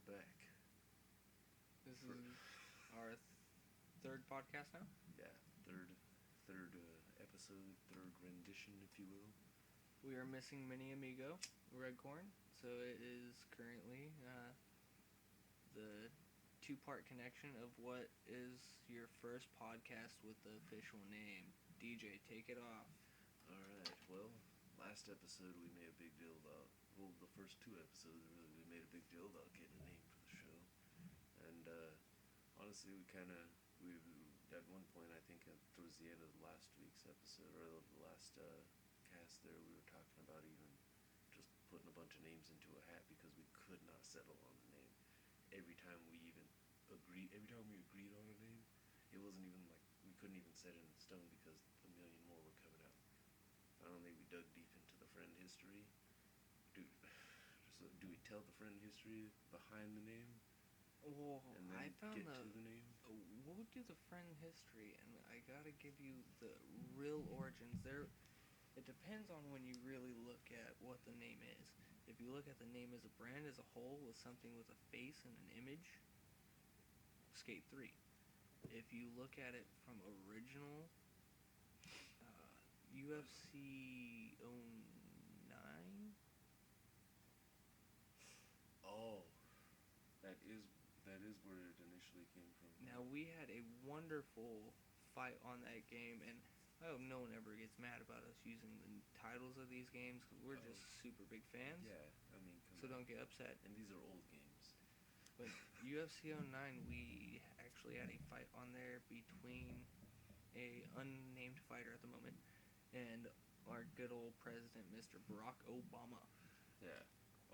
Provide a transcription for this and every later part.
back. This is our third podcast now. Yeah, third episode, third rendition, if you will. We are missing Mini Amigo, Redkorn, so it is currently the two-part connection of what is your first podcast with the official name. DJ, take it off. Alright, well, last episode we made a big deal about, well, the first two episodes really, we made a big deal about getting a name for the show. And honestly, we at one point, I think towards the end of last week's episode, or the last cast there, we were talking about even just putting a bunch of names into a hat because we could not settle on a name. Every time we agreed on a name, it wasn't even like, we couldn't even set it in stone because a million more were coming out. Finally, we dug deep into the friend history. Do we tell the friend history behind the name? Well, And then I found get to the name? We'll do the friend history, and I gotta give you the real origins. It depends on when you really look at what the name is. If you look at the name as a brand as a whole with something with a face and an image, Skate 3. If you look at it from original, UFC 09? Oh, that is where it initially came from. Now, we had a wonderful fight on that game, and I hope no one ever gets mad about us using the titles of these games because we're just super big fans. Yeah, I mean, so don't get upset. And these are old games. But UFC 09, we actually had a fight on there between a unnamed fighter at the moment and our good old president, Mr. Barack Obama. Yeah,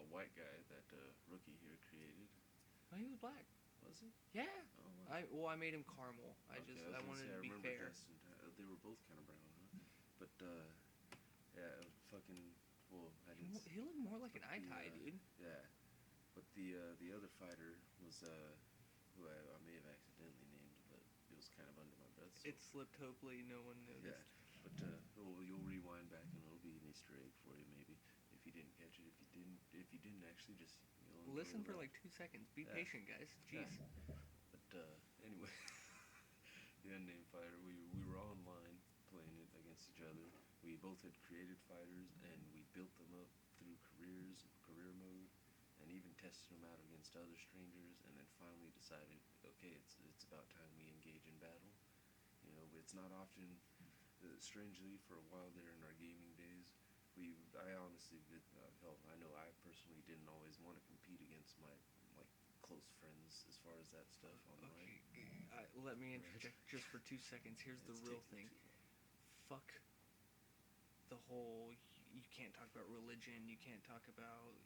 a white guy that rookie here created. Oh, he was black. Was he? Yeah. Oh, wow. I made him caramel. I wanted to be fair. They were both kind of brown, huh? But yeah, fucking. Well, I didn't. He looked more like an Aitai, dude. Yeah, but the other fighter was who I may have accidentally named, but it was kind of under my breath. So. It slipped. Hopefully, no one noticed. Yeah, but you'll rewind back and it'll be an Easter egg for you, maybe, if you didn't catch it. If you didn't actually just listen for like 2 seconds. Be patient, guys. Jeez. Yeah. But anyway, the unnamed fighter. We were online playing it against each other. We both had created fighters and we built them up through career mode, and even tested them out against other strangers. And then finally decided, okay, it's about time we engage in battle. You know, it's not often. Strangely, for a while there in our gaming days, I honestly did. Hell, I know I personally didn't always want to compete against my close friends as far as that stuff online. Okay, let me interject just for 2 seconds. Here's the real thing. Fuck the whole. You can't talk about religion. You can't talk about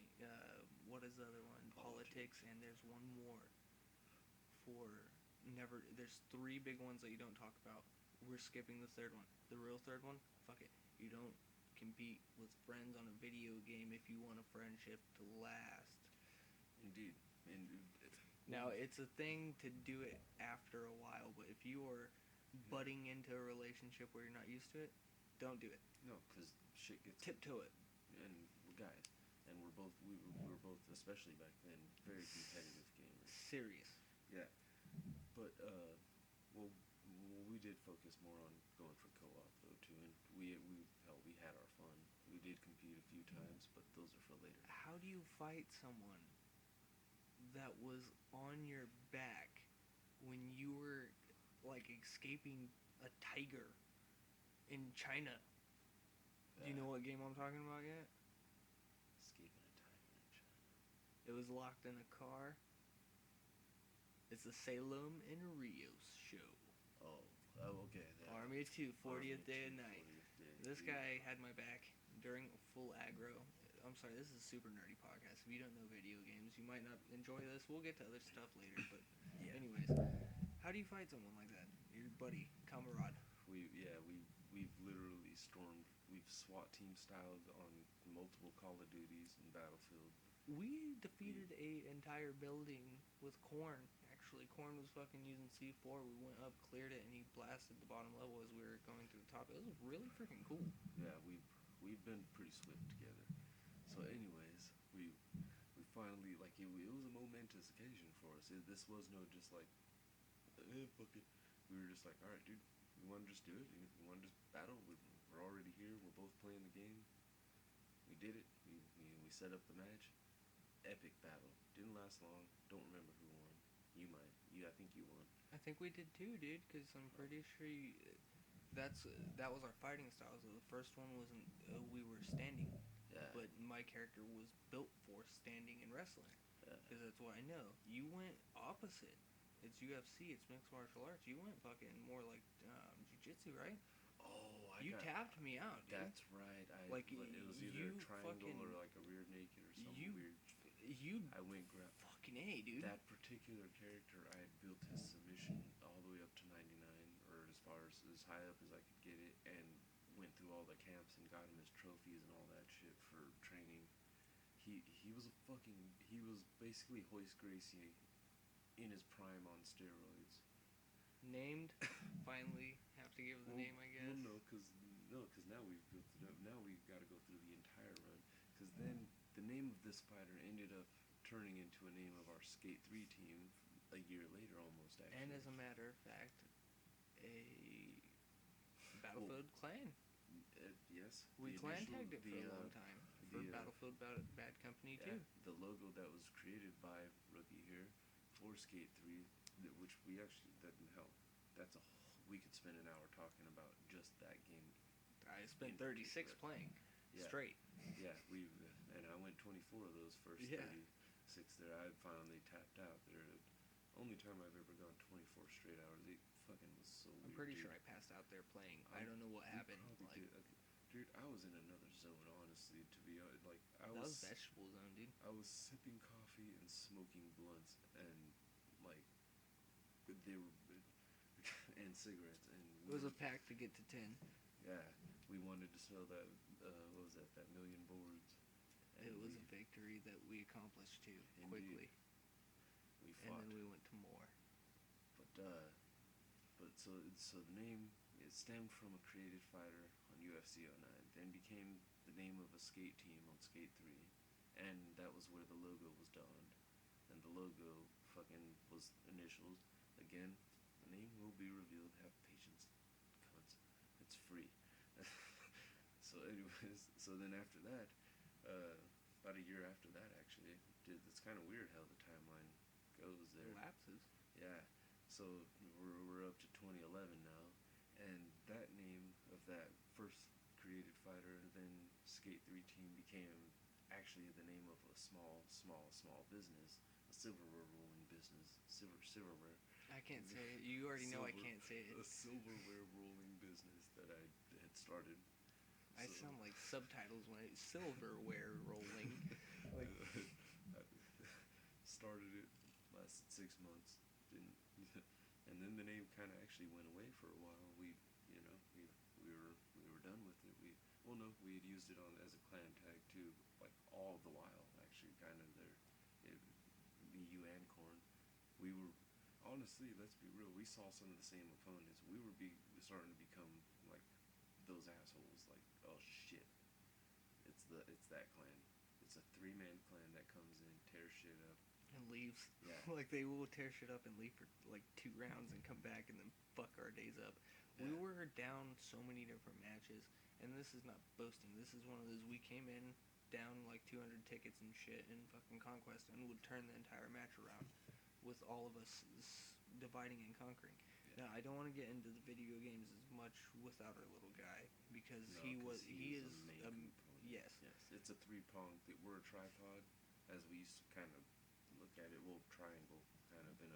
what is the other one? Politics. And there's one more. There's 3 big ones that you don't talk about. We're skipping the third one. The real third one, fuck it. You don't compete with friends on a video game if you want a friendship to last. Indeed. Now, it's a thing to do it after a while, but if you are butting into a relationship where you're not used to it, don't do it. No, because shit gets... Tiptoe it. And we're guys. And we were both, especially back then, very competitive gamers. Serious. Yeah. But, well, we did focus more on going for co-op though too, and we had our fun. We did compete a few times, but those are for later. How do you fight someone that was on your back when you were like escaping a tiger in China? Do you know what game I'm talking about yet? Escaping a tiger in China. It was locked in a car. It's the Salem and Rios show. Oh, okay. Army of 2, 40th day of night. This guy had my back during full aggro. I'm sorry, this is a super nerdy podcast. If you don't know video games, you might not enjoy this. We'll get to other stuff later, but anyways, how do you fight someone like that? Your buddy, comrade. We've literally we've SWAT team styled on multiple Call of Duties and Battlefield. We defeated a entire building with Korn. Actually, Korn was fucking using C4. We went up, cleared it, and he blasted the bottom level as we were going to the top. It was really freaking cool. Yeah, we've been pretty swift together. So anyways, we finally, like, it was a momentum momentous occasion for us. This was no just like, fuck it. We were just like, all right, dude, we want to just do it. We want to just battle. We're already here. We're both playing the game. We did it. We set up the match. Epic battle. Didn't last long. Don't remember who won. You might. I think you won. I think we did too, dude. Because I'm pretty sure that was our fighting style. So the first one wasn't we were standing, Yeah. but my character was built for standing and wrestling. Yeah. Because that's what I know. You went opposite. It's UFC. It's mixed martial arts. You went fucking more like jiu-jitsu, right? Oh, You tapped me out, dude. That's right. It was either a triangle or like a rear naked or something weird. I went fucking A, dude. That particular character, I had built his submission all the way up to 99, or as far as high up as I could get it, and went through all the camps and got him his trophies and all that shit for training. He was basically Hoist Gracie in his prime on steroids. Named, finally have to give the name, I guess. Well, because now we've built it up. Now we've got to go through the entire run. Because then the name of this fighter ended up turning into a name of our Skate 3 team a year later, almost actually. And as a matter of fact, a Battlefield clan. Yes. We clan tagged it for a long time. For Battlefield Bad Company too. The logo that was created by Rookie here for Skate 3, which we actually we could spend an hour talking about just that game. I spent 36 playing straight. Yeah, and I went 24 of those first 36 there. I finally tapped out. The only time I've ever gone 24 straight hours. It fucking was so weird. I'm pretty sure I passed out there playing. I don't know what happened. Dude, I was in another zone, honestly. To be honest, that was vegetable zone, dude. I was sipping coffee and smoking blunts, and they were and cigarettes, and it was a pack to get to 10. Yeah, we wanted to sell that. What was that? That million boards. It was a victory that we accomplished too quickly. We fought, and then we went to more. But so the name stemmed from a created fighter on UFC 09, then became the name of a skate team on Skate 3, and that was where the logo was donned, and the logo fucking was initials. Again, the name will be revealed. Have patience, cunts. It's free. So anyways, so then after that, about a year after that actually, it's kind of weird how the timeline goes there. Lapses. Yeah. So we're up to 2011 now, and that name of that first created fighter, then Skate 3 team became actually the name of a small business, a silverware rolling business, silverware. I can't say it. You already know I can't say it. A silverware rolling business that I had started. I sound like subtitles when I silverware rolling. Started it, lasted 6 months, didn't, and then the name kind of actually went away for a while. We were done with it. We had used it as a clan tag too, like all the while actually, kind of me, you, and Korn. We were honestly, let's be real. We saw some of the same opponents. We were starting to become like those assholes. Like, oh shit, it's that clan. It's a 3-man clan that comes in, tears shit up, and leaves. Yeah. Like they will tear shit up and leave for like 2 rounds and come back and then fuck our days up. Yeah. We were down so many different matches, and this is not boasting. This is one of those, we came in down like 200 tickets and shit in fucking Conquest and would turn the entire match around with all of us dividing and conquering. Yeah. Now I don't want to get into the video games as much without our little guy because he is a main component. Yes. It's a 3-prong. We're a tripod, as we used to kind of look at it. Well, triangle, kind of in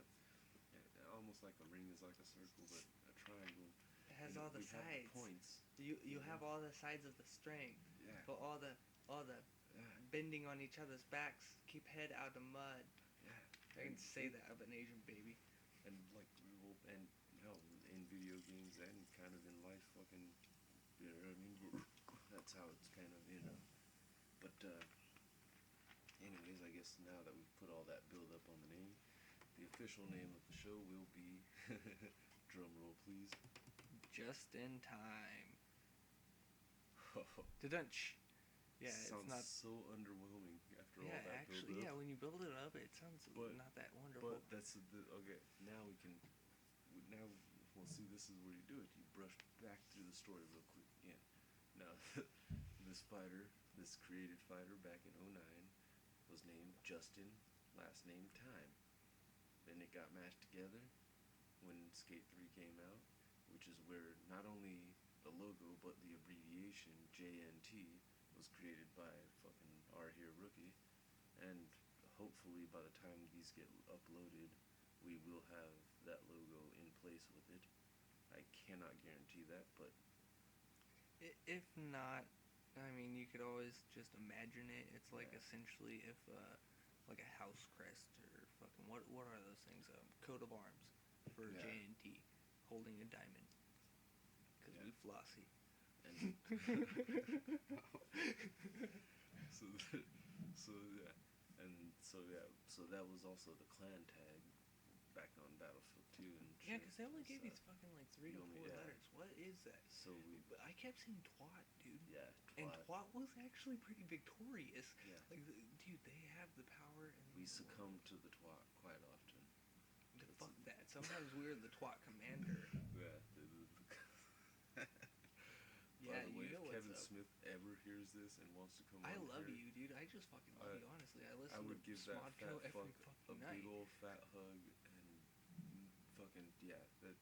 almost like a ring is like a circle, but a triangle. It has all the sides. Have the points. You have all the sides of the strength. Yeah. But all the bending on each other's backs. Keep head out of mud. Yeah. I can say that of an Asian baby. And and hell, in video games and kind of in life, fucking, you know what I mean? That's how it's kind of, you know. But anyways, I guess now that we've put all that build up on the name, the official name of the show will be, drum roll please, Just in Time. Da-dunch. Yeah, sounds it's not so underwhelming after all that actually, build up. when you build it up, it sounds But not Okay, now we can. Now we'll see. This is where you do it. You brush back through the story real quick again. Now, this fighter, this created fighter back in '09, was named Justin, last name Time. Then it got mashed together when Skate 3 came out, which is where not only the logo but the abbreviation JNT was created by fucking our here rookie, and hopefully by the time these get uploaded, we will have that logo in place with it. I cannot guarantee that, but If not, I mean, you could always just imagine it. It's like Yeah. essentially if, like a house crest or fucking what are those things? Coat of arms for Yeah. JNT, holding a diamond. Cause Yeah. we flossy. and so so yeah, so that was also the clan tag back on Battlefield 2 and Yeah, shit. cause they only gave So, these fucking like 3 to you 4 only- yeah. letters. What is that? so we But I kept saying twat, dude. yeah And twat. twat was actually pretty victorious. Yeah. Like, dude, they have the power. And We succumb to the twat quite often. Fuck that. Sometimes we're the twat commander. Yeah. Yeah, By the way, you know if what's Kevin up. Smith ever hears this and wants to come I on love here, you, dude. I just fucking love you, honestly. I listen I would to give that Smodco fat every fuck a fucking night. big old fat hug and fucking yeah. That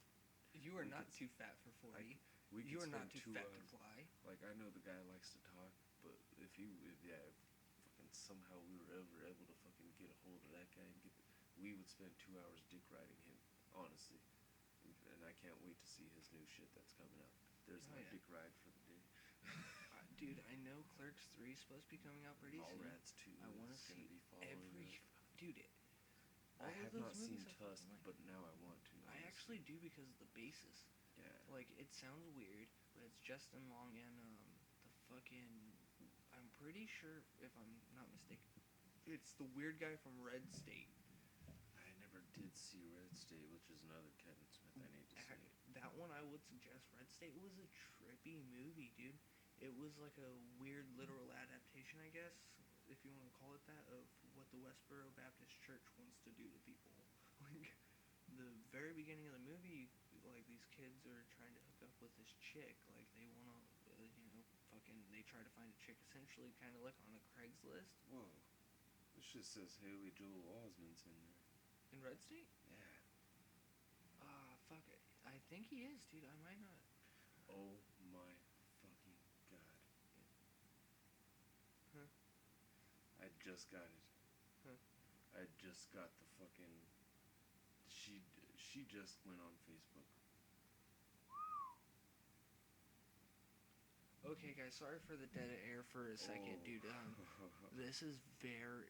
You are we not could- too fat for 40. we could You are spend not too 2 fat hours. to fly. Like I know the guy likes to talk, but if fucking somehow we were ever able to fucking get a hold of that guy and we would spend 2 hours dick riding him, honestly. And I can't wait to see his new shit that's coming out. There's Oh, my yeah. dick ride for the day. Dude, I know Clerks 3 is supposed to be coming out pretty soon. Mallrats 2 I want to is gonna see be following every. it. Dude, all I of have those not seen movies I Tusk, fucking like. but now I want to. I honestly. actually do because of the basis. Yeah. Like, it sounds weird, but it's Justin Long and the fucking. I'm pretty sure, if I'm not mistaken, it's the weird guy from Red State. I never did see Red State, which is another Kevin Smith I need to see. That one I would suggest. Red State was a trippy movie, dude. It was like a weird literal adaptation, I guess, if you want to call it that, of what the Westboro Baptist Church wants to do to people. Like, the very beginning of the movie, like, these kids are trying to hook up with this chick. Like, they want to, they try to find a chick essentially kind of like on a Craigslist. Whoa. This shit says Haley Joel Osment's in there. In Red State? Yeah. Fuck it. I think he is, dude. I might not. Oh my fucking god. Huh? I just got it. Huh? I just got the fucking. She just went on Facebook. Okay, guys, sorry for the dead air for a second, dude. This is very...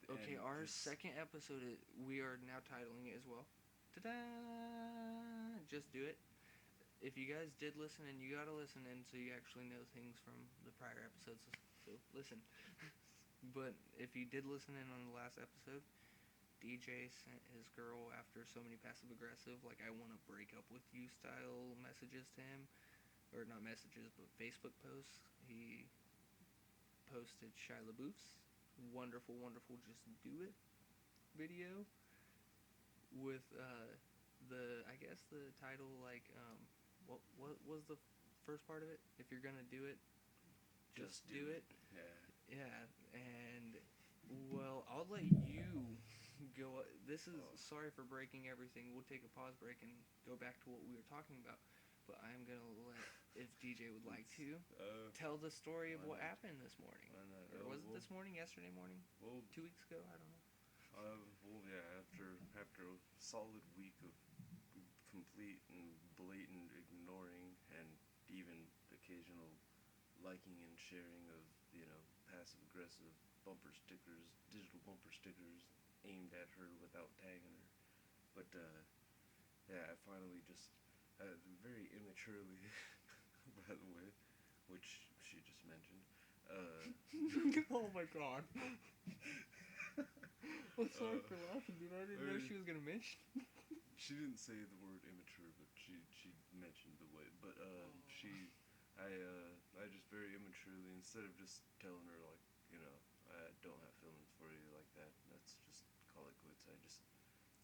Okay, And our this- second episode, we are now titling it as well. Ta-da! Just do it. If you guys did listen, and you gotta listen in so you actually know things from the prior episodes, so listen. But if you did listen in on the last episode, DJ sent his girl after so many passive-aggressive, like, I want to break up with you style messages to him. Or not messages, but Facebook posts. He posted Shia LaBeouf's wonderful, wonderful Just Do It video with I guess the title, like, what was the first part of it? If you're gonna do it, just do it. Yeah. Yeah, and well, I'll let you go. This is sorry for breaking everything. We'll take a pause break and go back to what we were talking about. But I'm gonna let, if DJ would like to, tell the story of why what not? happened this morning. Why not? Or was it this morning? Yesterday morning? Well, 2 weeks ago? I don't know. yeah. After a solid week of complete and blatant ignoring and even occasional liking and sharing of passive aggressive bumper stickers, digital bumper stickers aimed at her without tagging her, but yeah, I finally just very immaturely, by the way, which she just mentioned. Oh my god. I'm sorry for laughing, dude. I didn't know she was gonna mention. She didn't say the word immature, but she mentioned the way. But I just very immaturely, instead of just telling her like, I don't have feelings for you like that. Let's just call it quits.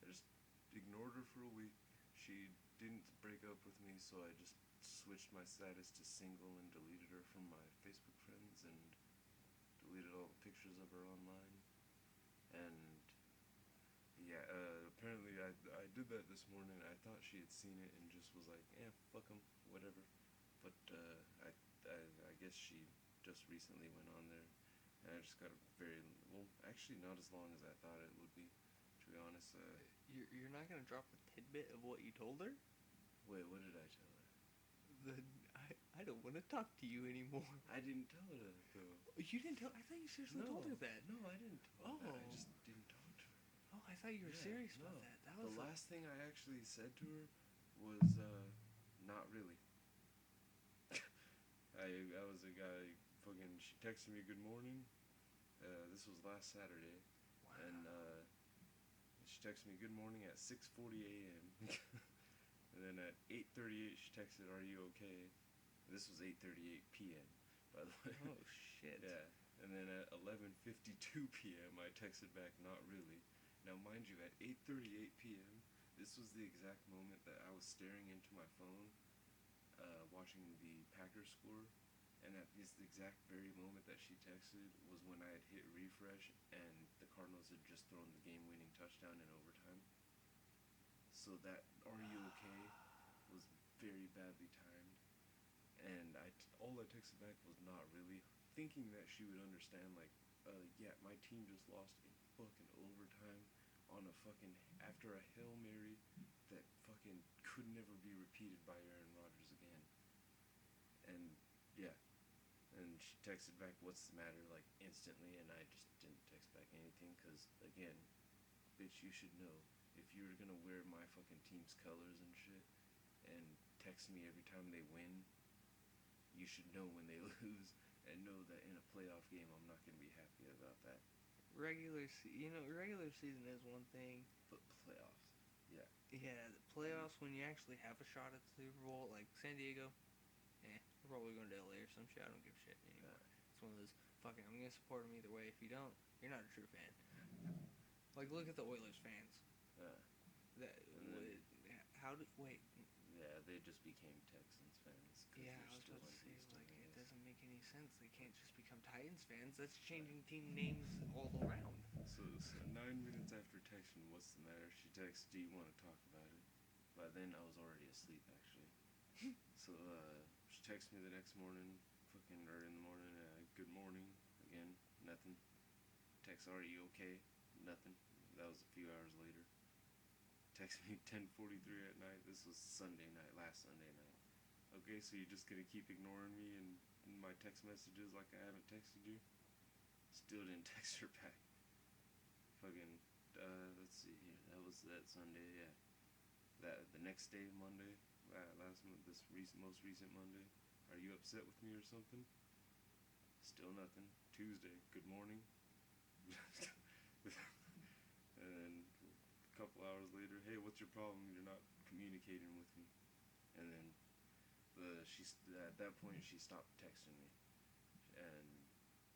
I just ignored her for a week. She didn't break up with me, so I just switched my status to single and deleted her from my Facebook friends and deleted all the pictures of her online. And yeah, apparently I did that this morning. I thought she had seen it and just was like, "Yeah, fuck 'em, whatever." But I guess she just recently went on there, and I just got a very well, actually not as long as I thought it would be, to be honest. You're not gonna drop the tidbit of what you told her? Wait, what did I tell her? I don't want to talk to you anymore. I didn't tell her that though. You didn't tell? I thought you seriously told her that. No, I didn't tell her that. I just didn't talk to her. Oh, I thought you were serious about that. That was the last thing I actually said to her was not really. I was a guy fucking. She texted me good morning. This was last Saturday, Wow. and she texted me good morning at 6:40 a.m. And then at 8:38 she texted, "Are you okay?" This was 8:38 p.m. by the way. Oh shit. Yeah. And then at 11:52 p.m. I texted back, "Not really." Now, mind you, at 8:38 p.m., this was the exact moment that I was staring into my phone, watching the Packers score, and at this exact very moment that she texted was when I had hit refresh and the Cardinals had just thrown the game-winning touchdown in overtime. So that "Are you okay?" was very badly timed, and all I texted back was "Not really," thinking that she would understand, like, yeah, my team just lost in fucking overtime on a fucking, after a Hail Mary that fucking could never be repeated by Aaron Rodgers again. And yeah, and she texted back, "What's the matter?" like instantly, and I just didn't text back anything, because again, bitch, you should know, if you were gonna wear my fucking team's colors and shit and text me every time they win, you should know when they lose, and know that in a playoff game I'm not gonna be happy about that. Regular season is one thing, But playoffs, yeah. Yeah, the playoffs, when you actually have a shot at the Super Bowl, like San Diego, we're probably going to LA or some shit. I don't give a shit anymore. It's one of those fucking. I'm gonna support them either way. If you don't, you're not a true fan. Like, look at the Oilers fans. Wait. Yeah, they just became Texans fans. Yeah, I was about to say, like, it doesn't make any sense. They can't just become Titans fans. That's changing team names all around. So 9 minutes after texting, "What's the matter?" she texts, "Do you want to talk about it?" By then I was already asleep, actually. So she texts me the next morning, fucking early in the morning. "Good morning." Again, nothing. Text, "Are you okay?" Nothing. That was a few hours later. Text me 10:43 at night. This was Sunday night, last Sunday night. "Okay, so you're just gonna keep ignoring me and my text messages like I haven't texted you?" Still didn't text her back. Fucking, let's see here. That was that Sunday, yeah. The next day, Monday, most recent Monday. "Are you upset with me or something?" Still nothing. Tuesday, "Good morning." And then a couple hours later, "Hey, what's your problem? You're not communicating with me." And then at that point she stopped texting me, and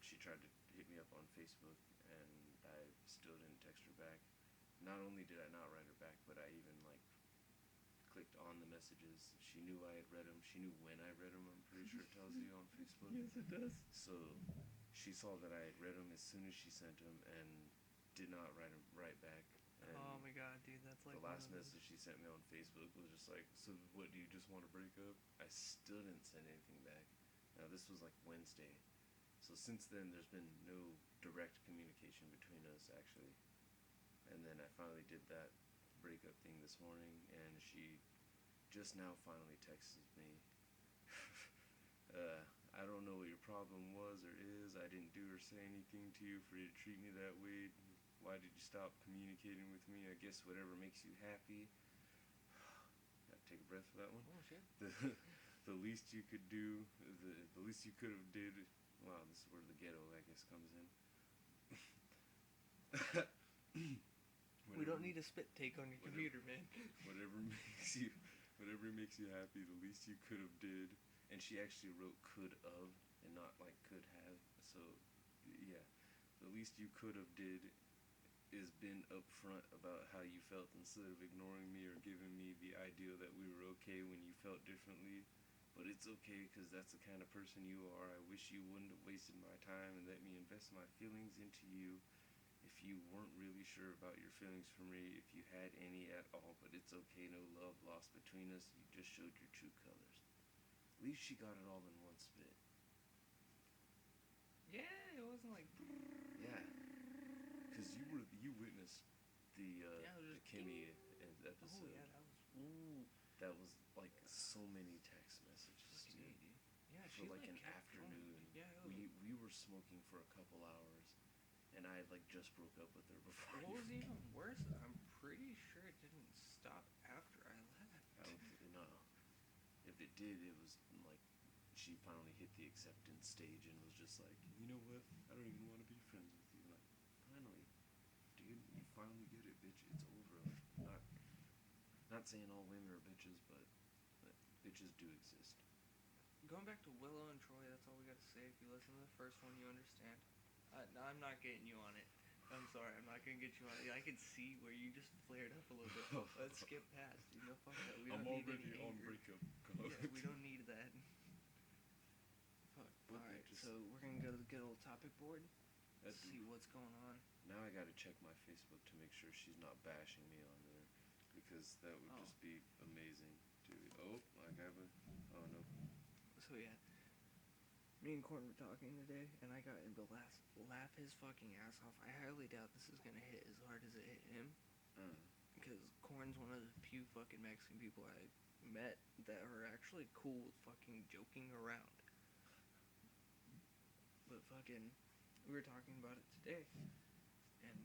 she tried to hit me up on Facebook, and I still didn't text her back. Not only did I not write her back, but I even clicked on the messages. She knew I had read them. She knew when I read them. I'm pretty sure it tells you on Facebook. Yes, it does. So she saw that I had read them as soon as she sent them, and did not write back. And oh my god, dude, that's like the last message she sent me on Facebook was just like, "So what, do you just want to break up?" I still didn't send anything back. Now this was like Wednesday, so since then there's been no direct communication between us, actually. And then I finally did that breakup thing this morning, and she just now finally texts me. "I don't know what your problem was or is. I didn't do or say anything to you for you to treat me that way. Why did you stop communicating with me? I guess whatever makes you happy." Gotta take a breath for that one. Oh shit. The least you could do, the least you could have did. Wow, this is where the ghetto, I guess, comes in. We don't need a spit take on your computer, man. Whatever makes you happy, the least you could have did. And she actually wrote "could of" and not like "could have." So yeah, the least you could have did is been upfront about how you felt instead of ignoring me or giving me the idea that we were okay when you felt differently. But it's okay because that's the kind of person you are. I wish you wouldn't have wasted my time and let me invest my feelings into you if you weren't really sure about your feelings for me, if you had any at all. But it's okay, no love lost between us. You just showed your true colors. At least she got it all in one spit. Yeah, it wasn't like. Yeah, because you witnessed the Yeah, it was the just. Kimmy Oh episode. yeah, that was. Ooh. That was like so many text messages, Fucking dude. A, dude. Yeah, For she like an kept afternoon. going. Yeah, it was. We were smoking for a couple hours, and I like just broke up with her before. What was even worse is I'm pretty sure it didn't stop after I left. I don't no. If it did, it was like she finally hit the acceptance stage and was just like, you know what? I don't even want to be friends with you. Like, finally, dude, you finally get it, bitch. It's over. Like, not saying all women are bitches, but bitches do exist. Going back to Willow and Troy, that's all we gotta say. If you listen to the first one, you understand. No, I'm not getting you on it. I'm sorry, I'm not gonna get you on it. I can see where you just flared up a little bit. Let's skip past. You know, fuck that. We don't need any on anger. breakup. Yeah, we don't need that. Fuck. Alright, so we're gonna go to the good old topic board. See what's going on. Now I gotta check my Facebook to make sure she's not bashing me on there, because that would just be amazing, dude. Oh, I have a. Oh no. So yeah, me and Corn were talking today, and I got him to laugh his fucking ass off. I highly doubt this is gonna hit as hard as it hit him, because Corn's one of the few fucking Mexican people I met that are actually cool with fucking joking around. But fucking, we were talking about it today, and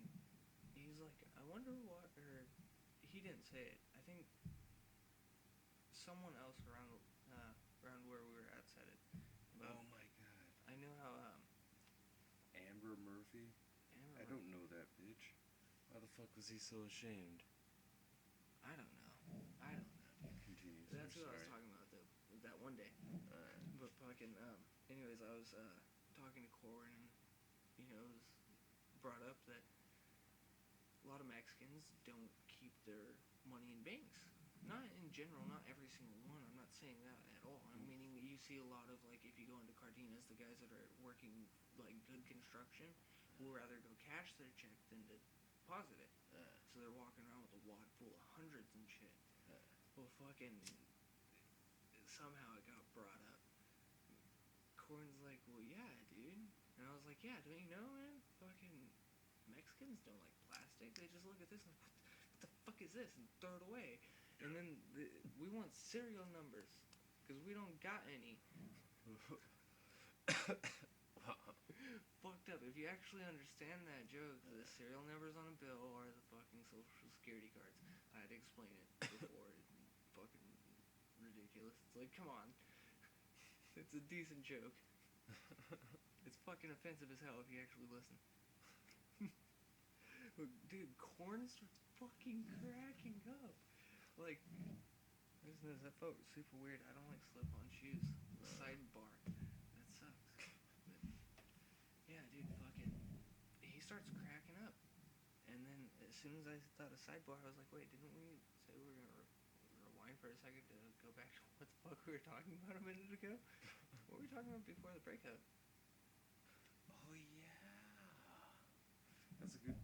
he's like, I wonder what, or he didn't say it. I think someone else around where we were at said it. Oh my god. I know how Amber Murphy? I don't know that bitch. Why the fuck was he so ashamed? I don't know. Continue. That's what I was talking about that one day. But fucking anyways, I was talking to Corn, and you know, it was brought up that a lot of Mexicans don't keep their money in banks. Not in general, not every single one. I'm not saying that at all. I'm meaning you see a lot of, like, if you go into Cardenas, the guys that are working like good construction will rather go cash their check than to deposit it. So they're walking around with a wad full of hundreds and shit. Well, fucking somehow it got brought up. Corn's like, well, yeah, dude. And I was like, yeah, don't you know, man? Fucking Mexicans don't like plastic. They just look at this and like, what the fuck is this? And throw it away. And then we want serial numbers, because we don't got any. Fucked up. If you actually understand that joke, the serial numbers on a bill are the fucking social security cards. I had to explain it before. It's fucking ridiculous. It's like, come on. It's a decent joke. It's fucking offensive as hell if you actually listen. Dude, Corn starts fucking cracking up. Like, I just noticed that felt super weird. I don't like slip-on shoes. Sidebar. That sucks. But, yeah, dude, fucking, he starts cracking up. And then as soon as I thought of sidebar, I was like, wait, didn't we say we were gonna rewind for a second to go back to what the fuck we were talking about a minute ago? What were we talking about before the breakup? Oh yeah. That's a good.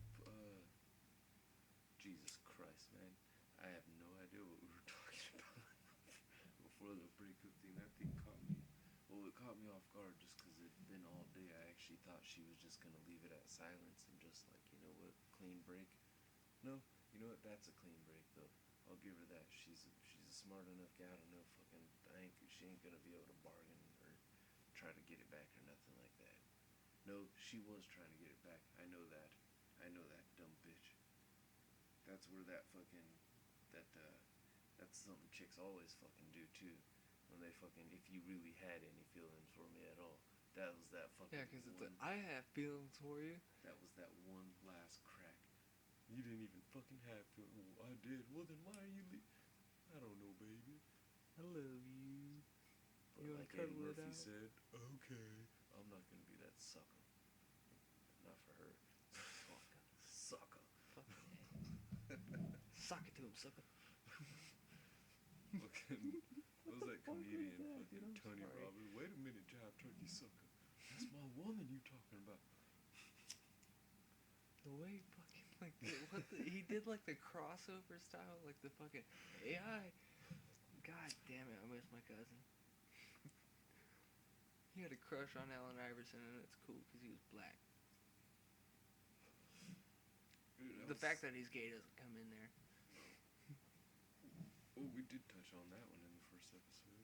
Jesus Christ, man. I have no idea what we were talking about before the breakup thing. That thing caught me. Well, it caught me off guard just because it'd been all day. I actually thought she was just gonna leave it at silence and just like, you know what, clean break. No, you know what? That's a clean break though. I'll give her that. She's a smart enough gal to know fucking. She ain't gonna be able to bargain or try to get it back or nothing like that. No, she was trying to get it back. I know that, dumb bitch. That's where that fucking, that's something chicks always fucking do too. When they fucking, if you really had any feelings for me at all, that was that fucking. Yeah, because it's I have feelings for you. That was that one last crack. You didn't even fucking have feelings. Well, I did. Well, then why are you I don't know, baby. I love you. But You like Eddie Murphy said, okay, I'm not gonna be that sucker. Not for her. Sucker. Sock it to him, sucker. Fucking, what was that comedian? that, Fucking dude? I'm Tony sorry. Robbins. Wait a minute, jive turkey sucker. That's my woman you talking about. The way he fucking he did like the crossover style, like the fucking AI. God damn it, I miss my cousin. He had a crush on Allen Iverson, and it's cool because he was black. Dude, The fact that he's gay doesn't come in there. Oh, we did touch on that one in the first episode.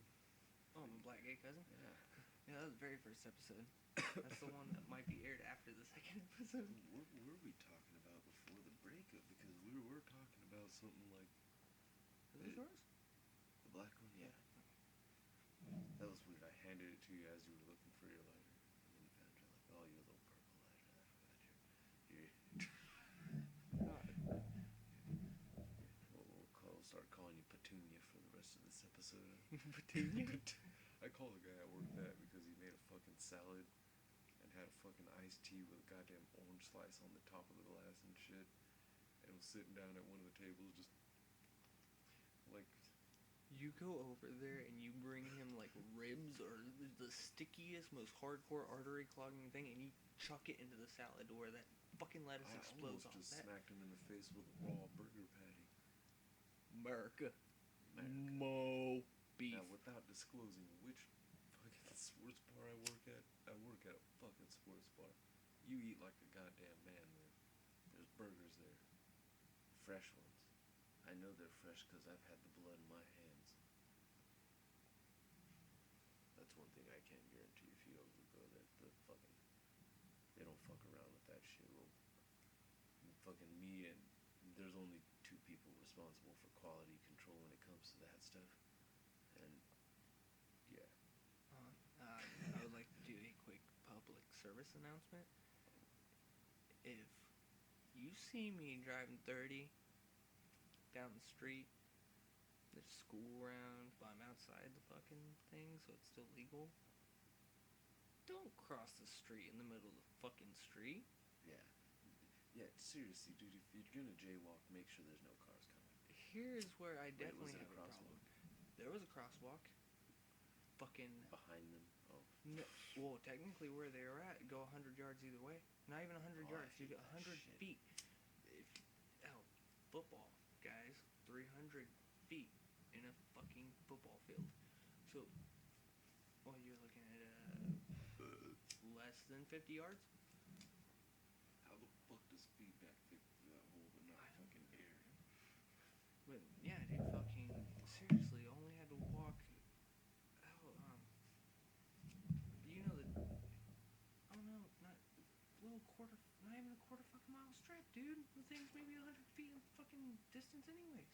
Oh, my black gay cousin? Yeah. Yeah, that was the very first episode. That's the one that might be aired after the second episode. What were we talking about before the breakup? Because we were talking about something like Is this yours? the black one. Yeah. That was weird. I handed it to you as you were looking for your lighter, and then you found it. Like, oh, your little purple lighter. I forgot your. God. We'll start calling you Petunia for the rest of this episode. Petunia? I called the guy I worked at because he made a fucking salad and had a fucking iced tea with a goddamn orange slice on the top of the glass and shit, and was sitting down at one of the tables just like. You go over there and you bring him like ribs or the stickiest, most hardcore artery clogging thing, and you chuck it into the salad to where that fucking lettuce I explodes almost off just that. smacked him in the face with a raw burger patty. America. America. Mo beef. Now, without disclosing which fucking sports bar I work at a fucking sports bar. You eat like a goddamn man there. There's burgers there. Fresh ones. I know they're fresh because I've had the blood in my hands. That's one thing I can guarantee if you ever go there. They don't fuck around with that shit. Well, fucking me and there's only two people responsible for quality control when it comes to that stuff. And, yeah. I would like to do a quick public service announcement. If you see me driving 30 down the street, there's school around, but I'm outside the fucking thing, so it's still legal. Don't cross the street in the middle of the fucking street. Yeah. Yeah, seriously, dude, if you're gonna jaywalk, make sure there's no cars coming. Here's where I Wait, definitely was it have a a problem. crosswalk? There was a crosswalk. Fucking. Behind them? Oh. No, well, technically where they were at, go 100 yards either way. Not even 100 Oh, I yards, you hate get that 100 shit. feet. If, football, guys, 300 feet in a fucking football field. So, well, you're looking at less than 50 yards? How the fuck does feedback fit through that hole but not fucking air? But, yeah, dude, fucking, seriously, only had to walk, you know the, oh no, not even a quarter fucking mile strip, dude. The thing's maybe 100 feet in fucking distance anyways.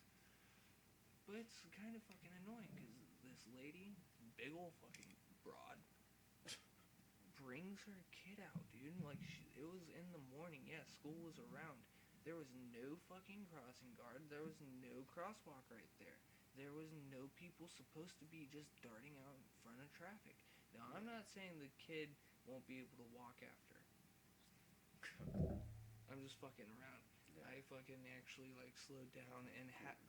But it's kind of fucking annoying, because this lady, big ol' fucking broad, brings her kid out, dude. Like, it was in the morning, yeah, school was around. There was no fucking crossing guard. There was no crosswalk right there. There was no people supposed to be just darting out in front of traffic. Now, I'm not saying the kid won't be able to walk after. I'm just fucking around. Yeah. I fucking actually, like, slowed down,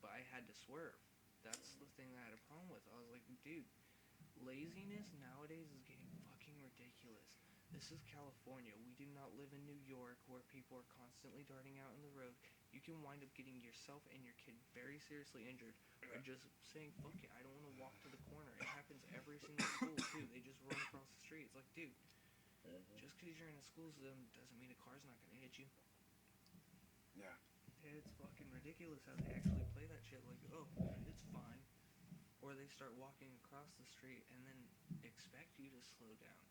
but I had to swerve. That's the thing I had a problem with. I was like, dude, laziness nowadays is getting fucking ridiculous. This is California. We do not live in New York where people are constantly darting out on the road. You can wind up getting yourself and your kid very seriously injured or just saying, fuck it, I don't want to walk to the corner. It happens every single school, too. They just run across the street. It's like, dude, just because you're in a school zone doesn't mean a car's not going to hit you. Yeah. It's fucking ridiculous how they actually play that shit like, oh, it's fine. Or they start walking across the street and then expect you to slow down.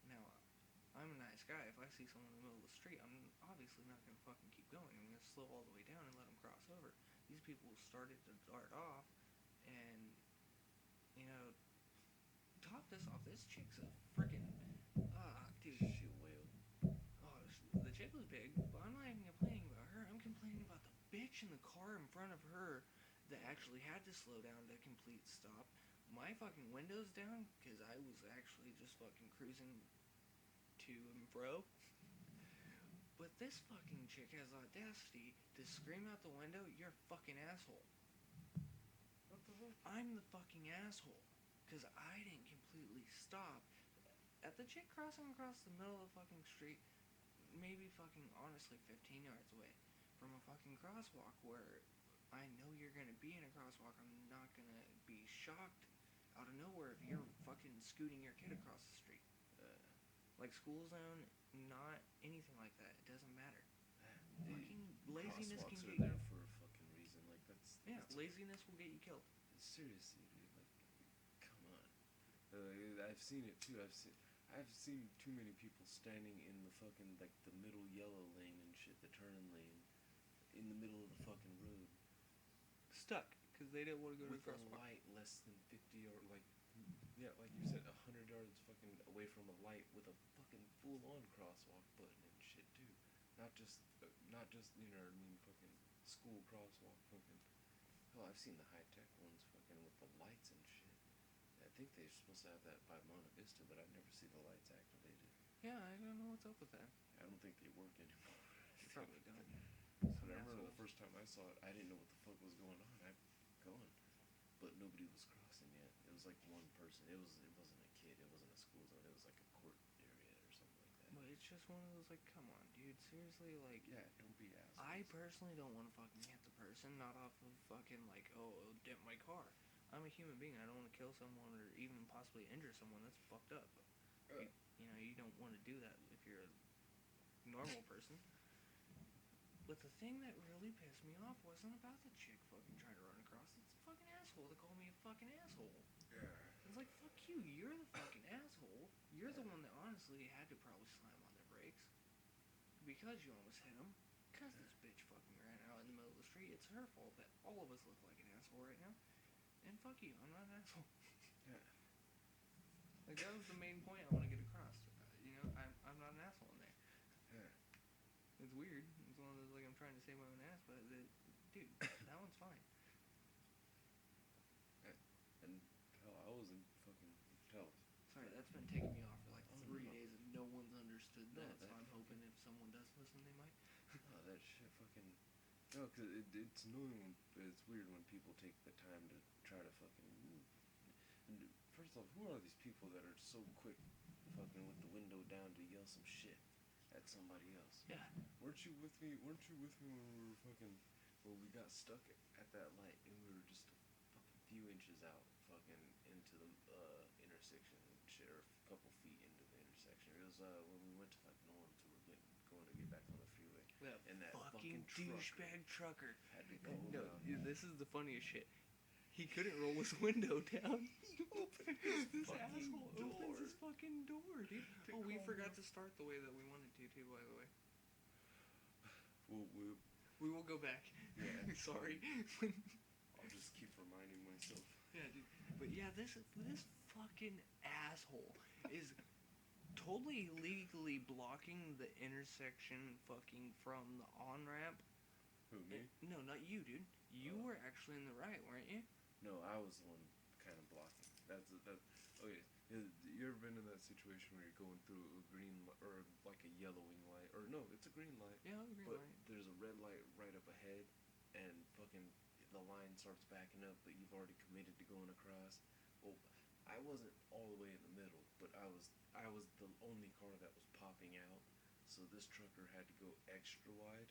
Now, I'm a nice guy. If I see someone in the middle of the street, I'm obviously not going to fucking keep going. I'm going to slow all the way down and let them cross over. These people started to dart off and, you know, top this off. This chick's a freaking, dude. Shit whale. Oh, the chick was big, but I'm not even complaining about her. I'm complaining about the bitch in the car in front of her that actually had to slow down to complete stop. My fucking window's down because I was actually just fucking cruising to and fro. But this fucking chick has audacity to scream out the window, "You're a fucking asshole." What the fuck? I'm the fucking asshole. Because I didn't completely stop. At the chick crossing across the middle of the fucking street, maybe fucking honestly 15 yards away from a fucking crosswalk where I know you're gonna be in a crosswalk. I'm not gonna be shocked out of nowhere if you're fucking scooting your kid across the street. Like school zone, not anything like that. It doesn't matter. Fucking laziness can Crosswalks get are there for a fucking reason. Like that's laziness will get you killed. seriously, dude. Like, come on. I've seen it too. I've seen too many people standing in the fucking like the middle yellow lane and shit, the turn lane, in the middle of the fucking road. Stuck because they didn't want to go to With the a crosswalk. light less than 50 or like, yeah, like you said, 100 yards fucking away from a light with a fucking full-on crosswalk button and shit too. Not just you know what I mean, fucking school crosswalk fucking. Hell, I've seen the high-tech ones fucking with the lights and shit. I think they're supposed to have that by Monte Vista, but I never see the lights activated. Yeah, I don't know what's up with that. I don't think they work anymore. They probably don't. But I remember the first time I saw it, I didn't know what the fuck was going on. I going, but nobody was crossing yet. It was like one person. It wasn't a kid. It wasn't a school zone. It was like a court area or something like that. But it's just one of those like, come on, dude, seriously, like. Yeah, don't be assholes. I personally don't want to fucking hit the person, not off of fucking like, oh, it'll dent my car. I'm a human being. I don't want to kill someone or even possibly injure someone. That's fucked up. You know, you don't want to do that if you're a normal person. But the thing that really pissed me off wasn't about the chick fucking trying to run across. It's the fucking asshole to call me a fucking asshole. Yeah. It's like, fuck you. You're the fucking asshole. You're the one that honestly had to probably slam on their brakes. Because you almost hit him. Because this bitch fucking ran out in the middle of the street. It's her fault that all of us look like an asshole right now. And fuck you. I'm not an asshole. Yeah. Like, that was the main point I want to get across. You know, I'm not an asshole in there. Yeah. It's weird. It's one of those, like, I'm trying to save my own ass, but, dude, that one's fine. And hell, I wasn't fucking tell. Sorry, that's been taking me off for like Oh, 3 no. days and no one's understood No, that, so that I'm fucking- hoping if someone does listen, they might. Oh, that shit fucking. No, cause it's annoying. It's weird when people take the time to try to fucking. And first off, who are these people that are so quick, fucking with the window down to yell some shit at somebody else? Yeah. Weren't you with me? Weren't you with me when we were fucking when we got stuck at that light and we were just a fucking few inches out, fucking into the intersection and shit, or a couple feet into the intersection. It was when we went to like Norms, we were going to get back on the freeway. That And that fucking fucking douchebag trucker. had to go No, down. dude, this is the funniest shit. He couldn't roll his window down. He opened this fucking asshole door. opens his fucking door, dude. To Oh, we calm forgot down. to start the way that we wanted to, too, by the way. We We will go back. Yeah. Sorry. I'll just keep reminding myself. Yeah, dude. But yeah, this fucking asshole is totally legally blocking the intersection fucking from the on-ramp. Who, me? No, not you, dude. You Oh. were actually in the right, weren't you? No, I was the one kind of blocking. Okay. You ever been in that situation where you're going through a green or like a yellowing light, or no, it's a green light, Yeah, green but light. there's a red light right up ahead, and fucking the line starts backing up, but you've already committed to going across. Well, I wasn't all the way in the middle, but I was the only car that was popping out, so this trucker had to go extra wide,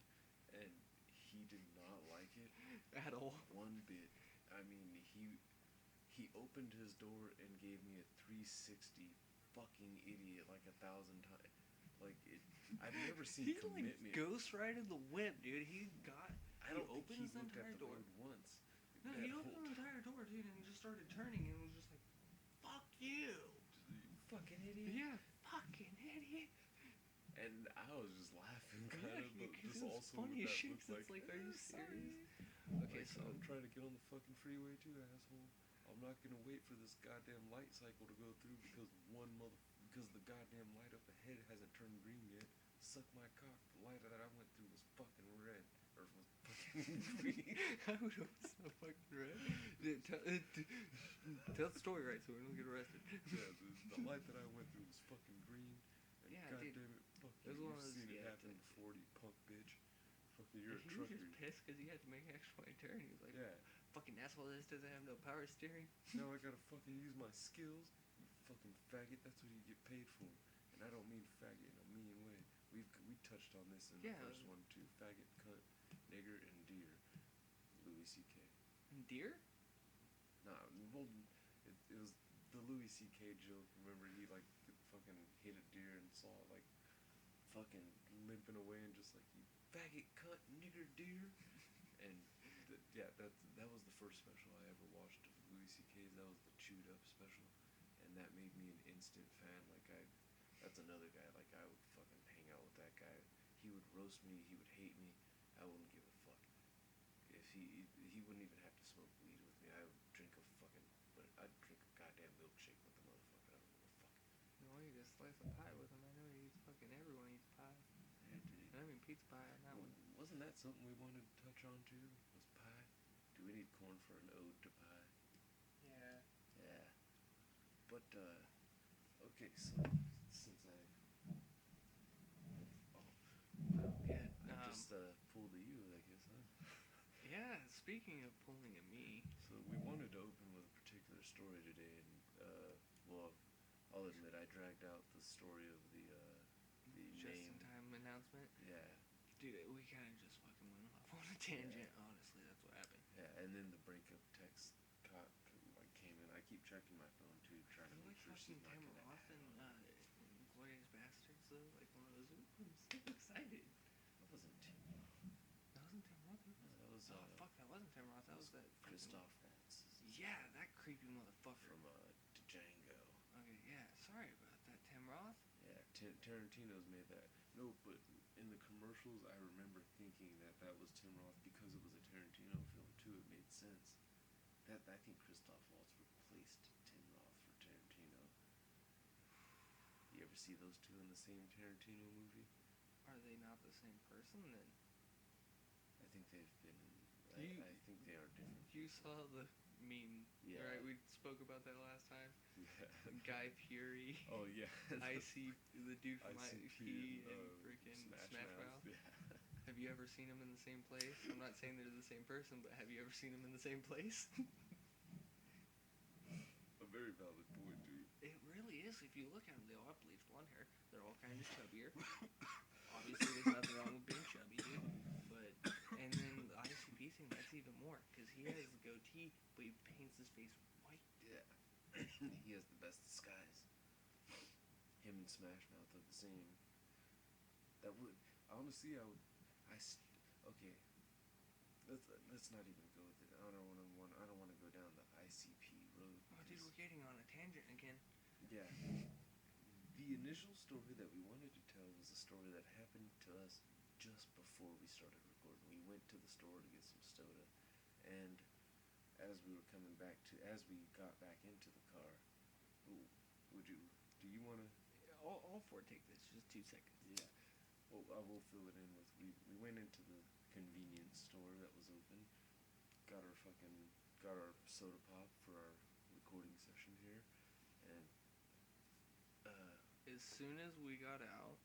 and he did not like it At all. one bit. I mean, he opened his door and gave me a 360 fucking idiot like 1,000 times. Like it, I've never seen He like commitment. ghost righted the whip, dude. I don't think he opens the looked at entire the door. road once. No, That he whole opened the entire door, dude, and just started turning, and was just like, "Fuck you, You fucking idiot. yeah, fucking idiot." And I was just laughing, Yeah, kind of, but because just it was also funny with as that shit, look 'cause it's like, are you sorry. serious? Okay, Like, so I'm trying to get on the fucking freeway too, asshole. I'm not gonna wait for this goddamn light cycle to go through because because the goddamn light up ahead hasn't turned green yet. Suck my cock. The light that I went through was fucking red, or was fucking green. I would hope it's not fucking red. Dude, tell the story right so we don't get arrested. Yeah, the light that I went through was fucking green. And Yeah, goddamn dude. it, fuck It was you. one You've of those, seen it yeah, happen before, you punk bitch. Fucking, you're a he was trucker. just pissed because he had to make an extra turn. He was like, Yeah. fucking asshole, this doesn't have no power steering. Now I gotta fucking use my skills. You fucking faggot. That's what you get paid for. And I don't mean faggot in a mean way. We touched on this in the first one too. Faggot, cunt, nigger, and deer. Louis C.K. Deer? Nah, well, it was the Louis C.K. joke. Remember, he like fucking hit a deer and saw it like fucking limping away and just like, you faggot, cunt, nigger, deer. And yeah, that was the first special I ever watched of Louis C.K.'s. That was the Chewed Up special, and that made me an instant fan. That's another guy. Like, I would fucking hang out with that guy. He would roast me. He would hate me. I wouldn't give a fuck. If he wouldn't even have to smoke weed with me. I would drink a fucking, but I'd drink a goddamn milkshake with the motherfucker. I don't give a fuck. No, you just slice a pie with him. I know he eats fucking everyone eats pie. Yeah, dude. I mean pizza pie on that one. Wasn't that something we wanted to touch on too? Was pie? Do we need corn for an ode to pie? Yeah. Yeah. But okay, so since I just pulled at you, I guess, huh? Yeah. Speaking of pulling at me, So we wanted to open with a particular story today, and well, I'll admit I dragged out the story of the just name. in time announcement. Yeah. Dude, we kind of just fucking went off on a tangent. Yeah. Honestly, that's what happened. Yeah, and then the breakup text came in. I keep checking my phone too, trying to make sure she's not Tim gonna Roth and Glorious Bastards though, like one of those. Ooh, I'm so excited. That wasn't Tim. That wasn't Tim Roth. That was oh fuck, that wasn't Tim Roth. That was that Christoph Waltz. Yeah, that creepy motherfucker From Django. Okay, yeah. Sorry about that, Tim Roth. Yeah, Tarantino's made that. No, but in the commercials, I remember thinking that was Tim Roth because it was a Tarantino film too. It made sense. I think Christoph Waltz replaced Tim Roth for Tarantino. You ever see those two in the same Tarantino movie? Are they not the same person then? I think they've been. I think they are different. You saw the meme, Yeah. right? We spoke about that last time. Yeah. Guy Fieri. Oh yeah. The dude from ICP and freaking Smash Mouth. Yeah. Have you ever seen them in the same place? I'm not saying they're the same person, but have you ever seen them in the same place? A very valid point, dude. It really is. If you look at them, they all have bleached blonde hair. They're all kind of chubbier. Obviously, there's nothing wrong with being chubby, dude. But and then the ICP thing, that's even more because he has a goatee, but he paints his face white. Yeah. He has the best disguise. Him and Smash Mouth are the same. That would honestly, okay. Let's not even go with it. I don't want to go down the ICP road. Oh, dude, we're getting on a tangent again. Yeah. The initial story that we wanted to tell was a story that happened to us just before we started recording. We went to the store to get some soda, and as we got back into the car, do you want to? All four take this, just 2 seconds. Yeah. Well, I will fill it in with, we went into the convenience store that was open, got our soda pop for our recording session here, and as soon as we got out,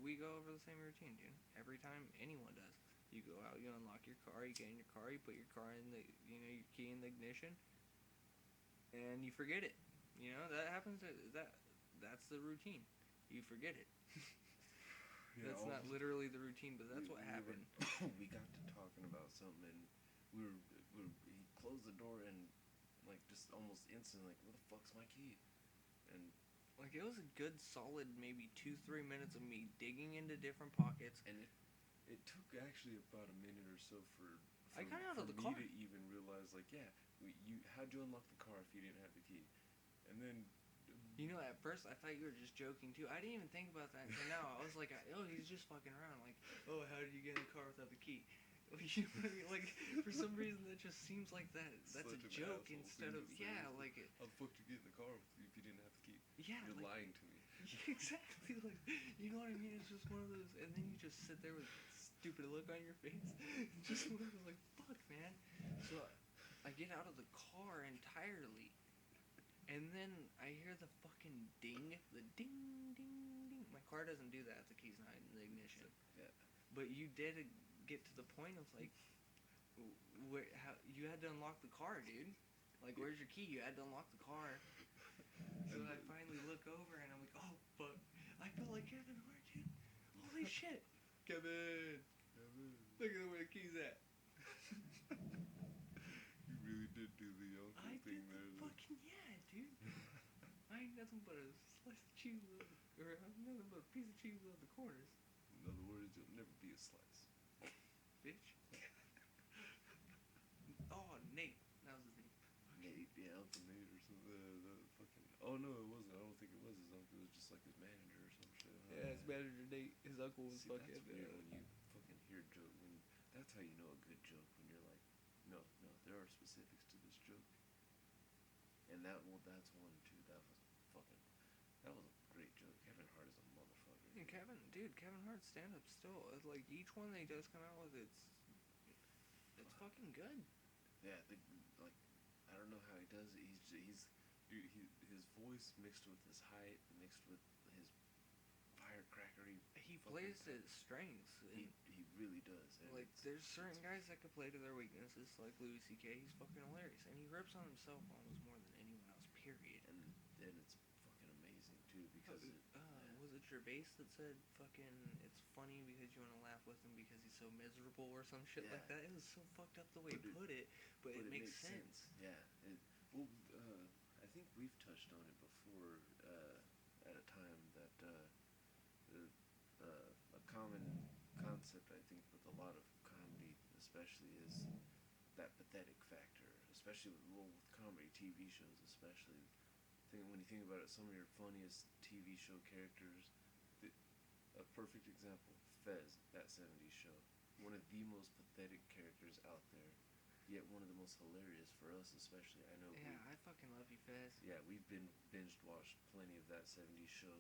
we go over the same routine, dude. Every time anyone does. You go out, you unlock your car, you get in your car, you put your car in your key in the ignition, and you forget it. That happens. That's the routine. You forget it. Yeah, that's not literally the routine, but that's what happened. We got to talking about something, and he closed the door, and like just almost instantly, like, where the fuck's my key? And like, it was a good solid maybe 2-3 minutes of me digging into different pockets, and it took actually about a minute or so for I got out of the me car to even realize, like, yeah, how'd you unlock the car if you didn't have the key? And then at first I thought you were just joking too. I didn't even think about that until now. I was like, oh, he's just fucking around. Like, oh, how did you get in the car without the key? You know what I mean? Like, for some reason that just seems like that's a joke instead of like it. How the fuck did you get in the car if you didn't have the key? Yeah, you're lying to me. Exactly. Like, you know what I mean? It's just one of those, and then you just sit there with a stupid look on your face. Just one of those, like, fuck, man. So I get out of the car entirely. And then I hear the fucking ding, the ding, ding, ding. My car doesn't do that if the key's not in the ignition. Yeah. But you did get to the point of like, where how you had to unlock the car, dude. Like, where's your key? You had to unlock the car. So I finally look over and I'm like, oh fuck! I feel like Kevin Hart, dude. Holy shit, Kevin! Look at where the key's at. You really did do the uncle I thing did there. the fucking dude. I ain't nothing but a slice of cheese, or I'm nothing but a piece of cheese without the corners, In other words, you'll never be a slice. bitch. Oh, Nate, that was his name. Nate, yeah, Uncle Nate or something. Fucking. Oh no, it wasn't. I don't think it was his uncle. It was just like his manager or some shit. Huh? Yeah, his manager Nate. His uncle was See, fucking. that's weird when you fucking hear a joke. That's how you know a good joke, when you're like, no, there are specifics to this joke. And that's one too. That was a great joke. Kevin Hart is a motherfucker. And Kevin Hart's stand up still, like each one that he does come out with, it's fucking good. Yeah, like, I don't know how he does it. Dude, his voice mixed with his height, mixed with his firecrackery. He plays to his strengths. He really does. And Like, there's certain guys that could play to their weaknesses, like Louis C.K. He's fucking hilarious, and he rips on himself almost more than anyone else. Period. And it's fucking amazing too, because Was it Gervais that said fucking it's funny because you want to laugh with him because he's so miserable or some shit like that? It was so fucked up the way he put it, but it makes sense. Yeah. I think we've touched on it before at a time that a common concept, I think, with a lot of comedy, especially, is that pathetic factor. Especially with comedy TV shows, especially. When you think about it, some of your funniest TV show characters. A perfect example, Fez, that '70s show. One of the most pathetic characters out there, yet one of the most hilarious for us, especially. I know. Yeah, I fucking love you, Fez. Yeah, we've binged watched plenty of that '70s show.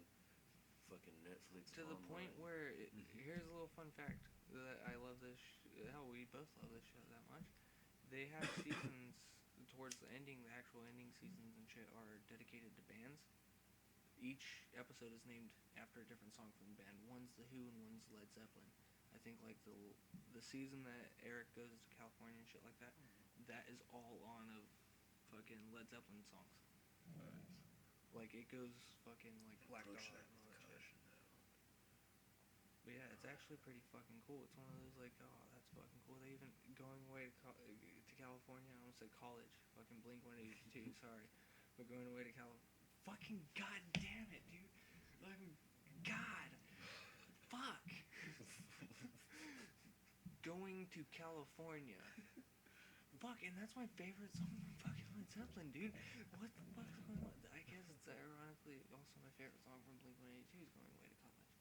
Fucking Netflix. To the point where here's a little fun fact that I love this. Hell, we both love this show that much. They have seasons towards the ending. The actual ending seasons and shit are dedicated to bands. Each episode is named after a different song from the band. One's The Who and one's Led Zeppelin. I think like the season that Eric goes to California and shit like that, that is all on of fucking Led Zeppelin songs. Nice. Like it goes fucking like Black Dog and all that shit. But yeah, it's actually pretty fucking cool. It's one of those like, oh, that's fucking cool. They even going away to California. I almost said college. Fucking Blink-182. Sorry, but going away to California. Fucking goddamn it, dude! Like, God, fuck. Going to California. Fuck, and that's my favorite song from fucking Led Zeppelin, dude. What the fuck's going on? I guess it's ironically also my favorite song from Blink-182 is Going Away to College.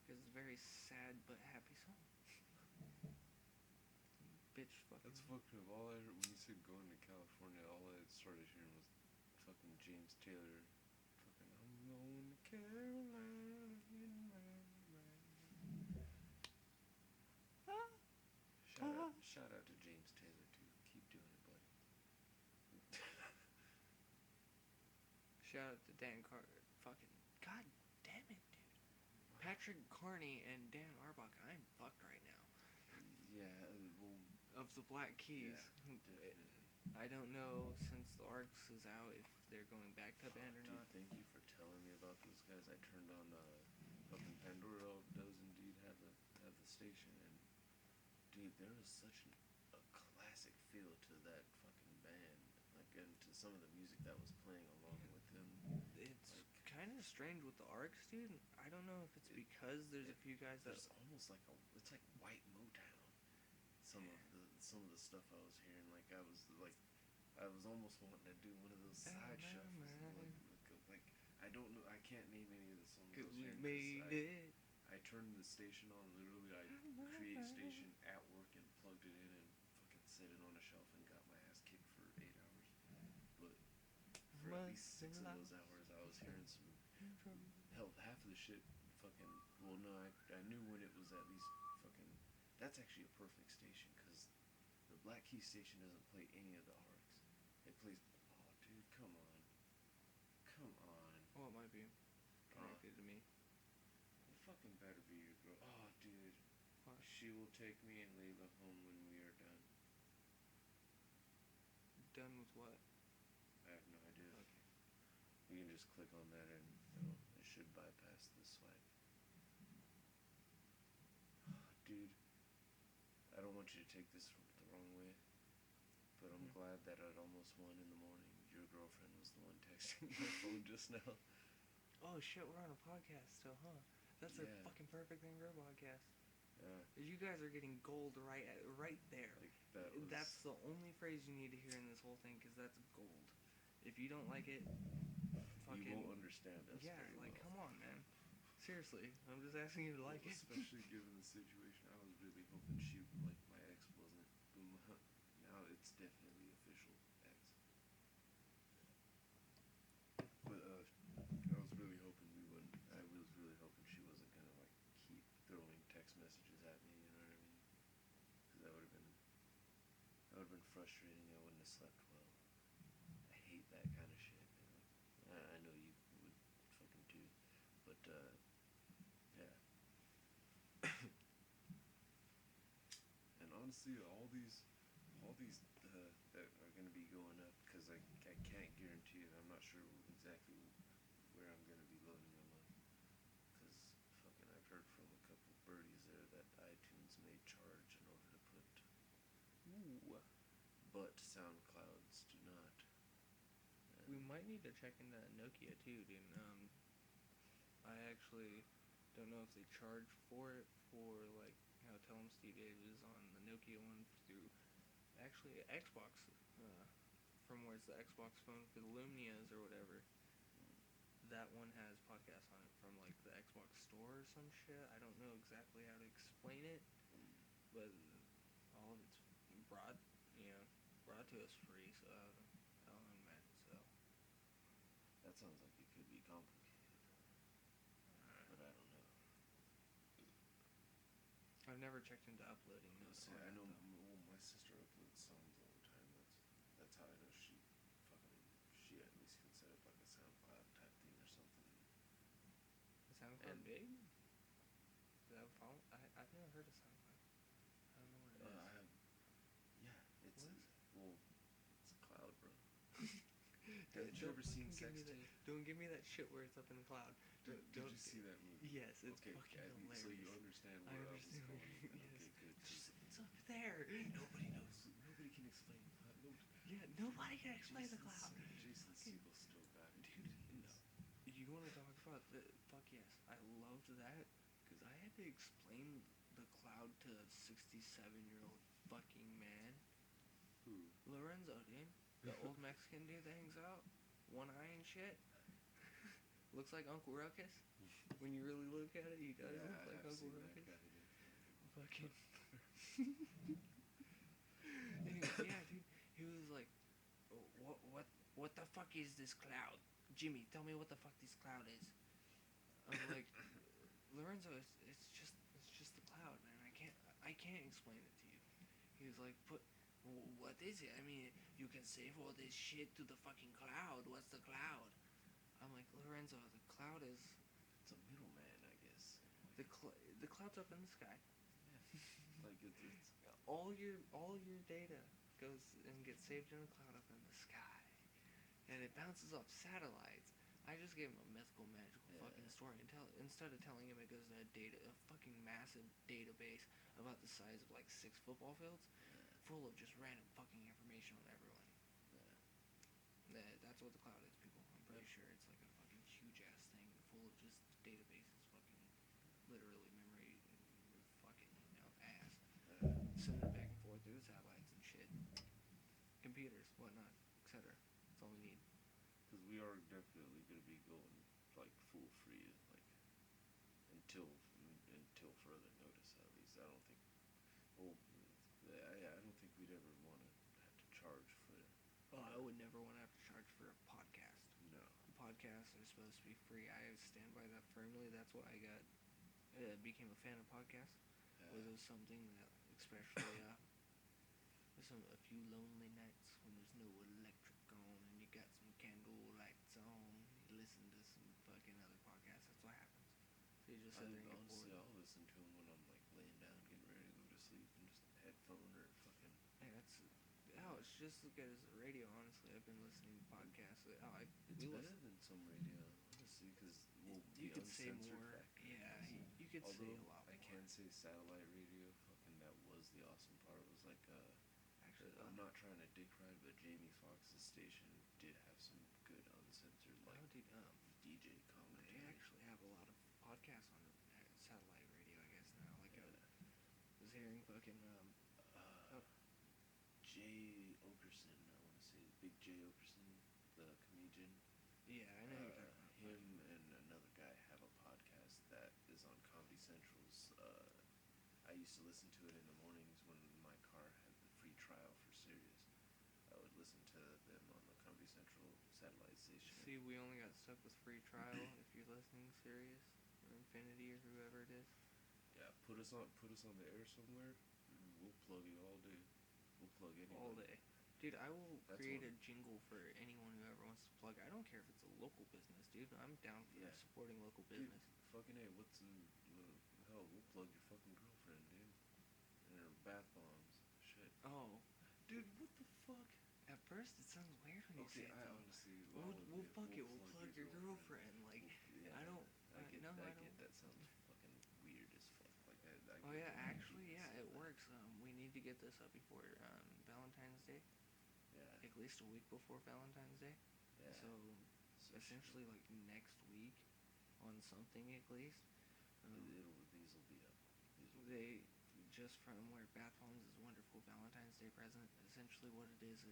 Because it's a very sad but happy song. Bitch, fucking. That's fucking up. All I heard when you said going to California, all I started hearing was fucking James Taylor. Fucking, I'm going to Carolina in my Shout out to James Taylor too. Keep doing it, buddy. Shout out to Dan Carter. Fucking god damn it, dude. Patrick Carney and Dan Arbach, I'm fucked right now. Yeah, well, Of the Black Keys. Yeah, definitely. I don't know since the Arcs is out if they're going back to the band or Dude, not. thank you for telling me about those guys. I turned on fucking Pandora does indeed have the station, and dude, there was such a classic feel to that fucking band. Like, and to some of the music that was playing along with them. It's kind of strange with the Arcs, dude. I don't know if it's because there's a few guys that. There's almost like it's like white Motown. Some of the stuff I was hearing, like I was almost wanting to do one of those side shuffles. Like I don't know, I can't name any of the songs I was hearing. I turned the station on. Literally, I created a station at work and plugged it in and fucking set it on a shelf and got my ass kicked for 8 hours. But for at least 6 of those hours, I was hearing some. Hell, half of the shit fucking. Well, no, I knew when it was at least fucking. That's actually a perfect station because the Black Key station doesn't play any of the Arcs. It plays. Oh, dude, come on. Oh, it might be connected to me. fucking better be your girl. Oh, dude. What? She will take me and Layla home when we are done. Done with what? I have no idea. Okay. You can just click on that and it should bypass the swipe. Dude, I don't want you to take this the wrong way, but I'm glad that at almost 1 in the morning, your girlfriend was the one texting my phone just now. Oh shit, we're on a podcast still, huh? That's a Yeah. fucking perfect thing for a podcast. Yeah. You guys are getting gold right there. Like, that was... That's the only phrase you need to hear in this whole thing, because that's gold. If you don't like it, fucking... You won't understand us Yeah, very like, well. come on, man. Seriously, I'm just asking you to like it. Especially given the situation, I was really hoping she, like, my ex wasn't. Now it's definitely official ex. But, I was really hoping we wouldn't. I was really hoping she wasn't gonna, like, keep throwing text messages at me, you know what I mean? Because that would have been frustrating. I wouldn't have slept well. I hate that kind of shit, man. I know you would fucking too. But, yeah. And honestly, all these that are gonna be going up, because I can't guarantee it. I'm not sure exactly where I'm gonna be loading them up. Because fucking, I've heard from a couple birdies there that iTunes may charge in order to put. Ooh. But SoundClouds do not. And We might need to check into Nokia too, dude. I actually don't know if they charge for it, for like how Tell 'em Steve is on the Nokia one through actually Xbox, from where it's the Xbox phone for the Lumias or whatever. That one has podcasts on it from like the Xbox store or some shit. I don't know exactly how to explain it, but all of it's brought to us free. So I don't know, man. So that sounds like it could be complicated. But I don't know. I've never checked into uploading I those. I know. Well, my sister uploads songs all the time. That's how I know she at least can set up like a SoundCloud type thing or something. Is SoundCloud And- big? Is that follow? I've never heard of SoundCloud. I don't know what it is. Yeah, it's What is it? well, it's a cloud, bro. Don't Have you ever seen fucking Sex? Don't give me that shit where it's up in the cloud. Did you see that movie? Yes, it's Okay, fucking hilarious. so you understand I where I was understand going. where you- Okay, yes. good. 'Cause It's up there. nobody knows. Nobody can explain. Yeah, nobody can explain the cloud. Jason Fucking- Segel still got it. Dude, no. You want to talk about the fuck yes? I loved that because I had to explain the cloud to a 67-year-old fucking man. Who? Lorenzo, dude. The old Mexican dude that hangs out. One eye and shit. Looks like Uncle Ruckus. When you really look at it, he does Yeah, look I like have Uncle seen Ruckus. that guy, dude. Fucking. Anyway, yeah, dude. He was like, what the fuck is this cloud? Jimmy, tell me what the fuck this cloud is. I'm like, Lorenzo, it's just the cloud, man. I can't explain it to you. He was like, what is it? I mean, you can save all this shit to the fucking cloud. What's the cloud? I'm like, Lorenzo, the cloud is It's a middleman, I guess. the cloud's up in the sky. Like it's All your data goes and gets saved in a cloud up in the sky, and it bounces off satellites. I just gave him a mythical, magical fucking story, and instead of telling him it goes to a fucking massive database about the size of like 6 football fields, full of just random fucking information on everyone. That's what the cloud is, people. I'm pretty sure it's like a fucking huge ass thing full of just databases, fucking literally memory, fucking ass. Sending it back and forth through the satellites and shit. Computers, whatnot, etc. That's all we need. because we are definitely going to be going like full free, like until further notice. At least I don't think. Well, I don't think we'd ever want to have to charge for. I would never want to have to charge for a podcast. No. Podcasts are supposed to be free. I stand by that firmly. That's why I became a fan of podcasts. Was it something that, especially a few lonely nights when there's no electric on and you got some candle lights on, you listen to some fucking other podcasts. That's what happens. So So you just sit there and get Honestly, bored. I'll listen to them when I'm like laying down, getting ready to go to sleep, and just headphone or fucking. Yeah, it's just as good as the radio. Honestly, I've been listening to podcasts. It's better than some radio, honestly, because You the could say uncensored more. factor. Yeah, you could say Although a lot I more. can say satellite radio, fucking that was the awesome part. It was like Actually, I'm not trying to dick ride, but Jamie Foxx's station did have some good uncensored like oh, dude, DJ they commentary. actually have a lot of podcasts on satellite radio. I guess now, like Yeah. was hearing fucking Uh, oh, Jay Okerson, I want to say Big Jay Okerson, the comedian. yeah, I know you're talking about. Him and another guy have a podcast that is on Comedy Central's. I used to listen to it in the mornings when my car had the free trial for Sirius. I would listen to them on the Comedy Central satellite station. See, we only got stuck with free trial. If you're listening, Sirius or Infinity or whoever it is. Yeah, put us on the air somewhere. We'll plug it all day. We'll plug anybody. All day. Dude, I will That's create one. a jingle for anyone who ever wants to plug. I don't care if it's a local business, dude. I'm down for Yeah. supporting local Dude, business. fucking A, hell, we'll plug your fucking girlfriend, dude. And her bath bombs. Shit. Oh, Dude, what the fuck? at first it sounds weird when you say Okay, it I though. honestly... We'll fuck it. We'll plug your girlfriend. Like, Yeah, I don't. I get, no, I I get don't. that sounds fucking weird as fuck. Like, I Oh get yeah, that you actually, would yeah, say it that. works. We need to get this up before Valentine's Day. Yeah, At least a week before Valentine's Day. yeah. So essentially, like next week, on something at least. These will be up. They just from where bath bombs is a wonderful Valentine's Day present. Essentially, what it is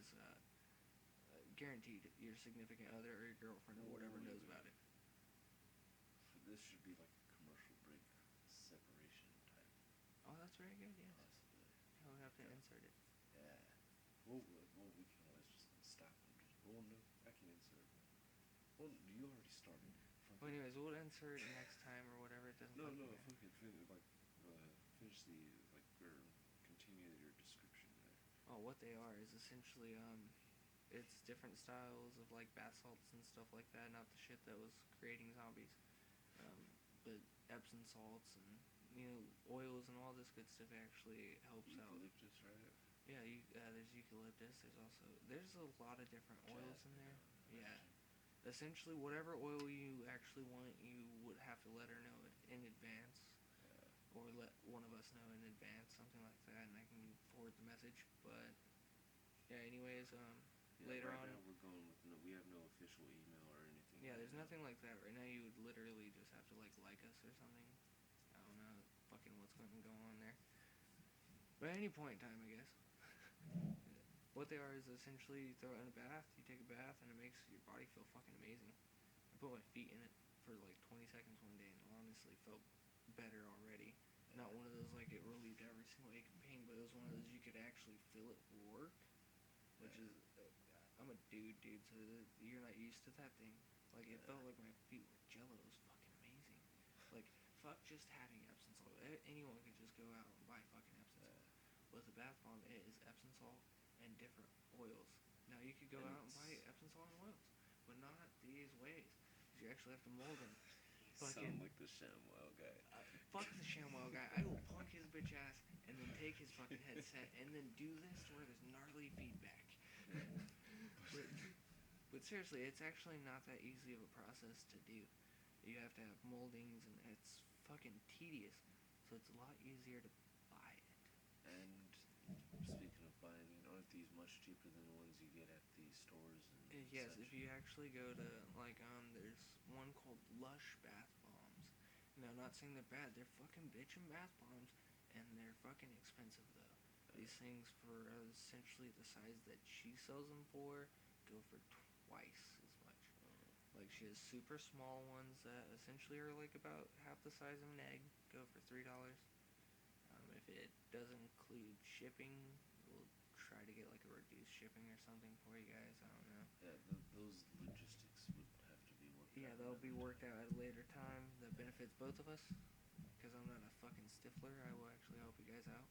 guaranteed your significant other or your girlfriend or whatever knows about it. This should be like a commercial break separation type. Oh, that's very good. Yes. Possibly. I would have to insert it. Yeah. Well, we can always just stop and just. Well, no, I can insert it. Well, you already started. Well, anyways, we'll insert it next time or whatever. It doesn't. No, fucking if matter. we could finish or continue your description there. Oh, what they are is essentially it's different styles of like bath salts and stuff like that. Not the shit that was creating zombies, but Epsom salts and oils and all this good stuff actually helps out. Eucalyptus, right? Yeah, there's eucalyptus. There's a lot of different oils in there. Yeah. Essentially, whatever oil you actually want, you would have to let her know it in advance, or let one of us know in advance, something like that, and I can forward the message. But yeah, anyways, later right on. Now we're going with we have no official email or anything. Yeah, there's nothing like that right now. You would literally just have to like us or something. I don't know, fucking what's going to go on there. But at any point in time, I guess. What they are is essentially you throw it in a bath, you take a bath, and it makes your body feel fucking amazing. I put my feet in it for like 20 seconds one day, and it honestly felt better already. Not one of those like it relieved every single ache and pain, but it was one of those you could actually feel it work, which is I'm a dude, so you're not used to that thing. Like it felt like my feet were jello. It was fucking amazing. Like fuck just having Epsom salt. Anyone could just go out and buy fucking Epsom salt. With a bath bomb, it is Epsom salt and different oils. Now you could go out and buy Epsom salt and oils, but not these ways. You actually have to mold them. Sound like the ShamWow guy. Fuck the ShamWow guy. I will punk his bitch ass and then take his fucking headset and then do this to where there's gnarly feedback. But seriously, it's actually not that easy of a process to do. You have to have moldings and it's fucking tedious. So it's a lot easier to buy it. And speaking of buying, aren't these much cheaper than the ones you get at the stores and Yes, such? if you actually go to like there's one called Lush bath bombs. Now, I'm not saying they're bad. They're fucking bitchin' bath bombs, and they're fucking expensive though. These things for essentially the size that she sells them for go for twice as much. Like she has super small ones that essentially are like about half the size of an egg. Go for $3. If it doesn't include shipping, we'll try to get like a reduced shipping or something for you guys. I don't know. Yeah, those logistics would have to be worked out. Yeah, they'll be worked out at a later time that benefits both of us. Because I'm not a fucking stiffler, I will actually help you guys out.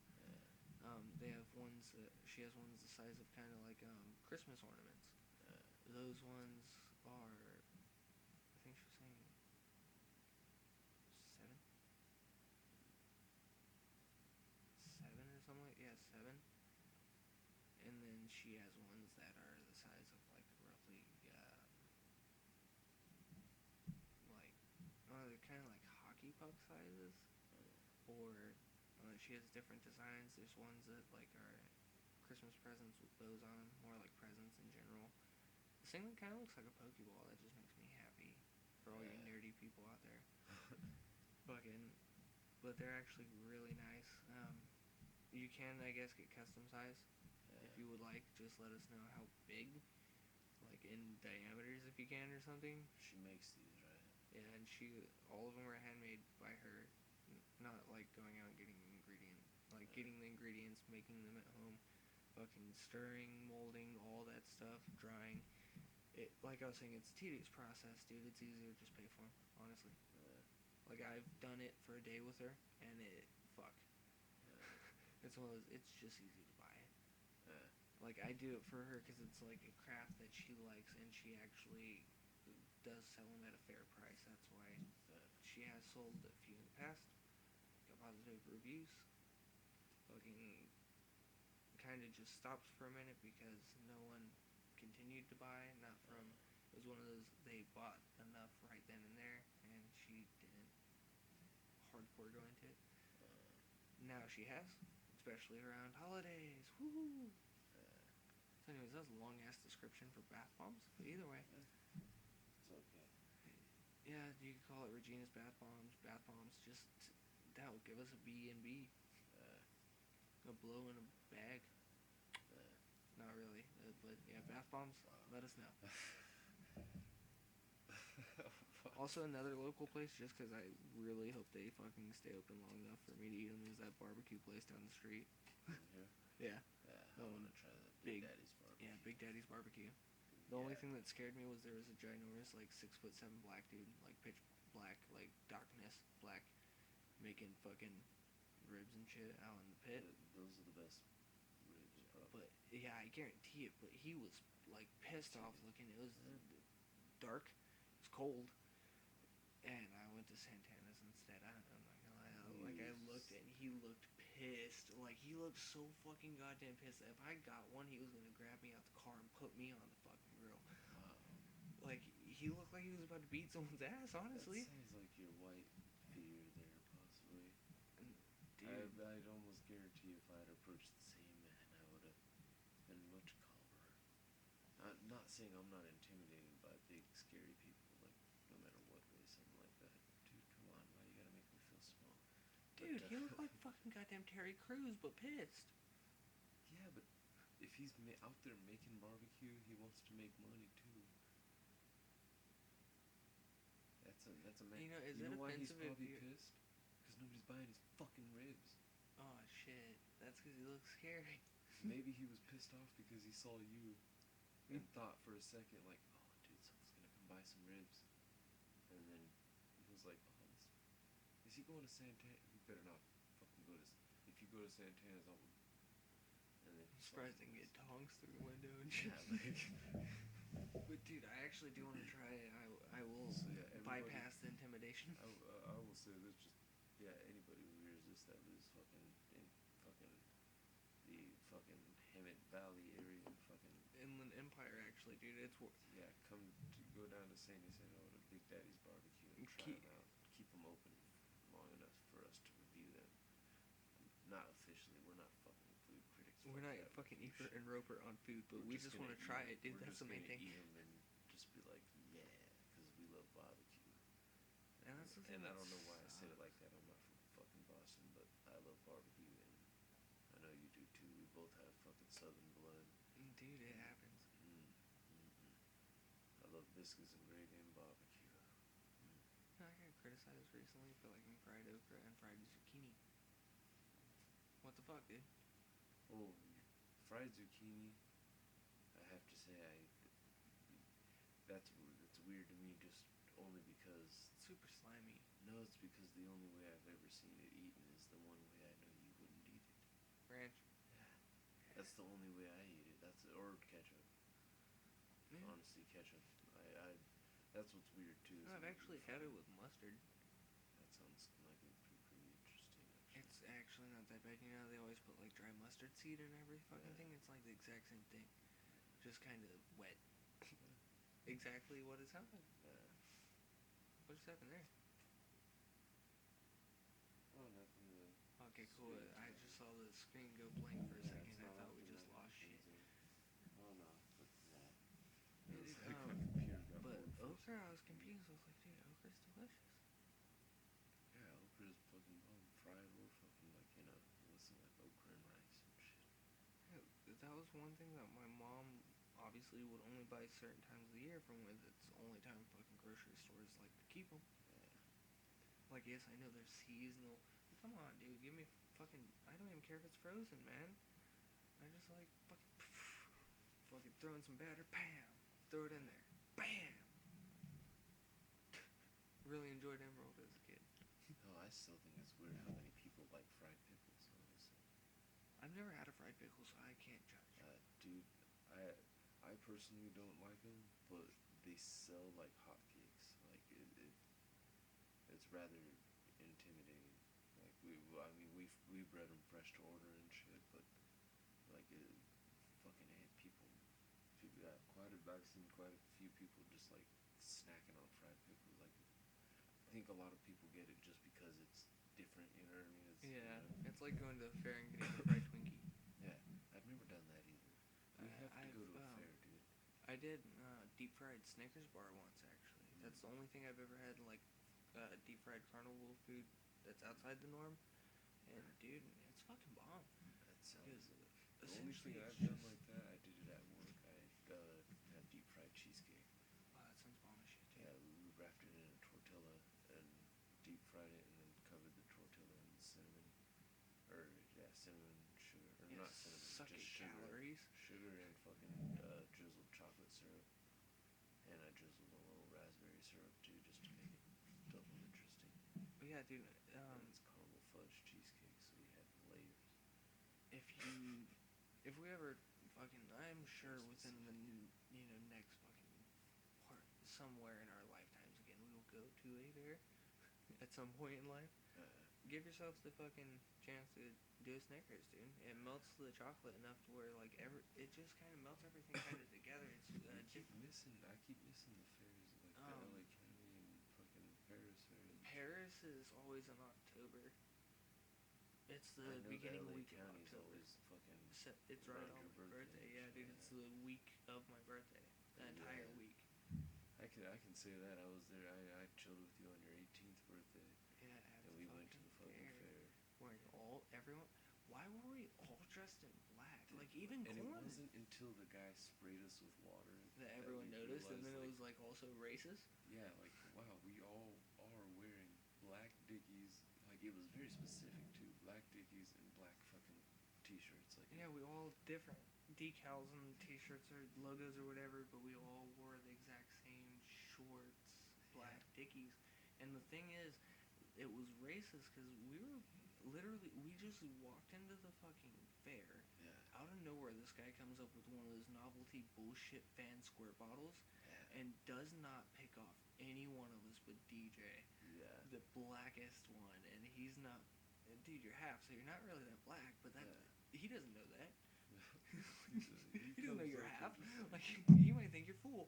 They have ones she has ones the size of kind of like Christmas ornaments. Those ones are, I think she was saying, $7. she has ones that are the size of like roughly like they're kind of like hockey puck sizes, or she has different designs. There's ones that like are Christmas presents with bows on them, more like presents in general. This thing that kind of looks like a Pokeball. That just makes me happy for all you nerdy people out there. Fucking, but they're actually really nice. You can, I guess, get custom size if you would like. Just let us know how big, like in diameters, if you can, or something. She makes these, right? Yeah, and all of them are handmade by her. Not like going out and getting getting the ingredients, making them at home, fucking stirring, molding, all that stuff, drying. It, like I was saying, it's a tedious process, dude. It's easier to just pay for them, honestly. Like I've done it for a day with her, and fuck. It's one of those. It's just easy to buy it. Like I do it for her because it's like a craft that she likes, and she actually does sell them at a fair price. That's why she has sold a few in the past. Got positive reviews. Fucking kind of just stopped for a minute because no one continued to buy. Not from. It was one of those. They bought enough right then and there, and she didn't hardcore go into it. Now she has, especially around holidays. Woohoo! So anyways, that was a long ass description for bath bombs. But either way, it's okay. Yeah, you could call it Regina's bath bombs. Bath bombs, just that would give us a B&B, a blow in a bag. Not really, but yeah, bath bombs. Let us know. Also, another local place, just because I really hope they fucking stay open long enough for me to eat them, is that barbecue place down the street. Yeah. Yeah. I want to try that Big Daddy's barbecue. Yeah, Big Daddy's barbecue. The only thing that scared me was there was a ginormous, like 6'7" black dude, like pitch black, like darkness black, making fucking ribs and shit out in the pit. Those are the best ribs, probably. But yeah, I guarantee it. But he was like pissed off looking. It was dark, it was cold, and I went to Santana's instead. I'm not gonna lie. Like I looked and he looked pissed. Like he looked so fucking goddamn pissed. If I got one, he was gonna grab me out the car and put me on the fucking grill. Like he looked like he was about to beat someone's ass. Honestly. That sounds like your white fear there, possibly. Dude. I'd almost guarantee if I'd approached the same man, I would have been much calmer. Not saying I'm not intimidated by big, scary people, like, no matter what way, something like that. Dude, come on, why you gotta make me feel small? Dude, he looked like fucking goddamn Terry Crews, but pissed. Yeah, but if he's out there making barbecue, he wants to make money, too. That's a man. You know, you know why he's offensive if probably pissed? Because nobody's buying his fucking ribs. Oh, shit. That's because he looks scary. Maybe he was pissed off because he saw you and thought for a second, like, oh, dude, someone's gonna come buy some ribs. And then he was like, oh, is he going to Santana? You better not fucking go to... If you go to Santana's, I'll... And then I'm surprised they can get tongs through the window and shit. Yeah, like... But dude, I actually do want to try it. I will bypass the intimidation. I will say this, just... Yeah, anybody who hears this that lives fucking in fucking... The fucking Hemet Valley area, fucking... Inland Empire, actually, dude. It's... Yeah, go down to San Jacinto to Big Daddy's barbecue and try them out. Keep them open long enough for us to review them. Not officially, we're not fucking food critics. We're not fucking Eater and Roper on food, but we just want to try it, dude. That's the main thing. Eat them and just be like, yeah, because we love barbecue. And that's the thing. And I don't know why I said it like that. I'm not from fucking Boston, but I love barbecue, and I know you do too. We both have fucking Southern blood. Dude, it happens. I love biscuits and gravy and barbecue. I got criticized recently for liking fried okra and fried zucchini. What the fuck, dude? Oh, fried zucchini. I have to say, that's weird to me. Just only because It's super slimy. No, it's because the only way I've ever seen it eaten is the one way I know you wouldn't eat it. Ranch. Yeah, that's the only way I eat it. Or ketchup. Yeah. Honestly, ketchup. That's what's weird too. No, I've actually had it with mustard. That sounds like it'd be pretty interesting. Actually. It's actually not that bad. You know, they always put like dry mustard seed in every fucking thing. It's like the exact same thing, just kind of wet. Exactly what has happened. What just happened there? Oh, nothing. Okay, cool. I just saw the screen go blank for a second. I thought we just lost shit. Oh no, fuck that. Yeah, It was dude, like my computer got but bored for a okra, I second. was confused. I was like, dude, okra's delicious. Yeah, okra's fucking bomb. Fried or fucking like with some like okra and rice and shit. Yeah, that was one thing that my mom obviously would only buy certain times of the year from when it's the only time fucking grocery stores like to keep them. Yeah. Like, yes, I know they're seasonal. But come on, dude, give me fucking. I don't even care if it's frozen, man. I just like fucking throwing some batter, bam, throw it in there, bam. Really enjoyed Emerald as a kid. Oh, I still think it's weird how many people like fried pickles. Honestly, I've never had a fried pickle, so I can't judge. dude, I personally don't like them, but they sell like hotcakes. Like it's rather intimidating. Like I mean, we bred them fresh to order and shit, but like fucking people. I've seen quite a few people just like snacking on fried pickles. Like I think a lot of people get it just because it's different. You know what I mean? It's, Yeah, it's like going to a fair and getting a fried Twinkie. Yeah, I've never done that either. We have to go to a fair, dude. I did deep fried Snickers bar once actually. That's the only thing I've ever had like deep fried carnival food that's outside the norm. And dude, it's fucking bomb. That sounds. The only Essentially, thing it's I've done like that, I did it at work. I had deep fried cheesecake. wow, that sounds bomb as shit too. Yeah, we wrapped it in a tortilla and deep fried it, and then covered the tortilla in cinnamon, or cinnamon sugar, or Yeah, not cinnamon, suck just it, sugar, calories. sugar and fucking drizzled chocolate syrup, and I drizzled a little raspberry syrup too, just to make it double interesting. But yeah, dude. And it's caramel fudge cheesecake, so you have layers. If we ever fucking, I'm sure within the next fucking part somewhere in our lifetimes again, we will go to a fair at some point in life. Give yourself the fucking chance to do a Snickers, dude. It melts the chocolate enough to where like it just kind of melts everything kind of together. It's I keep missing the fairs, like the LA County and fucking Paris fair. Paris is always in October. It's the I know beginning the LA week County's of October. always fucking. It's right on my birthday. Yeah, dude, it's the week of my birthday. The entire week. I can say that I was there. I chilled with you on your 18th birthday. Yeah, and we went to the fucking fair. Wearing everyone. Why were we all dressed in black? Like even and corn. It wasn't until the guy sprayed us with water that everyone noticed, and then it was like also racist. Yeah, like wow, we all are wearing black Dickies. Like it was very specific too. Black Dickies and black fucking t-shirts. Like yeah, we all different decals and t-shirts or logos or whatever, but we all wore the exact same shorts, black Dickies. And the thing is, it was racist because we just walked into the fucking fair. Yeah. Out of nowhere, this guy comes up with one of those novelty bullshit fan squirt bottles, and does not pick off any one of us but DJ. Yeah. The blackest one, and he's not. Dude, you're half, so you're not really that black, but that he doesn't know that. he doesn't know you're half. Like you might think you're full.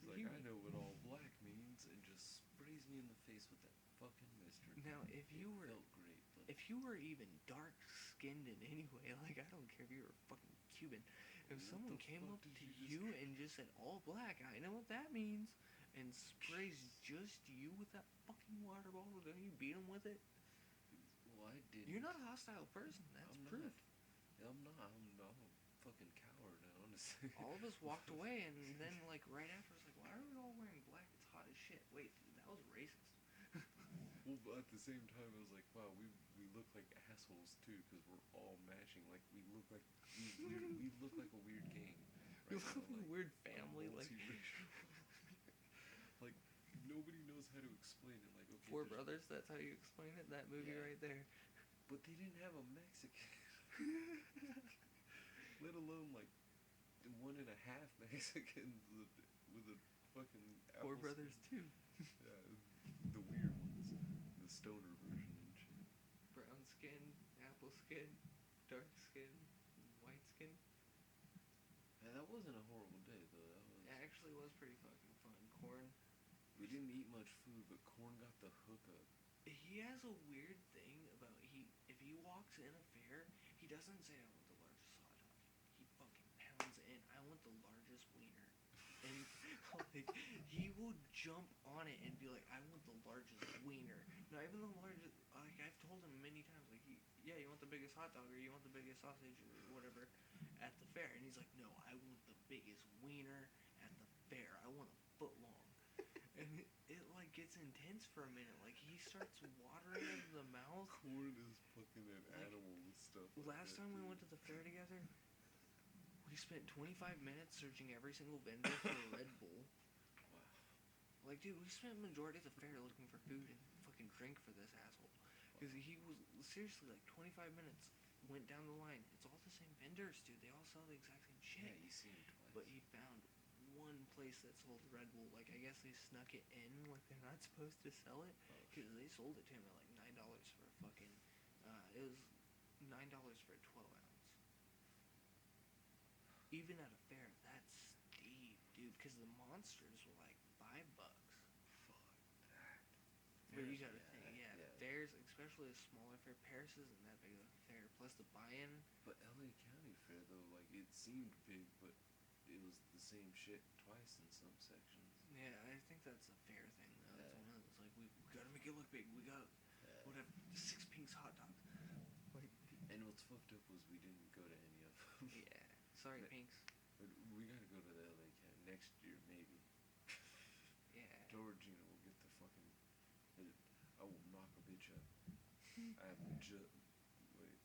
He's like, I know what all black means, and just sprays me in the face with that fucking mister. Now, if you were even dark skinned in any way, like I don't care if you were fucking Cuban, if someone came up to you and just said all black, I know what that means, and sprays just you with that fucking water bottle, don't you beat him with it? Well, I didn't. You're not a hostile person. That's proof. I'm not. I'm a fucking coward, honestly. All of us walked away, and then like right after, it's like, why are we all wearing black? It's hot as shit. Wait, that was racist. Well, but at the same time, I was like, wow, we look like assholes too, because we're all matching. Like we look like we look like a weird gang. We look like a weird family, like like nobody knows how to explain it. Like okay, Four Brothers. That's how you explain it. That movie right there. But they didn't have a Mexican. Let alone like 1.5 Mexicans with a fucking Four Brothers too. Yeah, the weird ones, the stoner version and shit. Brown skin, apple purple skin, dark skin, white skin. Yeah, that wasn't a horrible day though. It actually was pretty fucking fun. Corn. We didn't eat much food, but Corn got the hookup. He has a weird thing about if he walks in a fair, he doesn't say I want the largest hot dog. He fucking pounds in. I want the largest wiener. And like he will jump on it and be like, I want the largest wiener. Not even the largest. Like I've told him many times, like yeah, you want the biggest hot dog or you want the biggest sausage or whatever at the fair, and he's like, no, I want the biggest wiener at the fair. I want a foot long. And it like gets intense for a minute. Like he starts watering in the mouth. Corn is fucking an animal with stuff. Last time we went to the fair together, we spent 25 minutes searching every single vendor for a Red Bull. Wow. Like, dude, we spent majority of the fair looking for food and fucking drink for this asshole. Because he was seriously like 25 minutes. Went down the line. It's all the same vendors, dude. They all sell the exact same shit. Yeah, you seen it twice. But he found one place that sold Red Bull. Like, I guess they snuck it in like they're not supposed to sell it. Because they sold it to him at like $9 for a fucking... it was $9 for a 12-ounce. Even at a fair, that's steep, dude. Because the monsters were like $5. Fuck that. But you Fairs, gotta think, yeah, fairs, especially a smaller fair, Paris isn't that big of a fair. Plus the buy-in. But LA County Fair though, like it seemed big, but it was the same shit twice in some sections. Yeah, I think that's a fair thing though. Yeah. It's one of those like we gotta make it look big. We got whatever 6 Pink's hot dogs. Like, and what's fucked up was we didn't go to any of them. yeah, sorry Pinks. But we gotta go to the LA County next year maybe. Yeah. Georgina will get the fucking. I will knock a bitch up. I have just wait.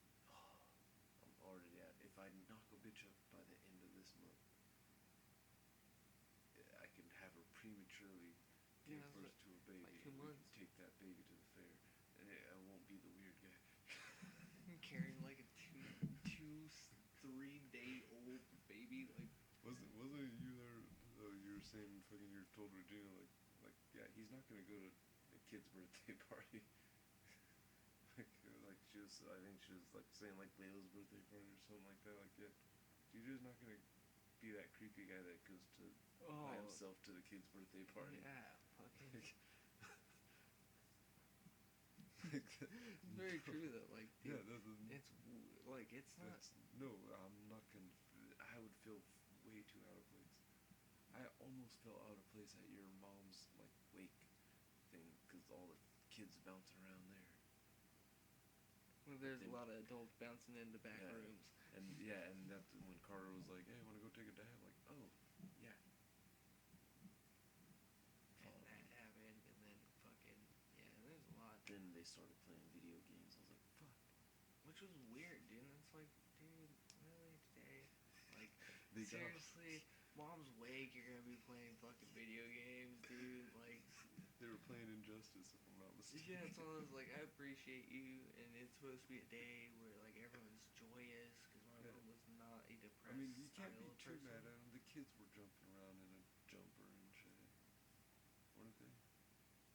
I'm already at. If I knock a bitch up by the end of this month, I can have her prematurely give birth to a baby. Like 2 and we months. can take that baby to the fair, and I won't be the weird guy. Carrying like a 3-day-old baby, like. Wasn't you there? You were saying fucking. You told Regina like yeah, he's not gonna go to a kid's birthday party. like she was, I think she was like saying like Leo's birthday party or something like that. Like yeah, Gigi's not gonna be that creepy guy that goes to by himself to the kid's birthday party. Yeah, fucking. It's very true though. Like, dude, yeah, it's like it's not. No, I'm not gonna. I would feel way too out of place. I almost felt out of place at your mom's like wake thing because all the kids bouncing around there. Well, there's a lot of adults bouncing into back rooms. And yeah, and that's when Carter was like, "Hey, want to go take a dab?" Like, oh, yeah. And that happened, and then fucking yeah, there's a lot. Then they started playing video games. I was like, "Fuck." Which was weird, dude. And it's like, dude, really today? Like, They seriously, mom's wake, you're gonna be playing fucking video games, dude. Like, they were playing Injustice, if I'm not mistaken. yeah, it's one of those like I appreciate you, and it's supposed to be a day where like everyone's joyous because my mom was not a depressed. I mean, you can't be too person. mad at them. The kids were jumping around in a jumper and shit. Weren't they?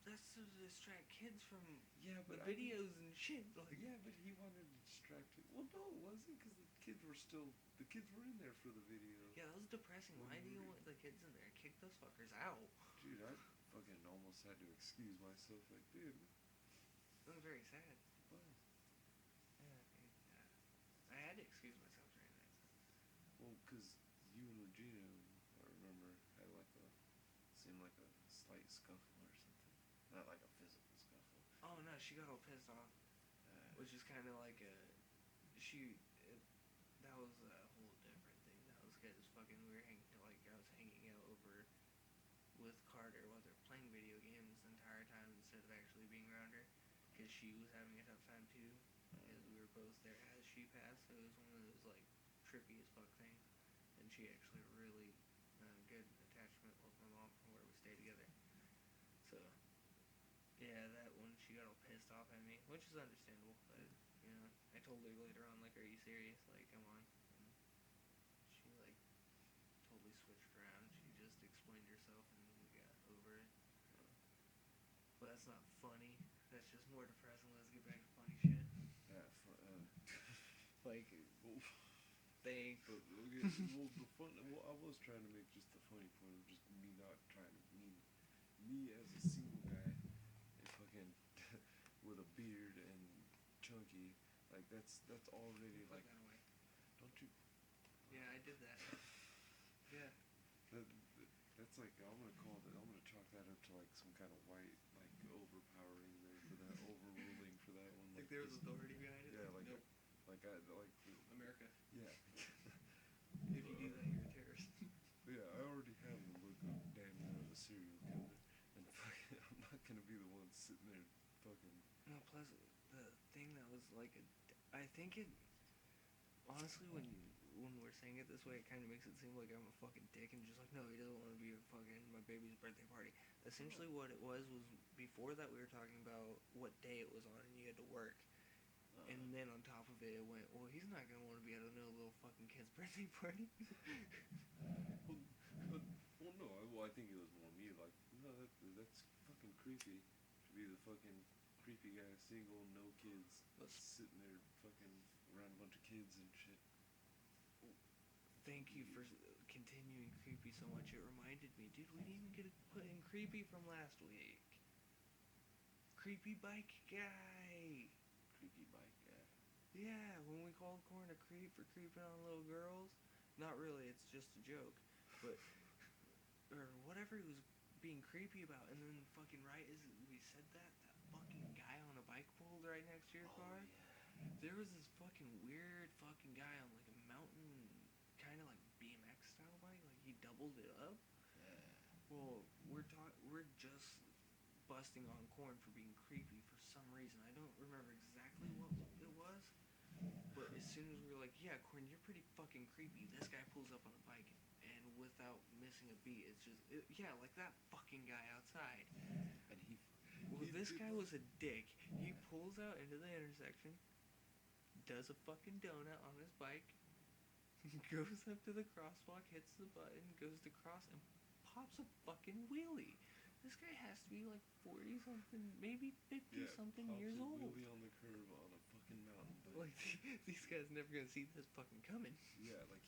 That's to distract kids from Yeah, the but videos and shit. Like, yeah, but he wanted to distract it. Well, no, it wasn't because the kids were in there for the video. yeah, that was depressing. Why do you want the kids in there? Kick those fuckers out. Dude, I fucking almost had to excuse myself. Like, dude, It was very sad. it was. Yeah, I had to excuse myself during that. Well, because you and Regina, I remember, had seemed like a slight scuffle or something. Not like a physical scuffle. Oh no, she got all pissed off, which is kind of like that was a whole different thing. That was because fucking we were I was hanging out over with Carter while they're playing video games the entire time instead of actually being around her, because she was having a tough time too, because we were both there as she passed. So it was one of those like trippy as fuck things, and she actually really good attachment with my mom from where we stayed together. So yeah, that one she got all pissed off at me, which is understandable. But you know, I told her later on, like, "Are you serious? Like, come on." And she like totally switched around. She just explained herself, and we got over it. But that's not funny. That's just more depressing. Let's get back to funny shit. Yeah, Like, Well, thanks. but okay, well, the fun. Well, I was trying to make just the funny point of just me not trying to me as a single guy, and fucking with a beard and chunky. Like that's already Put like. that away. Don't you? Yeah, I did that. Yeah. That, that's like I'm gonna call that. I'm gonna chalk that up to like some kind of white like overpowering there for that overruling for that one. Like there's just, authority behind it. yeah, like Nope. America. yeah. If you do that, you're a terrorist. Yeah, I already have the look of damn near of a serial killer, and fucking, I'm not gonna be the one sitting there fucking. No, plus the thing that was like I think it honestly when we're saying it this way, it kind of makes it seem like I'm a fucking dick and just like, no, he doesn't want to be a fucking my baby's birthday party. Essentially, what it was before that we were talking about what day it was on and you had to work, and then on top of it, it went, well, he's not gonna want to be at a little fucking kid's birthday party. Well, no, I think it was more me. Like, no, that's fucking creepy. To be the fucking creepy guy, single, no kids, sitting there fucking around a bunch of kids and shit. Thank you for continuing creepy so much. It reminded me, dude, we didn't even get to put in creepy from last week. Creepy bike guy. Creepy bike guy. Yeah, when we called Corn a creep for creeping on little girls. Not really, it's just a joke. But, or whatever he was being creepy about. And then fucking right as we said that fucking guy on a bike pulled right next to your car. Yeah. There was this fucking weird fucking guy on like a mountain, kind of like BMX style bike. Like he doubled it up. Yeah. Well, we're just busting on Corn for being creepy for some reason. I don't remember exactly what it was, but as soon as we were like, yeah, Corn, you're pretty fucking creepy, this guy pulls up on a bike, and without missing a beat, it's just, yeah, like that fucking guy outside. And This guy was a dick. He pulls out into the intersection, does a fucking donut on his bike, goes up to the crosswalk, hits the button, goes to cross, and pops a fucking wheelie. This guy has to be like 40 something, maybe 50 something years old. Wheelie on the curb on a fucking mountain bike. Like these guys never gonna see this fucking coming. Yeah, like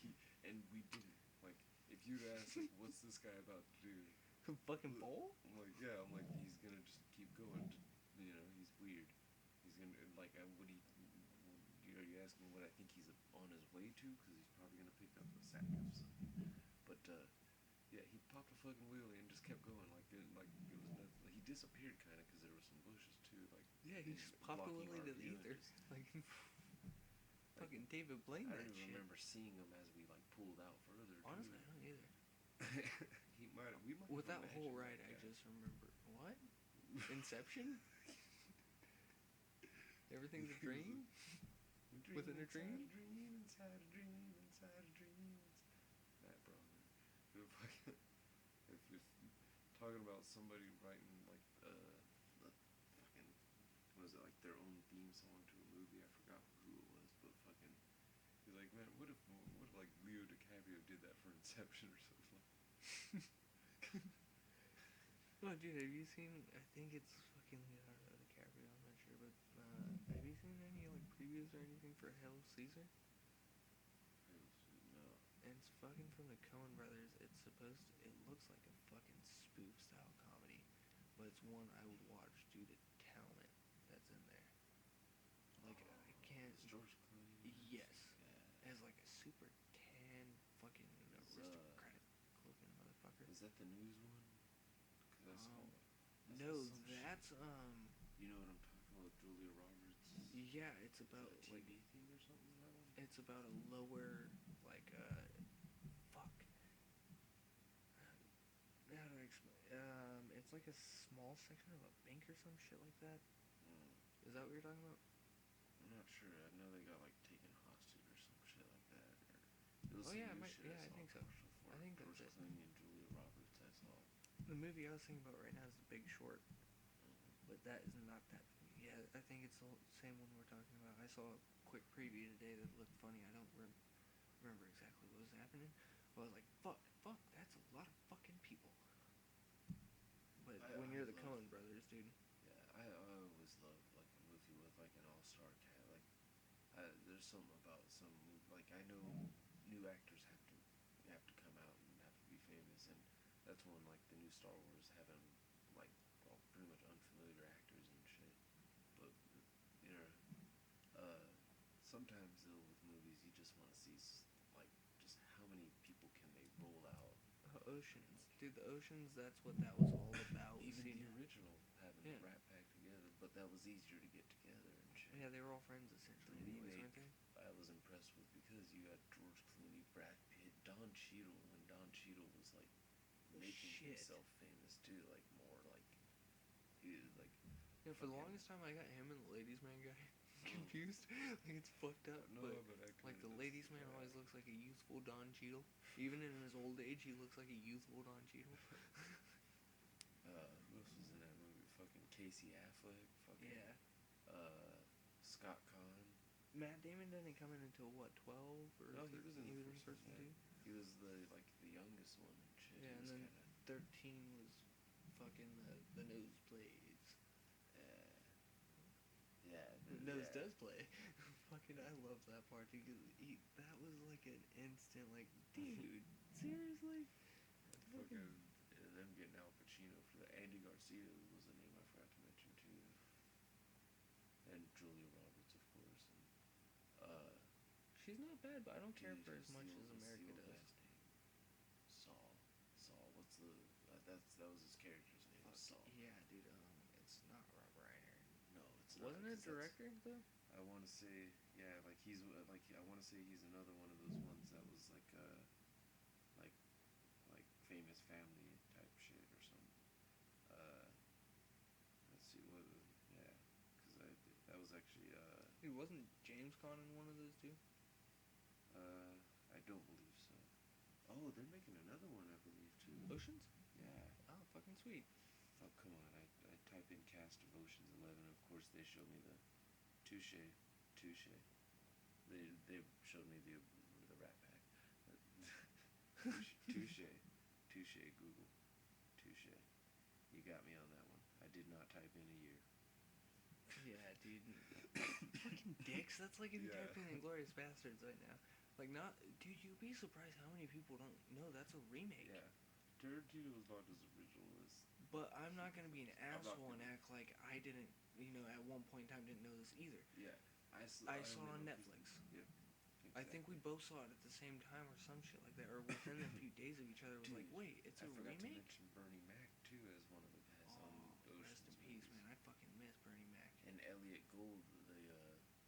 and we didn't. Like, if you'd asked, like, what's this guy about to do? Fucking bowl? I'm like, yeah, I'm like, he's gonna just keep going. You know, he's weird. He's gonna, like, what he. Are you asking what I think he's on his way to? Because he's probably gonna pick up a sack of something. But, yeah, he popped a fucking wheelie and just kept going. Like, it was nothing. Like, he disappeared kind of because there were some bushes too. Like, yeah, he just popped a wheelie to the ether. Like, fucking David Blaine. I don't even remember seeing him as we like pulled out further. Honestly, I don't either. We might. With that whole ride, I just remember what? Inception. Everything's a dream. Within a dream. Inside a dream. Inside a dream. That bro. If talking about somebody writing like the fucking was it like their own theme song to a movie? I forgot who it was, but fucking he's like, man, what if like Leo DiCaprio did that for Inception or something? Oh, dude, have you seen? I think it's fucking Leonardo DiCaprio. I'm not sure, but have you seen any like previews or anything for Hail Caesar? No. And it's fucking from the Coen brothers. It looks like a fucking spoof style comedy, but it's one I would watch due to talent that's in there. Like I can't. It's George Clooney. Yes. Yeah. As like a super tan fucking aristocratic looking motherfucker. Is that the news one? Cause no, that's You know what I'm talking about, Julia Roberts. Yeah, it's about TV like thing or something. That one. it's about a lower like fuck. How do I explain? It's like a small section of a bank or some shit like that. Is that what you're talking about? I'm not sure. I know they got like taken hostage or some shit like that. Or it was yeah, I think so. I think that's George it. Clooney and Julia Roberts. I saw. The movie I was thinking about right now is The Big Short, but that is not that movie. Yeah, I think it's the same one we're talking about. I saw a quick preview today that looked funny. I don't remember exactly what was happening, but I was like, fuck, that's a lot of fucking people. But when you're the Coen brothers, dude. Yeah, I always love like a movie with like an all-star cast. Like, there's something about some like I know new actors have to come out and have to be famous, and that's one like the new Star Wars having like all pretty much unfamiliar actors and shit. But you know, sometimes though with movies you just want to see like just how many people can they roll out. Oceans, dude. The Oceans. That's what that was all about. Even seeing the original having Yeah. the Rat Pack together, but that was easier to get together and shit. Yeah, they were all friends essentially. The Anyways, remake, weren't they? I was impressed with because you had George Clooney, Brad Pitt, Don Cheadle. When Don Cheadle was like making Shit. himself famous too, like more like he was like Yeah, for the fucking- longest time I got him and the ladies man guy confused. Like it's fucked up. No, but but I like the kinda ladies just- man always looks like a youthful Don Cheadle. Even in his old age, he looks like a youthful Don Cheadle. who else was in that movie? Fucking Casey Affleck. Fucking Yeah. Scott Conn. Matt Damon didn't come in until what, 12 or No, he was in 13? the He was first in one, too. He was the youngest one and shit. Yeah, He and was then kinda, 13 was fucking the nosebleeds. yeah, The nose yeah. does play. Fucking, I love that part too. 'Cause that was like an instant, like, dude, seriously? Fucking and them getting Al Pacino for the Andy Garcia was the name I forgot to mention too, and Julia Roberts of course. And, She's not bad, but I don't care dude, for as much as what's the America old does. guy's name? Saul. What's the that was his character's name. Fuck, Saul. yeah, dude. It's not Rob Reiner. No, it's not. Wasn't it 'cause that's- director though? I want to say, yeah, like he's like I want to say he's another one of those ones that was like like famous family type shit or something. Let's see what, yeah, because that was actually Dude, wasn't James Caan in one of those too? I don't believe so. Oh, they're making another one, I believe too. Oceans? Yeah. Oh, fucking sweet. Oh come on, I type in cast of Ocean's 11. Of course they showed me the touche. They showed me the Rat Pack. touche Google, touche. You got me on that one. I did not type in a year. Yeah, dude. Fucking dicks. That's like Yeah. typing Inglourious Bastards right now. Like, not, dude. You'd be surprised how many people don't know that's a remake. Yeah, Tarantino was not as original as. But I'm not gonna be an I'm not asshole and gonna- act like I didn't, at one point in time didn't know this either. Yeah, I saw it on remember Netflix. Yep. I think we both saw it at the same time or some shit like that, or within a few days of each other. It was like, Dude, wait, it's I a forgot to remake? mention Bernie Mac too as one of the guys on Oh, Ocean's rest in peace, movies. man. I fucking miss Bernie Mac. And Elliot Gould,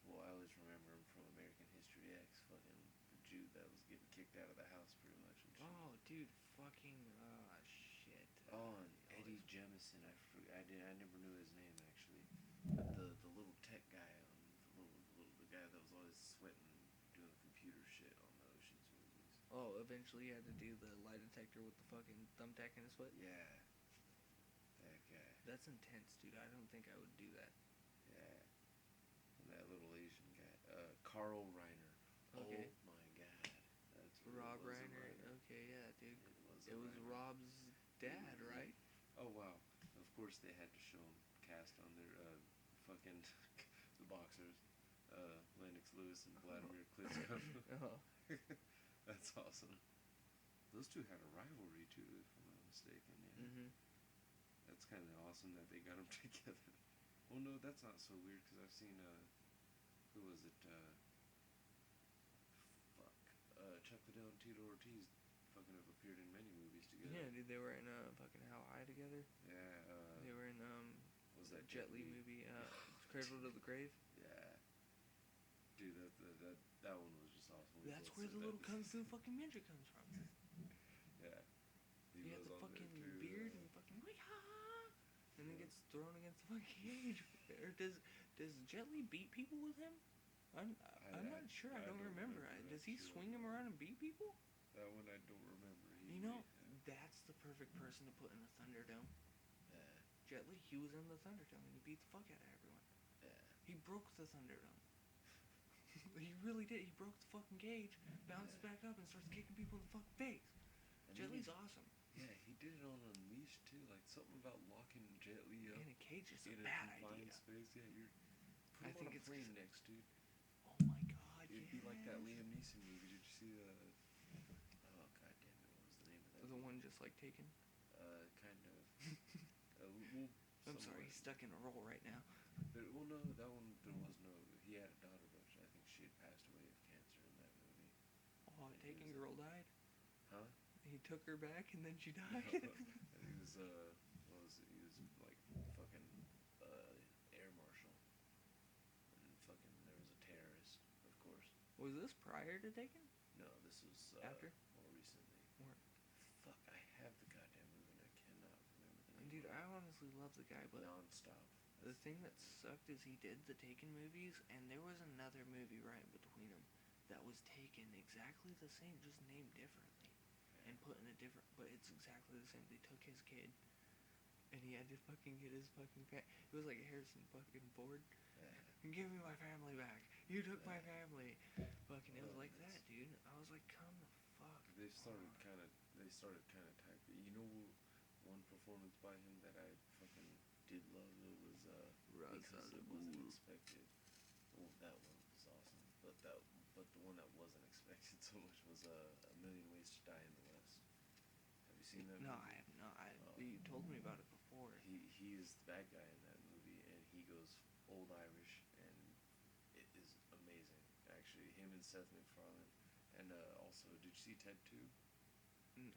well, I always remember him from American History X, fucking the Jew that was getting kicked out of the house pretty much and shit. Oh, dude, fucking, shit. Oh, and I Eddie always- Jemison, I never knew his name actually. The little tech guy on the guy that was always sweating doing computer shit on the Ocean's movies. Oh, eventually he had to do the lie detector with the fucking thumbtack in his foot? Yeah, that guy. That's intense, dude. I don't think I would do that. Yeah, and that little Asian guy, Carl Reiner. Okay. Oh my god, that's what Rob it was, a Reiner. Okay, yeah, dude. It It was Reiner. Rob's dad, right? Oh wow! Of course they had to show him cast on their fucking the boxers, Lennox Lewis and Vladimir Klitschko. Oh. That's awesome. Those two had a rivalry too, if I'm not mistaken. Yeah. Mm-hmm. That's kind of awesome that they got them together. Well, no, that's not so weird because I've seen who was it? Chuck Liddell and Tito Ortiz fucking have appeared in many movies together. Yeah, dude, they were in fucking How High together. Yeah. They were in Was that Jet Li movie, Cradle to the Grave. Yeah. Dude, that one was just awesome. We That's both where said the that. little kung fu fucking ninja comes from. Yeah. He had was the on there fucking too, beard and fucking and then gets thrown against the fucking cage. Or does Jet Li beat people with him? I'm not sure. I don't remember. Does he swing him around and beat people? That one I don't remember. You know, that's the perfect person to put in a Thunderdome. Yeah. Jet Li, he was in the Thunderdome and he beat the fuck out of everyone. Yeah. He broke the Thunderdome. He really did. He broke the fucking cage, bounces back up, and starts kicking people in the fucking face. And Jet then Li's awesome. Yeah, he did it on Unleashed too. Like something about locking Jet Li up In a cage is a in bad confined idea. space. Yeah, you're. I Put him think on a it's plane next, dude. Oh my god, He liked that Liam Neeson movie. Did you see the? Oh god damn it! What was the name of that? The one just like Taken. Kind of. Well, I'm sorry, somewhat. he's stuck in a role right now. Well, no, that one there was no. He had a daughter, but I think she had passed away of cancer in that movie. Oh, And he Taken was, girl died. Huh? He took her back and then she No. died. And he was what was it? He was like fucking air marshal, and fucking there was a terrorist, of course. Was this prior to Taken? No, this was After? more recently. Or, Fuck, I have the goddamn movie and I cannot remember the name. dude, of I it. honestly love the guy, but Non-stop. the That's thing the that name. sucked is he did the Taken movies, and there was another movie right in between them that was Taken exactly the same, just named differently, and put in a different. But it's exactly the same. They took his kid, and he had to fucking get his fucking It was like Harrison fucking Ford. Give me my family back. You took my family. Fucking, it was like that, dude. I was like, come the fuck. They started on. kind of. They started kind of typing. You know, one performance by him that I fucking did love though was because it wasn't expected. Well, that one was awesome, but the one that wasn't expected so much was A Million Ways to Die in the West. Have you seen that? No, movie? I have not. You told me about it before. He is the bad guy in that movie, and he goes old Irish, and it is amazing. Actually, him and Seth MacFarlane, and also, did you see Ted 2?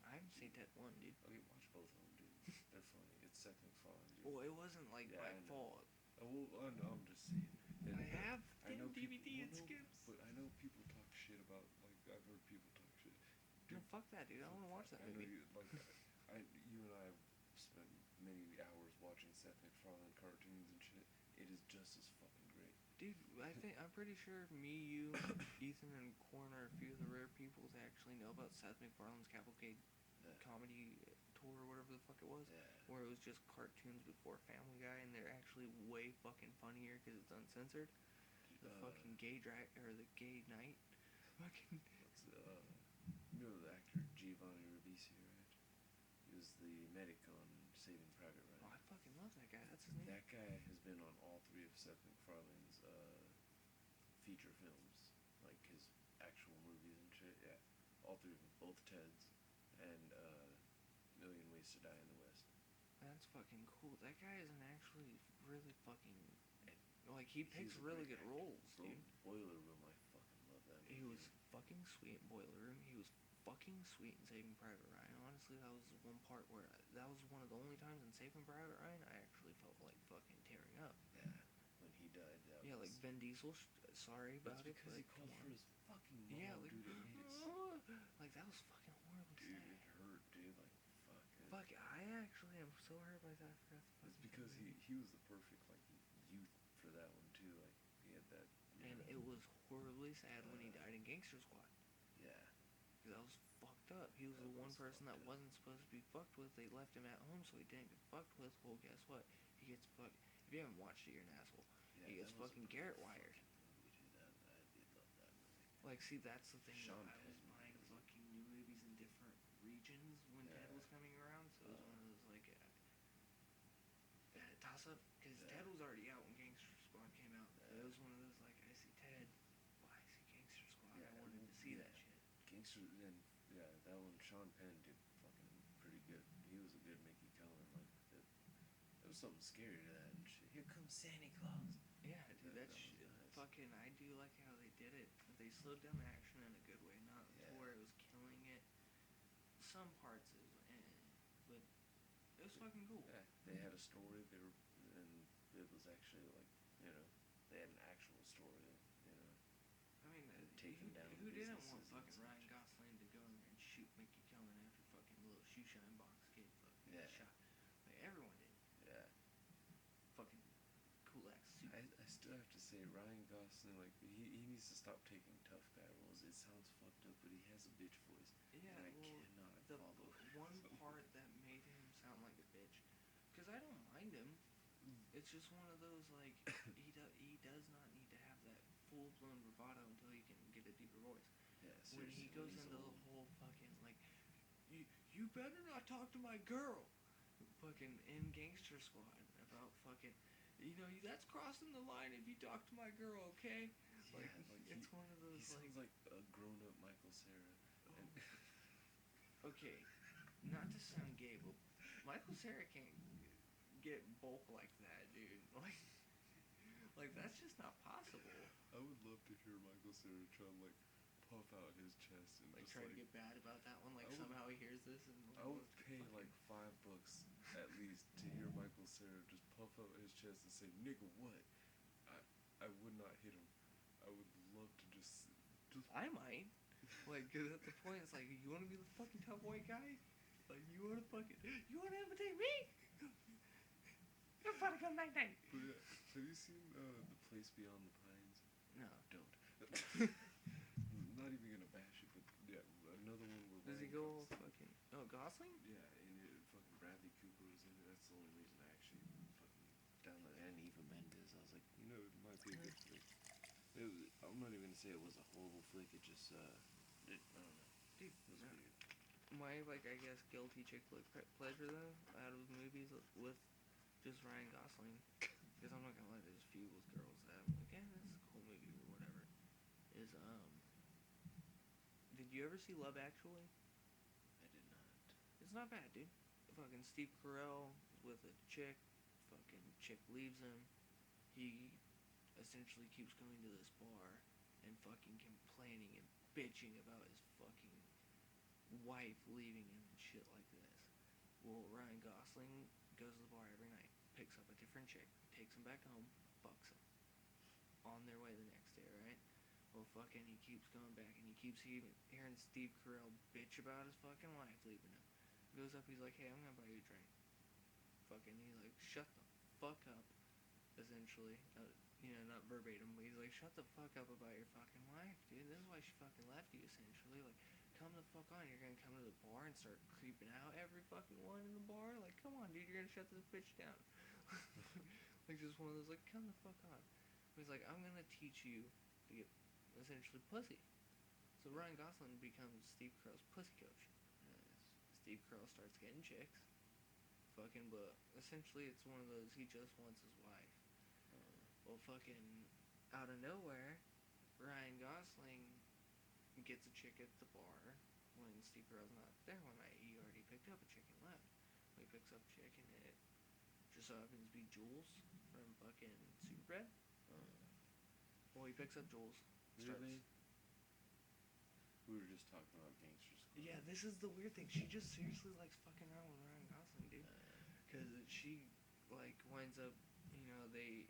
I haven't seen Ted 1, dude. Okay, watch both of them, dude. They're funny. It's Seth MacFarlane, dude. Well, it wasn't like Yeah, by I know. fault. Oh, no, I'm just saying. And, I have I know DVD people, and skips. but I know people talk shit about, like, I've heard people talk shit. No, fuck that, dude. I don't want to watch that I know movie. you, like, you and I have spent many hours watching Seth MacFarlane cartoons and shit. It is just as fucking great. Dude, I'm pretty sure me, you, Ethan, and Corn are a few of the rare people that actually know about Seth MacFarlane's Cavalcade comedy tour or whatever the fuck it was, where it was just cartoons before Family Guy, and they're actually way fucking funnier because it's uncensored. The fucking gay or the gay knight, fucking. You know the actor Giovanni Ribisi, right? He was the medic on Saving Private Ryan. Oh, I fucking love that guy. That's his name. That guy has been on all three of Seth MacFarlane's feature films, like his actual movies and shit. Yeah, all three of them, both Teds, and Million Ways to Die in the West. That's fucking cool. That guy is an actually really fucking like he picks really good roles, dude. Boiler Room, I fucking love that movie. He was fucking sweet in Boiler Room. He was fucking sweet in Saving Private Ryan. Honestly, that was one part where that was one of the only times in Saving Private Ryan I actually felt like fucking tearing up. Yeah, when he died. Yeah, like Vin Diesel. Sorry about it, because but he called for his fucking mom, yeah, like, dude. It made it like that was fucking horribly dude, sad. it hurt, dude. Like fuck. Fuck, I actually am so hurt by that. It's because he was the perfect like youth for that one too. Like he had that. And it was horribly sad when he died in Gangster Squad. Yeah. Because that was fucked up. He was the one person that wasn't supposed to be fucked with. They left him at home so he didn't get fucked with. Well, guess what? He gets fucked. If you haven't watched it, you're an asshole. Yeah, He gets fucking Garrett wired. Movie, dude. I did love that movie. Like, see, that's the thing. Sean I was Penn buying was fucking new movies in different regions when Ted was coming around, so it was one of those, like, toss-up. Because Ted was already out when Gangster Squad came out. So it was one of those, like, I see Ted, well, I see Gangster Squad. I wanted to see that shit. Gangster, and that one, Sean Penn did fucking pretty good. He was a good Mickey Cullen. Like, there was something scary to that and shit. Here comes Santa Claus. Yeah, dude, that shit. Nice. Fucking, I do like how they did it. They slowed down the action in a good way, not to where it was killing it. Some parts is, but it was fucking cool. Yeah, they had a story. And it was actually like, they had an actual story. I mean, taking down who didn't businesses want and fucking such. Ryan Gosling to go in there and shoot Mickey Cullen after fucking little shoe shine box kid fucking got shot? Like everyone did. Yeah. Fucking cool ass suit. I still have to say Ryan Gosling, like he needs to stop taking tough guy roles. It sounds fucked up, but he has a bitch voice. Yeah, and I well, cannot the follow it. one part that made him sound like a bitch, because I don't mind him. It's just one of those like he does not need to have that full blown bravado until he can get a deeper voice. Yeah, When seriously, he goes he's into the old. whole fucking like, you better not talk to my girl, fucking in Gangster Squad about fucking, that's crossing the line if you talk to my girl, okay? Yeah, Like, like it's one of he those, sounds like a grown-up Michael Cera. And okay, not to sound gay, but Michael Cera can't get bulk like that, dude. Like that's just not possible. I would love to hear Michael Cera try to like puff out his chest and Like just try like to get bad about that one. Like I would- somehow he hears this and I would wants to pay fucking- like $5 at least to hear Michael Cera just puff out his chest and say, "Nigga, what?" I would not hit him. I would love to just. I might. Like, cause at the point it's like, you want to be the fucking tough white guy? Like, you want to imitate me? You're about to go night night. But yeah, have you seen The Place Beyond the Pines? No. Don't. Not even gonna bash it, but yeah, another one where Does he Ryan go Gosling- fucking? Oh, Gosling? Yeah, and fucking Bradley Cooper was in it. That's the only reason I actually fucking downloaded. And Eva Mendes. I was like, it might be a good flick. I'm not even gonna say it was a horrible flick. It just, I don't know. Dude, It was weird. my like I guess guilty chick flick pleasure though out of movies with just Ryan Gosling, because I'm not gonna lie, there's a few with girls that I'm like, yeah, this is a cool movie or whatever. Is did you ever see Love Actually? I did not. It's not bad, dude. Fucking Steve Carell is with a chick. Fucking chick leaves him. He essentially keeps going to this bar and fucking complaining and bitching about his fucking wife leaving him and shit like this. Well, Ryan Gosling goes to the bar every night, picks up a different chick, takes him back home, fucks him. On their way the next day, right? Well, fucking he keeps going back and he keeps hearing Steve Carell bitch about his fucking wife leaving him. Goes up, he's like, hey, I'm gonna buy you a drink. Fucking, he's like, shut the fuck up, essentially. Not verbatim, but he's like, shut the fuck up about your fucking wife, dude. This is why she fucking left you, essentially. Like, come the fuck on. You're gonna come to the bar and start creeping out every fucking one in the bar? Like, come on, dude. You're gonna shut this bitch down. Like, just one of those, like, come the fuck on. He's like, I'm gonna teach you to get, essentially, pussy. So Ryan Gosling becomes Steve Carell's pussy coach. Steve Carell starts getting chicks. Fucking, but essentially it's one of those, he just wants his wife. Well, fucking, out of nowhere, Ryan Gosling gets a chick at the bar when Steve Carell's not there one night. He already picked up a chick and left. He picks up a chick and it just so happens to be Jules from fucking Superbad. Well, he picks up Jules. Really? We were just talking about gangsters. Yeah, this is the weird thing. She just seriously likes fucking around with Ryan Gosling, dude. Because she, like, winds up,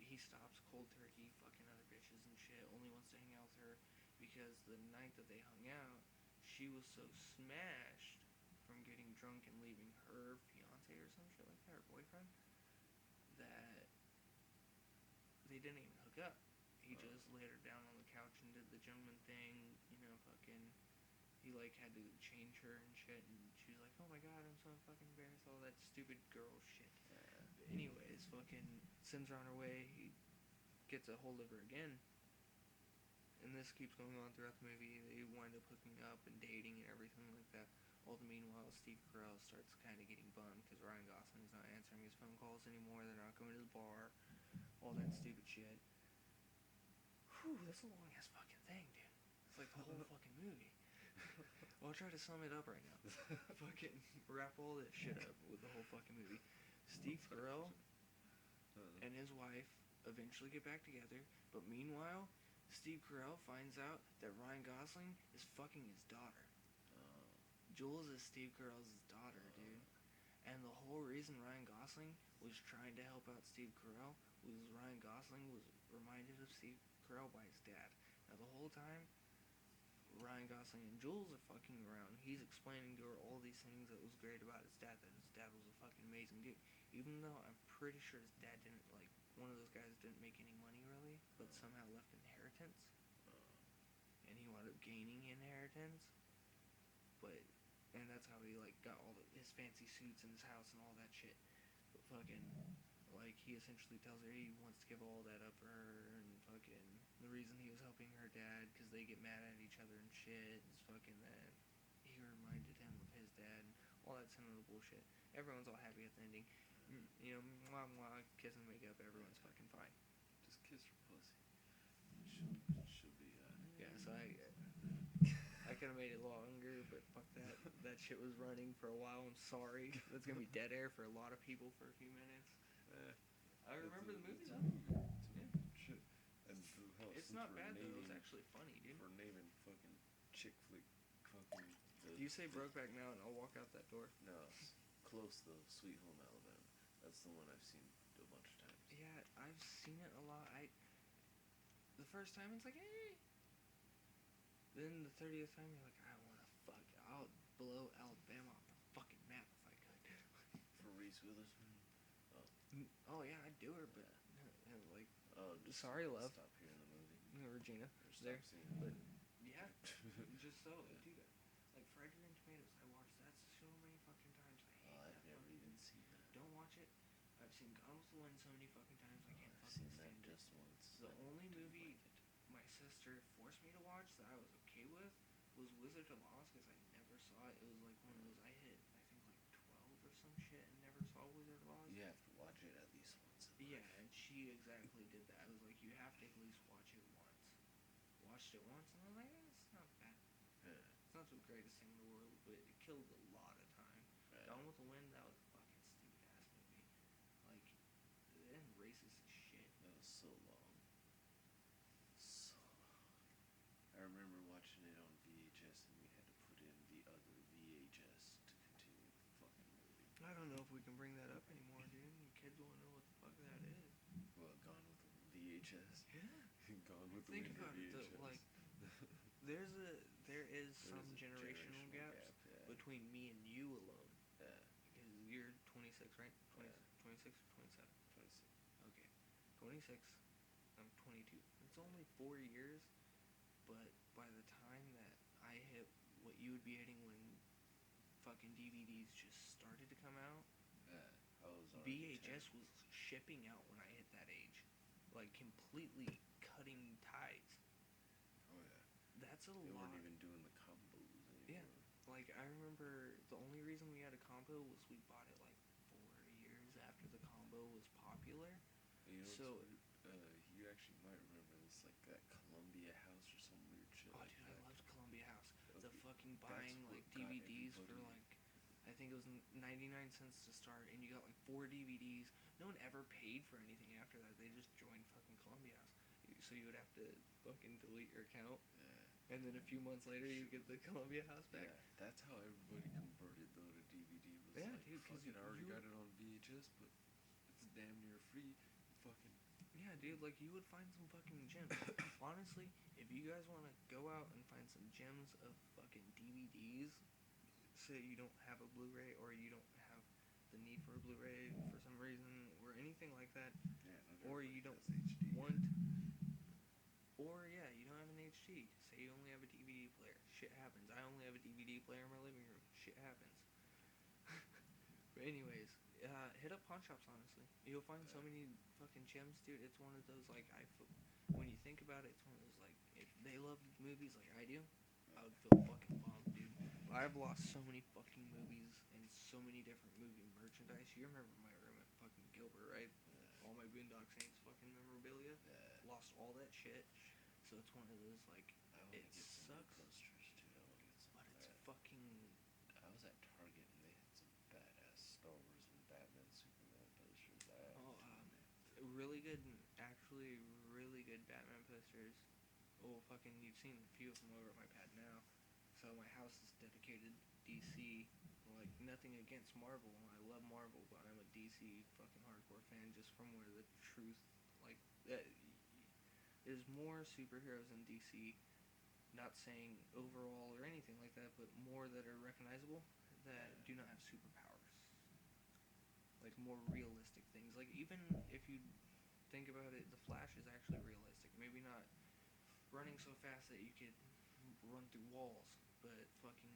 he stops cold turkey, fucking other bitches and shit, only wants to hang out with her because the night that they hung out, she was so smashed from getting drunk and leaving her fiance or some shit like that, her boyfriend, that they didn't even hook up. He just laid her down on the couch and did the gentleman thing, fucking, he, like, had to change her and shit, and she was like, oh my god, I'm so fucking embarrassed, all that stupid girl shit. But anyways, fucking sends her on her way, he gets a hold of her again, and this keeps going on throughout the movie. They wind up hooking up and dating and everything like that. All the meanwhile, Steve Carell starts kind of getting bummed because Ryan Gosling's not answering his phone calls anymore, they're not going to the bar, all that stupid shit. Whew, that's a long ass fucking thing, dude. It's like the whole fucking movie. Well, I'll try to sum it up right now. Fucking wrap all this shit up with the whole fucking movie. Steve Carell and his wife eventually get back together, but meanwhile, Steve Carell finds out that Ryan Gosling is fucking his daughter. Jules is Steve Carell's daughter, dude. And the whole reason Ryan Gosling was trying to help out Steve Carell was Ryan Gosling was reminded of Steve Carell by his dad. Now the whole time, Ryan Gosling and Jules are fucking around. He's explaining to her all these things that was great about his dad, that his dad was a fucking amazing dude. Even though I'm pretty sure his dad didn't, like, one of those guys didn't make any money really, but somehow left inheritance. And he wound up gaining inheritance. And that's how he, like, got all his fancy suits in his house and all that shit. But fucking, like, he essentially tells her he wants to give all that up for her, and fucking, the reason he was helping her dad, because they get mad at each other and shit, is fucking that he reminded him of his dad, and all that sentimental bullshit. Everyone's all happy at the ending. Mwah mwah, kiss and make up, everyone's fucking fine. Just kiss her pussy. She'll be could have made it longer, but fuck that. That shit was running for a while. I'm sorry. That's gonna be dead air for a lot of people for a few minutes. I remember the movie though. Yeah. Shit. And It's not bad though. It was actually funny, dude. For naming fucking chick flick, fucking. You say Brokeback Mountain, I'll walk out that door. No, it's close though. Sweet Home Alabama. That's the one I've seen a bunch of times. Yeah, I've seen it a lot. The first time it's like, eh. Then the 30th time you're like, I'll blow Alabama off the fucking map if I could. For Reese Witherspoon. Oh yeah, I'd do her, but like, sorry, love. Stop hearing the movie. Regina. Or stop There. seeing But it. yeah, just so, dude. Like Fried Green Tomatoes, I watched that so many fucking times. I hate I've that never fucking even movie. seen that. Don't watch it. I've seen Gone with the Wind so many fucking times. I can't I've fucking seen that stand it. just once. The I only didn't movie like it. my sister forced me to watch that I was okay with was Wizard of Oz because I never saw it. It was like one of those I hit I think like 12 or some shit and never saw Wizard of Oz. You have to watch it at least once. Yeah, and she exactly did that. I was like, you have to at least watch it once. Watched it once and I was like, it's not bad. Yeah. It's not the greatest thing in the world, but it killed a lot of time. Right. Gone with the Wind, that was a fucking stupid ass movie. Like, and racist as shit. That was so long. So long. I remember watching it on VHS and we had to put in the other VHS to continue the fucking movie. I don't know if we can bring that up anymore, dude. Kids won't know what the fuck that is. Well, Gone with the VHS. Yeah. Gone with the Think Wind about it, VHS. though, like, there is some a generational gaps gap, yeah. between me and you alone. Yeah. Because you're 26, right? 20, Yeah. 26 or 27? 26. Okay. 26. I'm 22. It's only 4 years, but by the time that I hit what you would be hitting when fucking DVDs just started to come out, Yeah. I was already VHS 10. was shipping out when I hit that age. Like, completely cutting ties. Oh yeah. That's a They lot. weren't even doing the combos anymore. Yeah. Like, I remember the only reason we had a combo was we bought it like 4 years after the combo was popular. You know, So- you actually might remember this, like that Columbia House or some weird shit. Oh, like dude, that. I loved Columbia House. The Okay, fucking that's buying what like got DVDs for everybody- like, I think it was 99 cents to start, and you got like 4 DVDs. No one ever paid for anything after that. They just joined fucking Columbia House. So you would have to fucking delete your account, Yeah. and then a few months later you get the Columbia House back. Yeah, that's how everybody converted though to DVD. Was Yeah, like, dude, 'cause fucking, I already you- got it on VHS, but it's damn near free. Fucking. Yeah, dude, like you would find some fucking gems. Honestly, if you guys want to go out and find some gems of fucking DVDs, say you don't have a Blu-ray or you don't have the need for a Blu-ray for some reason or anything like that, Yeah. or you don't HD. want, or yeah, you don't have an HD. Say you only have a DVD player. Shit happens. I only have a DVD player in my living room. Shit happens. But anyways, hit up pawn shops. Honestly, you'll find so many fucking gems, dude. It's one of those like when you think about it, it's one of those like if they love movies like I do, I would feel fucking bummed, dude. I've lost so many fucking movies and so many different movie merchandise. You remember my room at fucking Gilbert, right? All my Boondock Saints fucking memorabilia. Yeah. Lost all that shit. So it's one of those like I wanna it get some sucks, posters too. I wanna get some. but it's bad- fucking I was at Target and they had some badass Star Wars and Batman, Superman posters. really good, actually really good Batman posters. Oh fucking, you've seen a few of them over at my pad now. So my house is dedicated DC. Like nothing against Marvel. I love Marvel, but I'm a DC fucking hardcore fan just from where the truth like there's more superheroes in DC. Not saying overall or anything like that, but more that are recognizable that do not have superpowers. Like more realistic things. Like even if you think about it, the Flash is actually realistic. Maybe not running so fast that you could run through walls, but fucking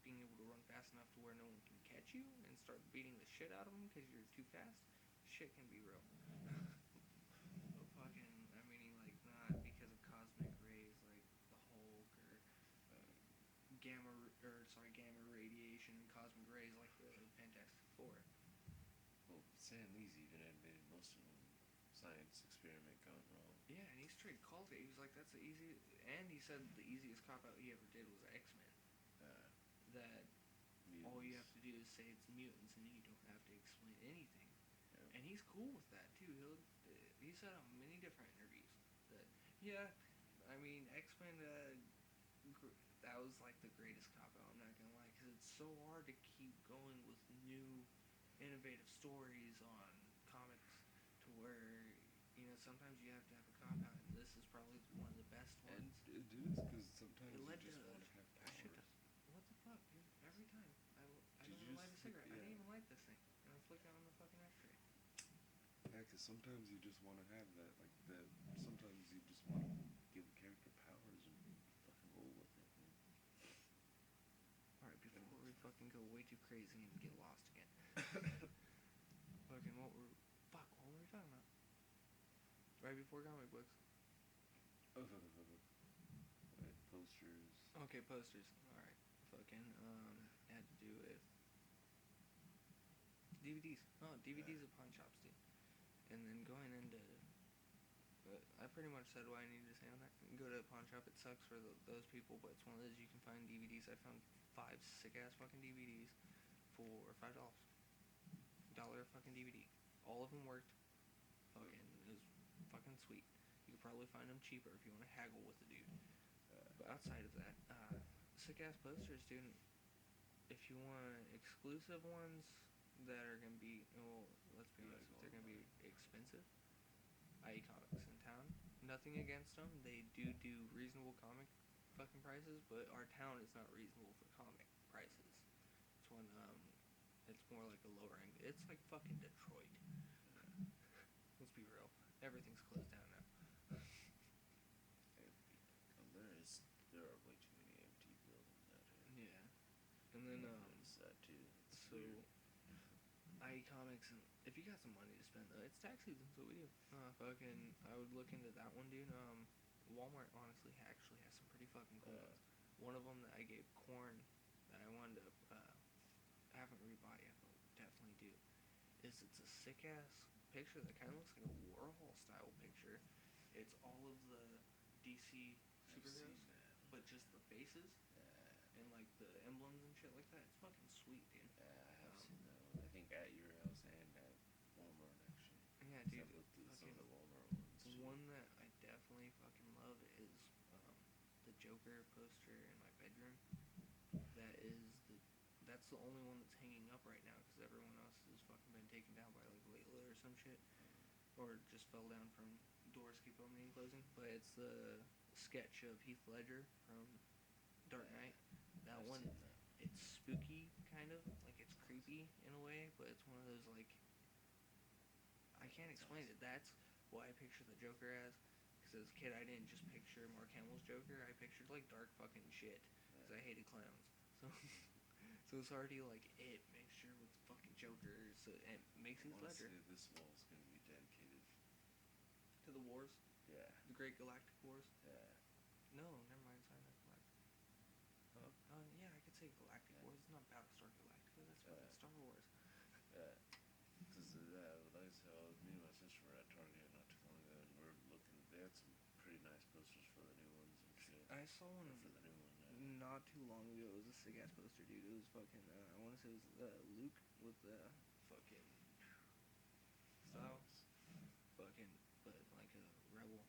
being able to run fast enough to where no one can catch you and start beating the shit out of them because you're too fast. Shit can be real. Fucking, I mean, like not because of cosmic rays like the Hulk or gamma radiation, cosmic rays like the Fantastic Four. Well, Stan Lee's even admitted most of them science experiment gone wrong. Yeah, and he straight called it. He was like, "That's the easy," and he said the easiest cop out he ever did was X-Men. that Mutants. all you have to do is say it's mutants, and you don't have to explain anything. Yeah. And he's cool with that too. He said on many different interviews that yeah, I mean X-Men. That was like the greatest cop out. I'm not gonna lie, because it's so hard to keep going with new, innovative stories on comics to where sometimes you have to have a cop out, and this is probably one of the best And ones. it is because sometimes It you led just to want to have a shit powers. What the fuck, dude? Every time I Did don't you even light a just cigarette. I yeah. didn't even light this thing, and I flicked out on the fucking ashtray. Yeah, because sometimes you just want to have that, like that. Sometimes you just want to give a character powers and fucking roll with it. All right, before we fucking go way too crazy and get lost again. Fucking what were we talking about? Right before comic books. Like posters. Okay, posters. All right, fucking had to do with DVDs. Oh, DVDs at pawn shops, dude. And then going into I pretty much said what I needed to say on that. Go to a pawn shop. It sucks for those people, but it's one of those you can find DVDs. I found 5 sick ass fucking DVDs for $5. $1 a fucking DVD. All of them worked. Fucking, it was fucking sweet. You could probably find them cheaper if you want to haggle with the dude. But outside of that, sick ass posters, dude. If you want exclusive ones that are gonna be, well, let's be honest, if they're gonna be expensive, IE Comics in town. Nothing against them. They do reasonable comic fucking prices, but our town is not reasonable for comic prices. It's one it's more like a lower end. It's like fucking Detroit. Let's be real. Everything's closed down now. There are way too many empty buildings out here. Yeah. And then Notice that too. It's so weird. IE Comics, and if you got some money to spend, it's tax season, so we do. Fucking, I would look into that one, dude. Walmart honestly actually has some pretty fucking cool ones. One of them that I gave Corn that I wanted to haven't rebought yet, but definitely do. It's a sick ass picture that kind of looks like a Warhol style picture. It's all of the DC superheroes, but just the faces and like the emblems and shit like that. It's fucking sweet, dude. I have seen that one. I think at your house and at Walmart actually. Yeah, dude. I've looked at some of the Walmart ones. The one that I definitely fucking love is the Joker poster in my bedroom. That's the only one that's hanging up right now because everyone else has fucking been taken down by like Layla or some shit, or just fell down from doors keep opening and closing. But it's the sketch of Heath Ledger from Dark Knight. That I've one, seen that. it's spooky kind of, like it's creepy in a way, but it's one of those like I can't explain it. That's what I picture the Joker as. Because as a kid, I didn't just picture Mark Hamill's Joker. I pictured like dark fucking shit. Because I hated clowns. So, so it's already like it mixture with fucking Joker. So it makes Heath Ledger. Honestly, this wall's gonna be dedicated To the wars, Yeah. the Great Galactic Wars. Yeah. No, never mind. Sorry, not Galactic. Huh? Yeah, I could say Galactic Wars. It's not Battlestar Galactica. That's fucking Star Wars. Yeah. Because like I said, me and my sister were at Target not too long ago, and we're looking. They had some pretty nice posters for the new ones and shit. I saw one for the new one. not too long ago. It was a sick ass poster, dude. It was fucking. I want to say it was Luke with the fucking styles, fucking, but like a rebel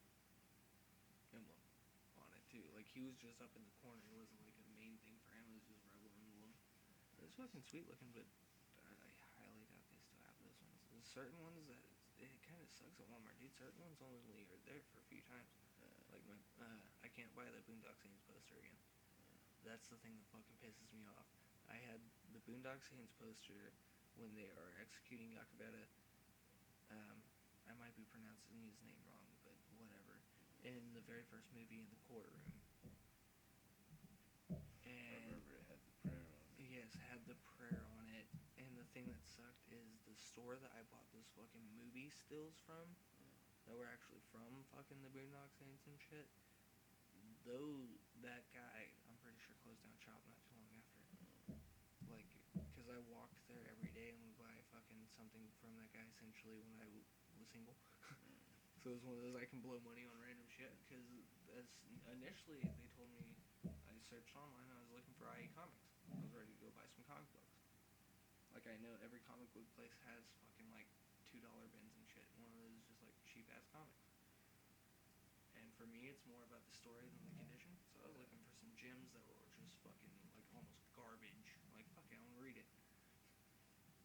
emblem on it too. Like he was just up in the corner. It wasn't like a main thing for him. It was just rebel emblem. It was fucking sweet looking, but I highly doubt they still have those ones. There's certain ones that it kind of sucks at Walmart, dude. Certain ones only are there for a few times. Like I can't buy the Boondock Saints poster again. That's the thing that fucking pisses me off. I had the Boondock Saints poster when they are executing Yakabeta. I might be pronouncing his name wrong, but whatever. In the very first movie, in the courtroom. I remember it had the prayer on it. Yes, had the prayer on it. And the thing that sucked is the store that I bought those fucking movie stills from, that were actually from fucking the Boondock Saints and shit. That guy, I'm pretty sure closed down shop not too long after. Like, because I walked there every day and would buy fucking something from that guy essentially when I was single. So it was one of those I can blow money on random shit. Because initially they told me, I searched online, I was looking for IE Comics. I was ready to go buy some comic books. Like, I know every comic book place has fucking like $2 bins and shit. One of those is just like cheap ass comics. And for me, it's more about the story than the condition. So I was looking for some gems that were just fucking like almost garbage. Like, fuck it, I want to read it.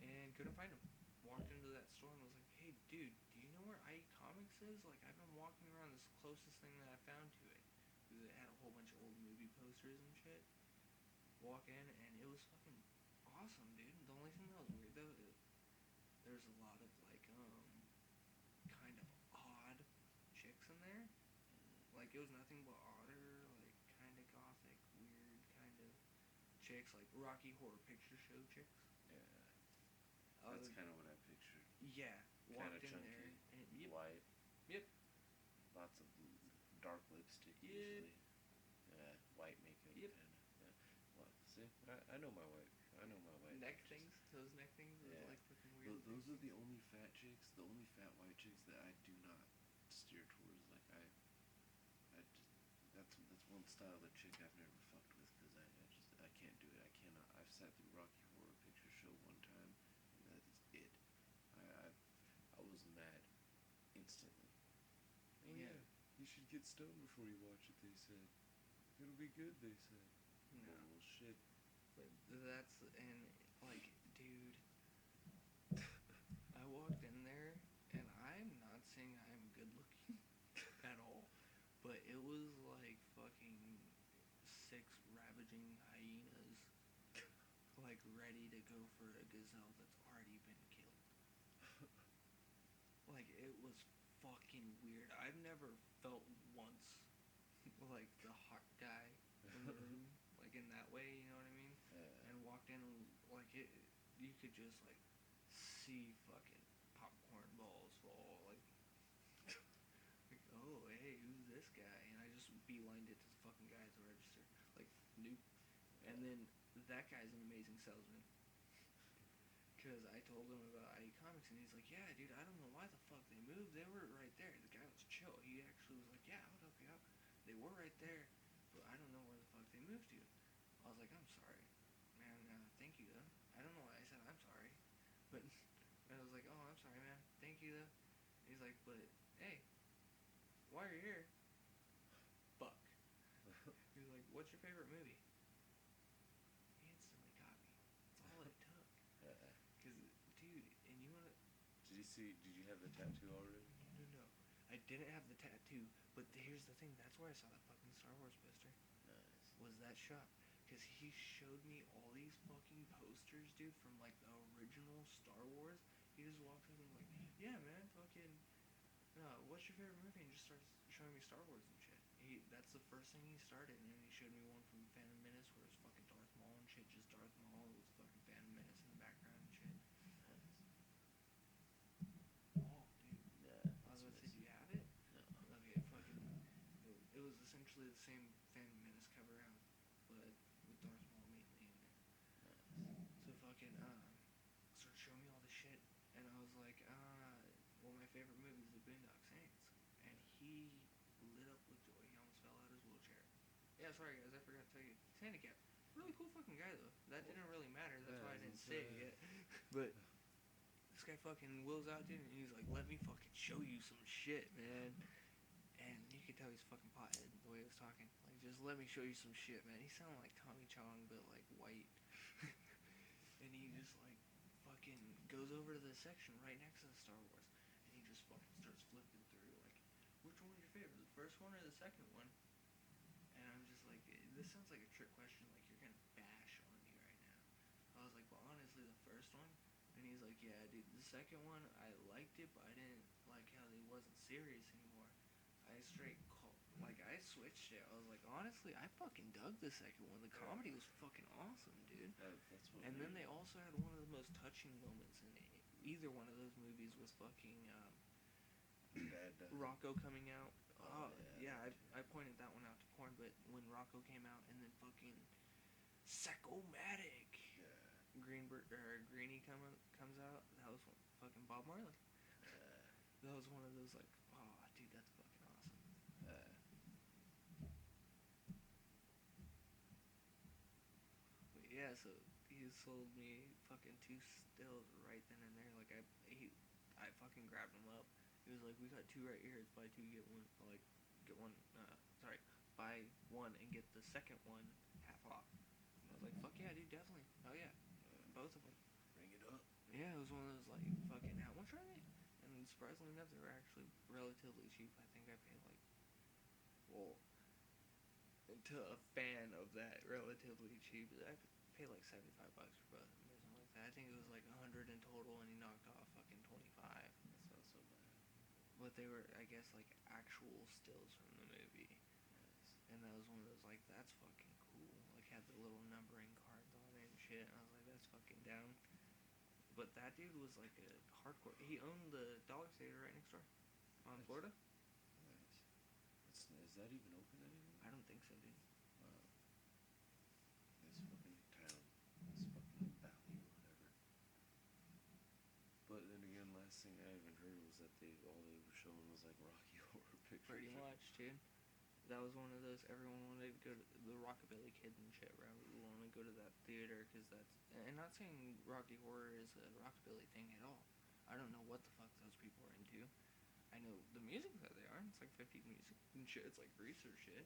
And couldn't find them. Walked into that store and was like, hey, dude, do you know where IE Comics is? Like, I've been walking around this closest thing that I found to it. Because it had a whole bunch of old movie posters and shit. Walk in and it was fucking awesome, dude. The only thing that was weird though, there's a lot of like kind of odd chicks in there. Like, it was nothing but odder, like kind of gothic, weird kind of chicks, like Rocky Horror Picture Show chicks. Yeah. That's kind of what I pictured. Yeah. Walked in chunky, there and yep. white. Yep. Lots of dark lipstick Yep. usually. Yeah, white makeup. Yep. Kinda. Yeah. Well, see, I know my white. I know my white. Neck pictures. things. Those neck things. Yeah. Like fucking weird. Those are the only fat chicks. The only fat white chicks that I do not steer towards. Like that's one style of chick I've never fucked with because I can't do it. I cannot. I've sat through Rocky Horror Picture Show one time, and that is it. I was mad instantly. Oh yeah, you should get stoned before you watch it. They said it'll be good. They said. No. Bullshit. But that's and like, dude, I walked in there and I'm not saying I'm good looking at all, but it was like fucking 6 ravaging hyenas, like ready to go for a gazelle that's already been killed. Like, it was fucking weird. I've never felt once like the hot guy in the room, like in that way, you know what I mean? And walked in and like you could just like see fucking popcorn balls fall, like oh hey, who's this guy? And I just beelined it to the fucking guy at the register, like nope. And then that guy's an amazing salesman. Because I told him about IE Comics, and he's like, yeah, dude, I don't know why the fuck they moved. They were right there. The guy was chill. He actually was like, yeah, I'll help you out. They were right there, but I don't know where the fuck they moved to. I was like, I'm sorry. Man, thank you, though. I don't know why I said I'm sorry. But I was like, oh, I'm sorry, man. Thank you, though. He's like, but, hey, while you're here, fuck. He's like, what's your favorite movie? He instantly got me. That's all it took. Because, dude, and you want to... Did you have the tattoo already? No. I didn't have the tattoo, but here's the thing. That's where I saw that fucking Star Wars poster. Nice. Was that shop. Because he showed me all these fucking posters, dude, from, like, the original Star Wars. He just walked up and was like, yeah, man, fucking... what's your favorite movie? And just starts showing me Star Wars and shit. That's the first thing he started, and then he showed me one from Phantom Menace where it's fucking Darth Maul and shit, just Darth Maul with fucking Phantom Menace in the background and shit. Oh, dude. Yeah. I was about to say, do you have it? No. Okay, fucking... It was essentially the same Phantom Menace cover out, but with Darth Maul mainly in there. Nice. So fucking, started showing me all this shit, and I was like, well, my favorite movie is The Boondock Saints. And he lit up with joy. He almost fell out of his wheelchair. Yeah, sorry guys, I forgot to tell you. He's handicapped. Really cool fucking guy though. That didn't really matter. That's why I didn't say it yet. But this guy fucking wills out, dude, and he's like, let me fucking show you some shit, man. And you could tell he's fucking pothead the way he was talking. Like, just let me show you some shit, man. He sounded like Tommy Chong, but like white. And he just like fucking goes over to the section right next to the Star Wars. And he just fucking starts flipping through, like, which one was your favorite, the first one or the second one? And I'm just like, this sounds like a trick question, like you're gonna bash on me right now. I was like, well, honestly, the first one. And he's like, yeah, dude, the second one, I liked it, but I didn't like how he wasn't serious anymore. I switched it. I was like, honestly, I fucking dug the second one. The comedy was fucking awesome, dude. That's what And then they also had one of the most touching moments in either one of those movies was fucking Rocco coming out. Yeah, I pointed that one out to porn, but when Rocco came out and then fucking Psychomatic Greenie comes out, that was fucking Bob Marley. That was one of those like, oh dude, that's fucking awesome. But yeah, Yeah, so he sold me fucking 2 stills right then and there. Like I fucking grabbed him up. He was like, "We got 2 right here. It's buy 2 get 1." Like, get one. Sorry, buy 1 and get the second one half off. I was like, "Fuck yeah, dude, definitely. Oh yeah, both of them." Bring it up. Yeah, it was one of those like fucking. How much are they? And surprisingly enough, they were actually relatively cheap. I think I paid like, well, to a fan of that, relatively cheap. I paid like $75 for both of them or something like that. I think it was like 100 in total, and he knocked off fucking 25. That's not so bad. But they were, I guess, like actual stills from the movie. Nice. And that was one of those like, that's fucking cool. Like had the little numbering cards on it and shit. And I was like, that's fucking down. But that dude was like a hardcore. He owned the Dollar Theater right next door on Nice. Florida. Nice. Is that even open anymore? I don't think so, dude. Wow. This fucking town. This fucking valley or whatever. But then again, last thing I even heard was that all they were showing was like Rocky Horror Picture Pretty Show. much, dude. That was one of those, everyone wanted to go to the Rockabilly Kid and shit, right? We want to go to that theater because that's, and not saying Rocky Horror is a Rockabilly thing at all. I don't know what the fuck those people are into. I know the music that they are. It's like 50 music and shit. It's like greaser shit.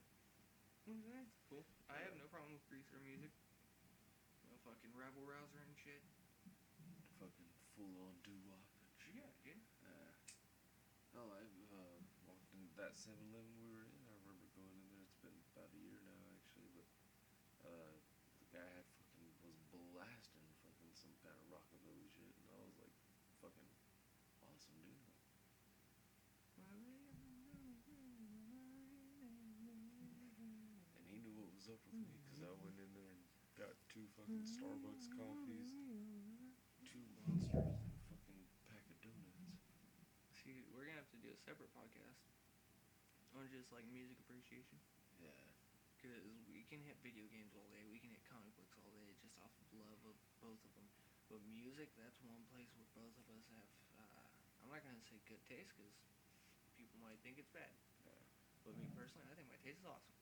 Okay, cool. I have no problem with greaser music. No fucking rebel rouser and shit. Fucking full on doo-wop and shit. Yeah, dude. Hell, I've walked into that 7-Eleven we were in. I remember going in there. It's been about a year now, actually. But the guy had was blasting fucking some kind of rockabilly shit, and I was like, fucking awesome, dude. Like, and he knew what was up with me because I went in there and got 2 fucking Starbucks coffees, 2 Monsters, and a fucking pack of donuts. See, we're gonna have to do a separate podcast on just like music appreciation. Yeah. Because we can hit video games all day, we can hit comic books all day, just off of love of both of them. But music, that's one place where both of us have, I'm not gonna say good taste, because people might think it's bad. But me personally, I think my taste is awesome.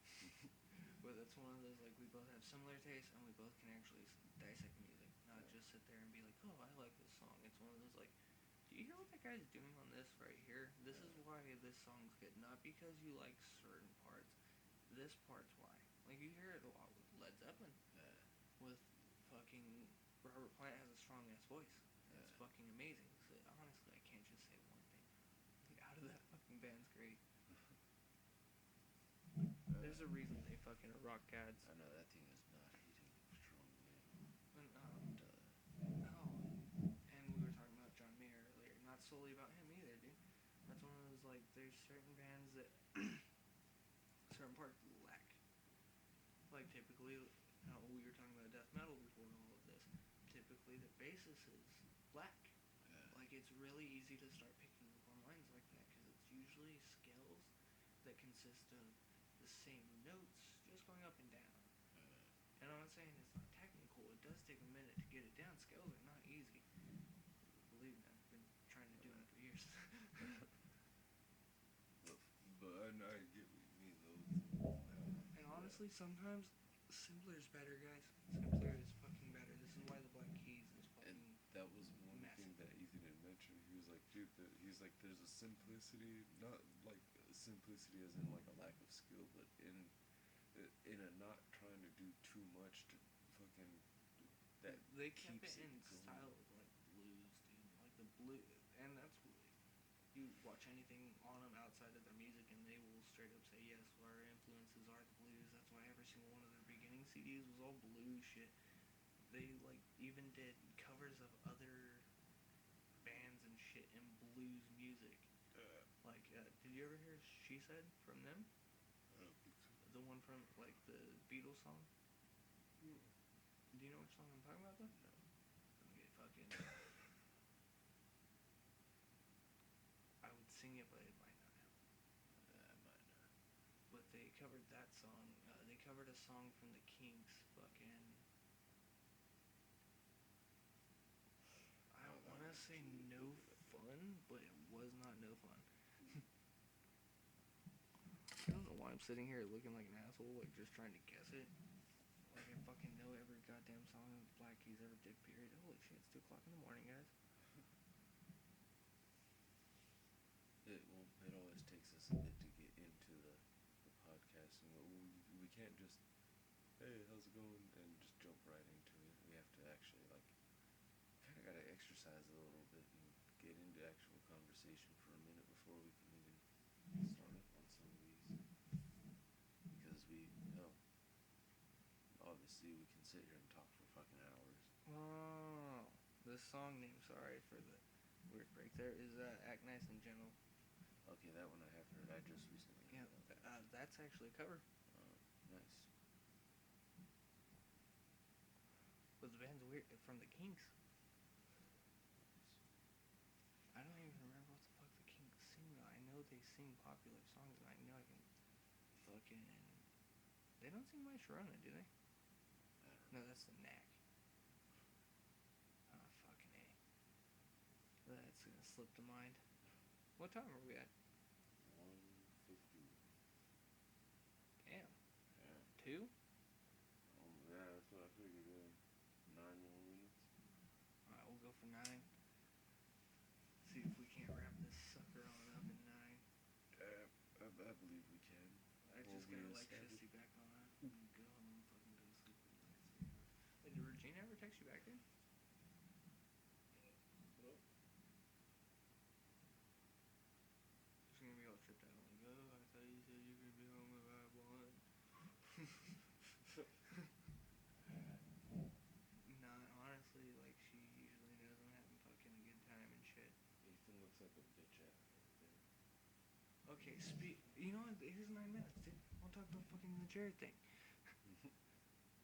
But that's one of those, like, we both have similar tastes, and we both can actually dissect music. Not just sit there and be like, oh, I like this song. It's one of those, like, do you hear what that guy's doing on this right here? This is why this song's good. Not because you like certain parts. This part's why. Like, you hear it a lot with Led Zeppelin. With fucking Robert Plant has a strong ass voice. It's fucking amazing. So, honestly, I can't just say one thing. Like, out of that fucking band's great. There's a reason they fucking are rock gods. I know that thing is not hitting strongly. And, and we were talking about John Mayer earlier. Not solely about him either, dude. That's one of those, like, there's certain bands that certain parts lack. Like, typically, we were talking about death metal before all of this. Typically, the bassist is black. Like, it's really easy to start picking up on lines like that because it's usually scales that consist of the same notes just going up and down. And I'm not saying it's not technical. It does take a minute to get it down. Scales are not easy. Believe me, I've been trying to do it for years. But I get what you mean, though. And honestly, sometimes simpler is better, guys. Simpler is fucking better. This is why the Black Keys is fucking. And that was one massive. thing that Ethan had mentioned. He was like, dude, he's like, there's a simplicity, not like simplicity as in like a lack of skill, but in a not trying to do too much to fucking that They kept keeps it in going. style of like blues, dude. Like the blue, and that's you watch anything on them outside of their music, and they will straight up say, yes, our influences are the blues. That's why every single one of their beginning CDs was all blue shit. They like even did covers of other bands and shit in blues music. Like, did you ever hear "She Said" from them? I don't think so. The one from like the Beatles song. Do you know which song I'm talking about, though? No. Okay, fucking. I would sing it, but it might not help. I might not. But they covered that song. They covered a song from the Kinks. Fucking. I want to say No Fun, but it was not No Fun. I don't know why I'm sitting here looking like an asshole, like just trying to guess it. Like I fucking know every goddamn song of Black Keys ever did, period. Holy shit, it's 2 o'clock in the morning, guys. It always takes us a bit to get into the podcast, and we can't just, hey, how's it going, and just jump right into it. We have to actually, like, kind of got to exercise a little bit and get into actual conversation for a minute before we can even start up on some of these. Because obviously we can sit here and talk for fucking hours. Oh, the song name, sorry for the weird break there, is Act Nice and Gentle. Okay, that one I have heard. I just recently heard that. That's actually a cover. Nice. But the band's weird, from the Kinks. I don't even remember what the fuck the Kinks sing, though. I know they sing popular songs, and I know I can fucking... They don't sing My Sharona, do they? No, that's the Knack. Oh, fucking A. That's gonna slip to mind. What time are we at? 1:50. Damn. Yeah. 2? Yeah, that's what I figured. 9 more minutes. Alright, we'll go for 9. See if we can't wrap this sucker on up in 9. I believe we can. I just got electricity back on. Go home, fucking go to sleep for the next 3 hours. Hey, did Regina ever text you back, dude? Hello? She's gonna be all tripped out. Like, oh, I thought you said you could be home about 1. Nah, honestly, like, she usually knows I'm having fucking a good time and shit. Ethan looks like a bitch at everything. Okay, you know what? Here's 9 minutes, dude. I'll talk about fucking the Jared thing.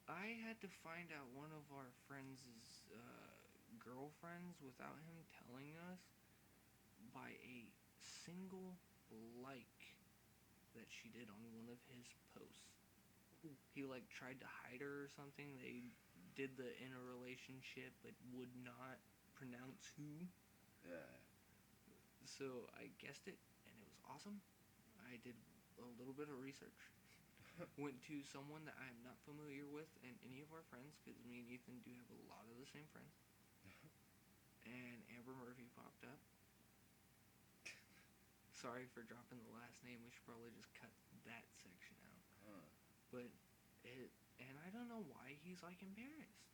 I had to find out one of our friends' girlfriends without him telling us by a single like that she did on one of his posts. He like tried to hide her or something. They did the in a relationship but would not pronounce who. Yeah. So I guessed it and it was awesome. I did a little bit of research. Went to someone that I'm not familiar with and any of our friends, because me and Ethan do have a lot of the same friends. And Amber Murphy popped up. Sorry for dropping the last name. We should probably just cut that section out. But and I don't know why he's like embarrassed.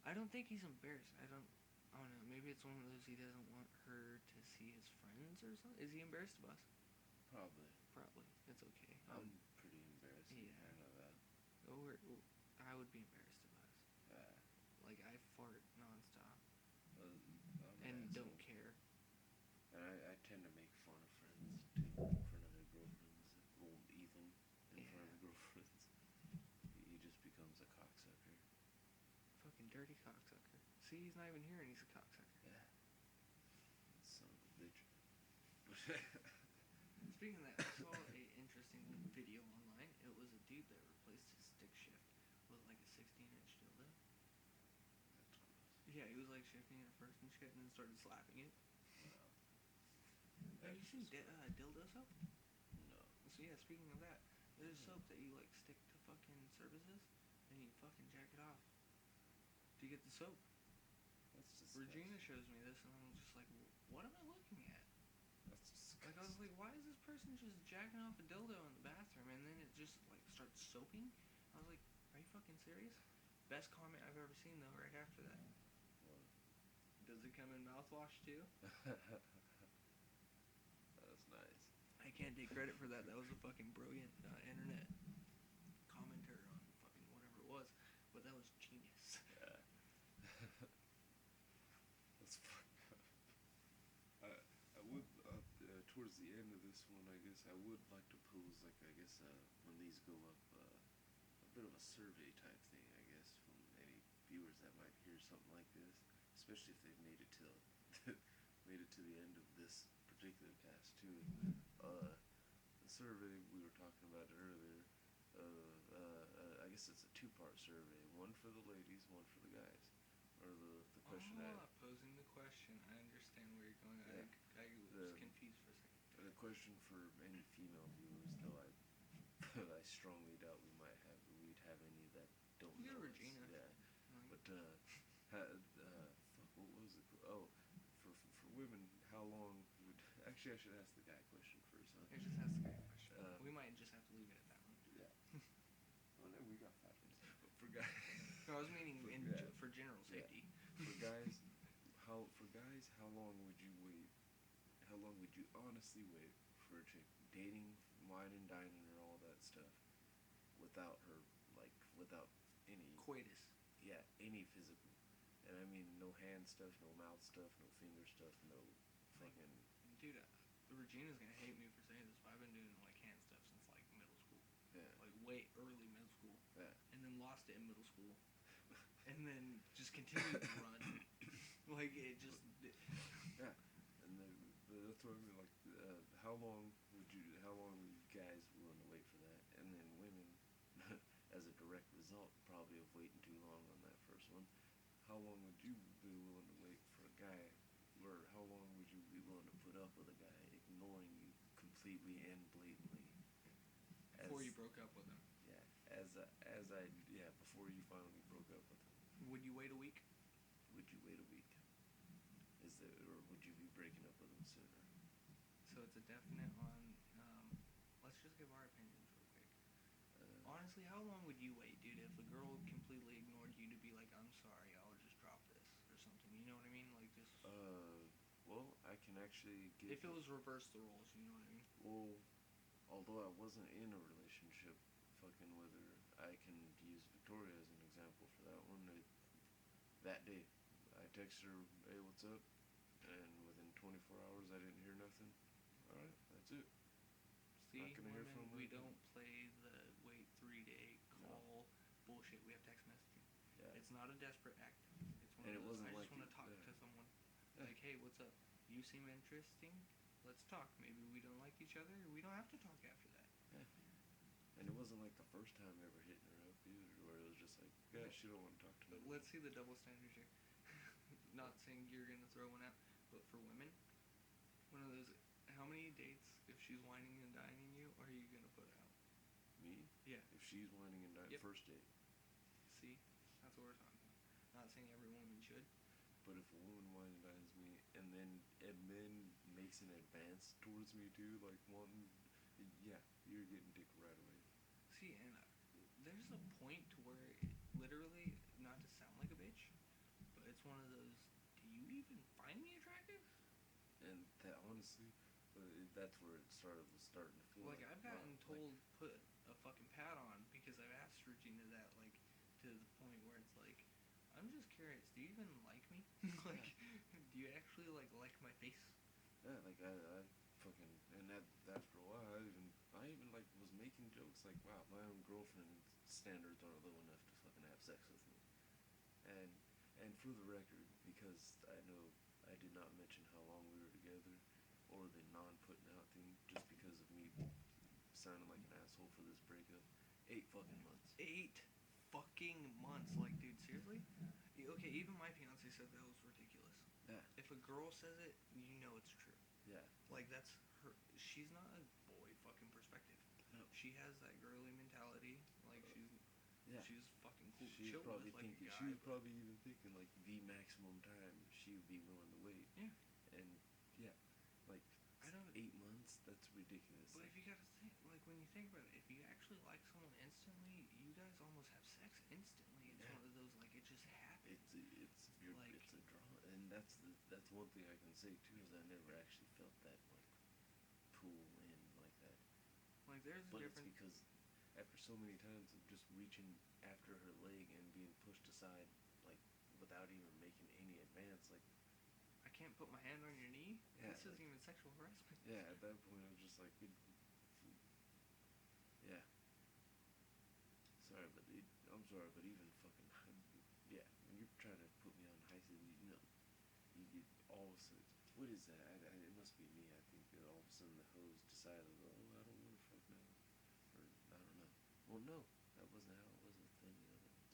I don't think he's embarrassed. I don't know. Maybe it's one of those he doesn't want her to see his friends or something. Is he embarrassed of us? Probably. It's okay. I'm pretty embarrassed. Yeah. I know that. I would be embarrassed of us. Yeah. Like, I fart nonstop. And don't care. And I tend to make fun of friends, too, in front of their girlfriends. Old Ethan, in front of girlfriends. He just becomes a cocksucker. Fucking dirty cocksucker. See, he's not even here and he's a cocksucker. Yeah. Son of a bitch. Speaking of that, I saw a interesting video online. It was a dude that replaced his stick shift with like a 16-inch dildo. That's gross. Yeah, he was like shifting it first and shit and then started slapping it. Wow. Have you seen dildo soap? No. So yeah, speaking of that, there's soap that you like stick to fucking services and you fucking jack it off to get the soap. That's disgusting. Regina shows me this and I'm just like, what am I looking at? That's disgusting. Like, I was like, why is this person just jacking off a dildo in the bathroom and then it just like starts soaping? I was like, are you fucking serious? Best comment I've ever seen though right after that. What? Does it come in mouthwash too? That's nice. I can't take credit for that. That was a fucking brilliant internet commenter on fucking whatever it was. But that was genius. Yeah. That's fucked up. I would, towards the end of this one, I guess, I would like to pose, like, I guess, when these go up, a bit of a survey type thing, I guess, from any viewers that might hear something like this, especially if they've made it to the end of this particular cast, too. The survey, we were talking about it earlier, I guess it's a 2-part survey, one for the ladies, one for the guys. Or the question posing the question. I understand where you're going. Yeah. I was confused for a second. The question for any female viewers, though, I strongly doubt we'd have any don't You're know us. Regina. Yeah. Like, But fuck, what was it? Oh, for women, how long would? Actually, I should ask the guy question first, huh? it just has to be a question. Um, We might just have to leave it at that one. Yeah. Oh no, we got 5 minutes. But for guys, No, I was meaning Yeah. for general Yeah. safety. for guys, how long would you wait? How long would you honestly wait for a chick dating, wine and dining, or all that stuff, without her, like, without any, Coitus. yeah, any physical, and I mean no hand stuff, no mouth stuff, no finger stuff, no fucking. Dude, Regina's gonna hate me for saying this, but I've been doing like hand stuff since like middle school. Yeah. Like way early middle school. Yeah. And then lost it in middle school. And then just continued to run. Like it just. Yeah. And that's what I mean. Like, how long would you guys willing to wait for that? And then women, as a direct result, probably of waiting too long on that first one. How long would you be willing to wait for a guy, or how long would you be willing to put up with a guy ignoring you completely and blatantly? Before you broke up with him. Yeah, before you finally broke up with him. Would you wait a week? Would you wait a week? Or would you be breaking up with him sooner? So it's a definite on. Let's just give our opinions real quick. Honestly, how long would you wait, dude, if a girl completely ignored you to be like, I'm sorry, I'll just drop this or something? You know what I mean? Like just. Well, I can actually give. If it was reverse the roles, you know what I mean? Well, although I wasn't in a relationship, fucking with her, I can use Victoria as an example for that one. That day, I texted her, "Hey, what's up?" And within 24 hours, I didn't hear nothing. All right, that's it. See, Not gonna hear women, from her we again. don't play the wait 3 day call bullshit. We have text messaging. Yeah. It's not a desperate act. It's one And of it those, wasn't I like just want to it- talk yeah. to someone. Yeah. Like, hey, what's up? You seem interesting. Let's talk. Maybe we don't like each other. We don't have to talk after that. And it wasn't like the first time ever hitting her up either, where it was just like, yeah, she don't want to talk to me. Let's see the double standards here. Not saying you're gonna throw one out, but for women, one of those. How many dates, if she's whining and dining you, are you gonna put out? Me? Yeah. If she's whining and Yep. first date. See, that's what we're talking about. Not saying every woman should. But if a woman whine and dines me and then makes an advance towards me too, like wanting, yeah, you're getting dick right away. See, and there's a point to where it literally, not to sound like a bitch, but it's one of those. Do you even find me attractive? And that honestly, that's where it starting to feel Like I've gotten wow, told put a fucking pad on because I've asked Regina that, like, to the point where it's like, I'm just curious. Do you even like me? Like, do you actually like my face? Yeah, like I fucking, and that after a while, I even like was making jokes like, wow, my own girlfriend standards aren't low enough to fucking have sex with me. And for the record, because I know I did not mention how long we were together, or the non-putting out thing, just because of me sounding like an asshole for this breakup. 8 fucking months. 8 fucking months. Like, dude, seriously? Okay, even my fiance said that was ridiculous. Yeah. If a girl says it, you know it's true. Yeah. Like, that's her. She's not a boy fucking perspective. No. She has that girly mentality. Like, Yeah. she's fucking cool. She was Chill probably with, like, thinking. a guy, She was but- probably even thinking like the maximum time she would be willing to wait. Yeah. And yeah, like I don't. 8 months. That's ridiculous. But if you gotta think, like, when you think about it, if you actually like someone instantly, you guys almost have sex instantly. It's Yeah. one of those, like, it just happens. Like- it's a draw, and that's one thing I can say too, is I never actually felt that like pull in like that. Like, there's a But it's difference. because after so many times of just reaching after her leg and being pushed aside, like without even making any advance, like I can't put my hand on your knee. Yeah, This like- isn't even sexual harassment. yeah, at that point I was just like, yeah. I'm sorry, but even fucking, yeah, when you're trying to put me on high school, you know, you all of a sudden, what is that? It must be me. I think that all of a sudden the hoes decided, oh, I don't want to fuck now, or I don't know. Well, no, that wasn't how it was with any other ones.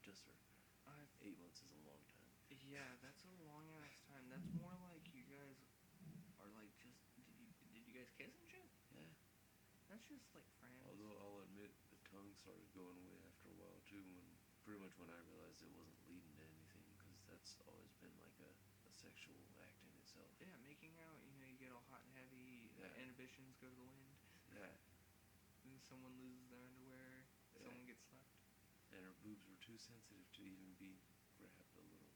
Just her. 8 months is a long time. Yeah, that's a long ass time. That's more like you guys are like just. Did you guys kiss and shit? Yeah. That's just like friends. Although I'll admit the tongue started going away after a while too when pretty much when I realized it wasn't leading to anything, because that's always been like a sexual act in itself. Yeah, making out, you get all hot and heavy, Yeah. inhibitions go to the wind, Yeah. and someone loses their underwear, Yeah. someone gets slapped. And her boobs were too sensitive to even be grabbed a little.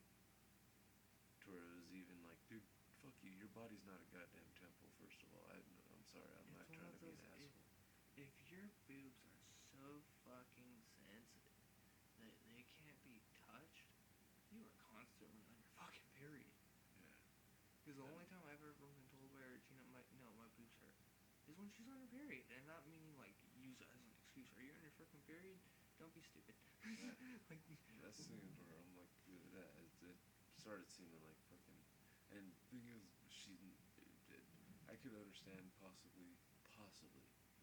To where it was even like, dude, fuck you. Your body's not a goddamn temple, first of all. I'm sorry, I'm not trying to be an asshole. If your boobs are so fucking sensitive that they can't be touched, you are constantly on your fucking period. Yeah. Because the only time I've ever been told by Regina, my boobs hurt, is when she's on her period, and not meaning like use it as an excuse. Are you on your fucking period? Don't be stupid. Yeah. Like, That's the thing where I'm like, that it started seeming like fucking. And thing is, I could understand possibly,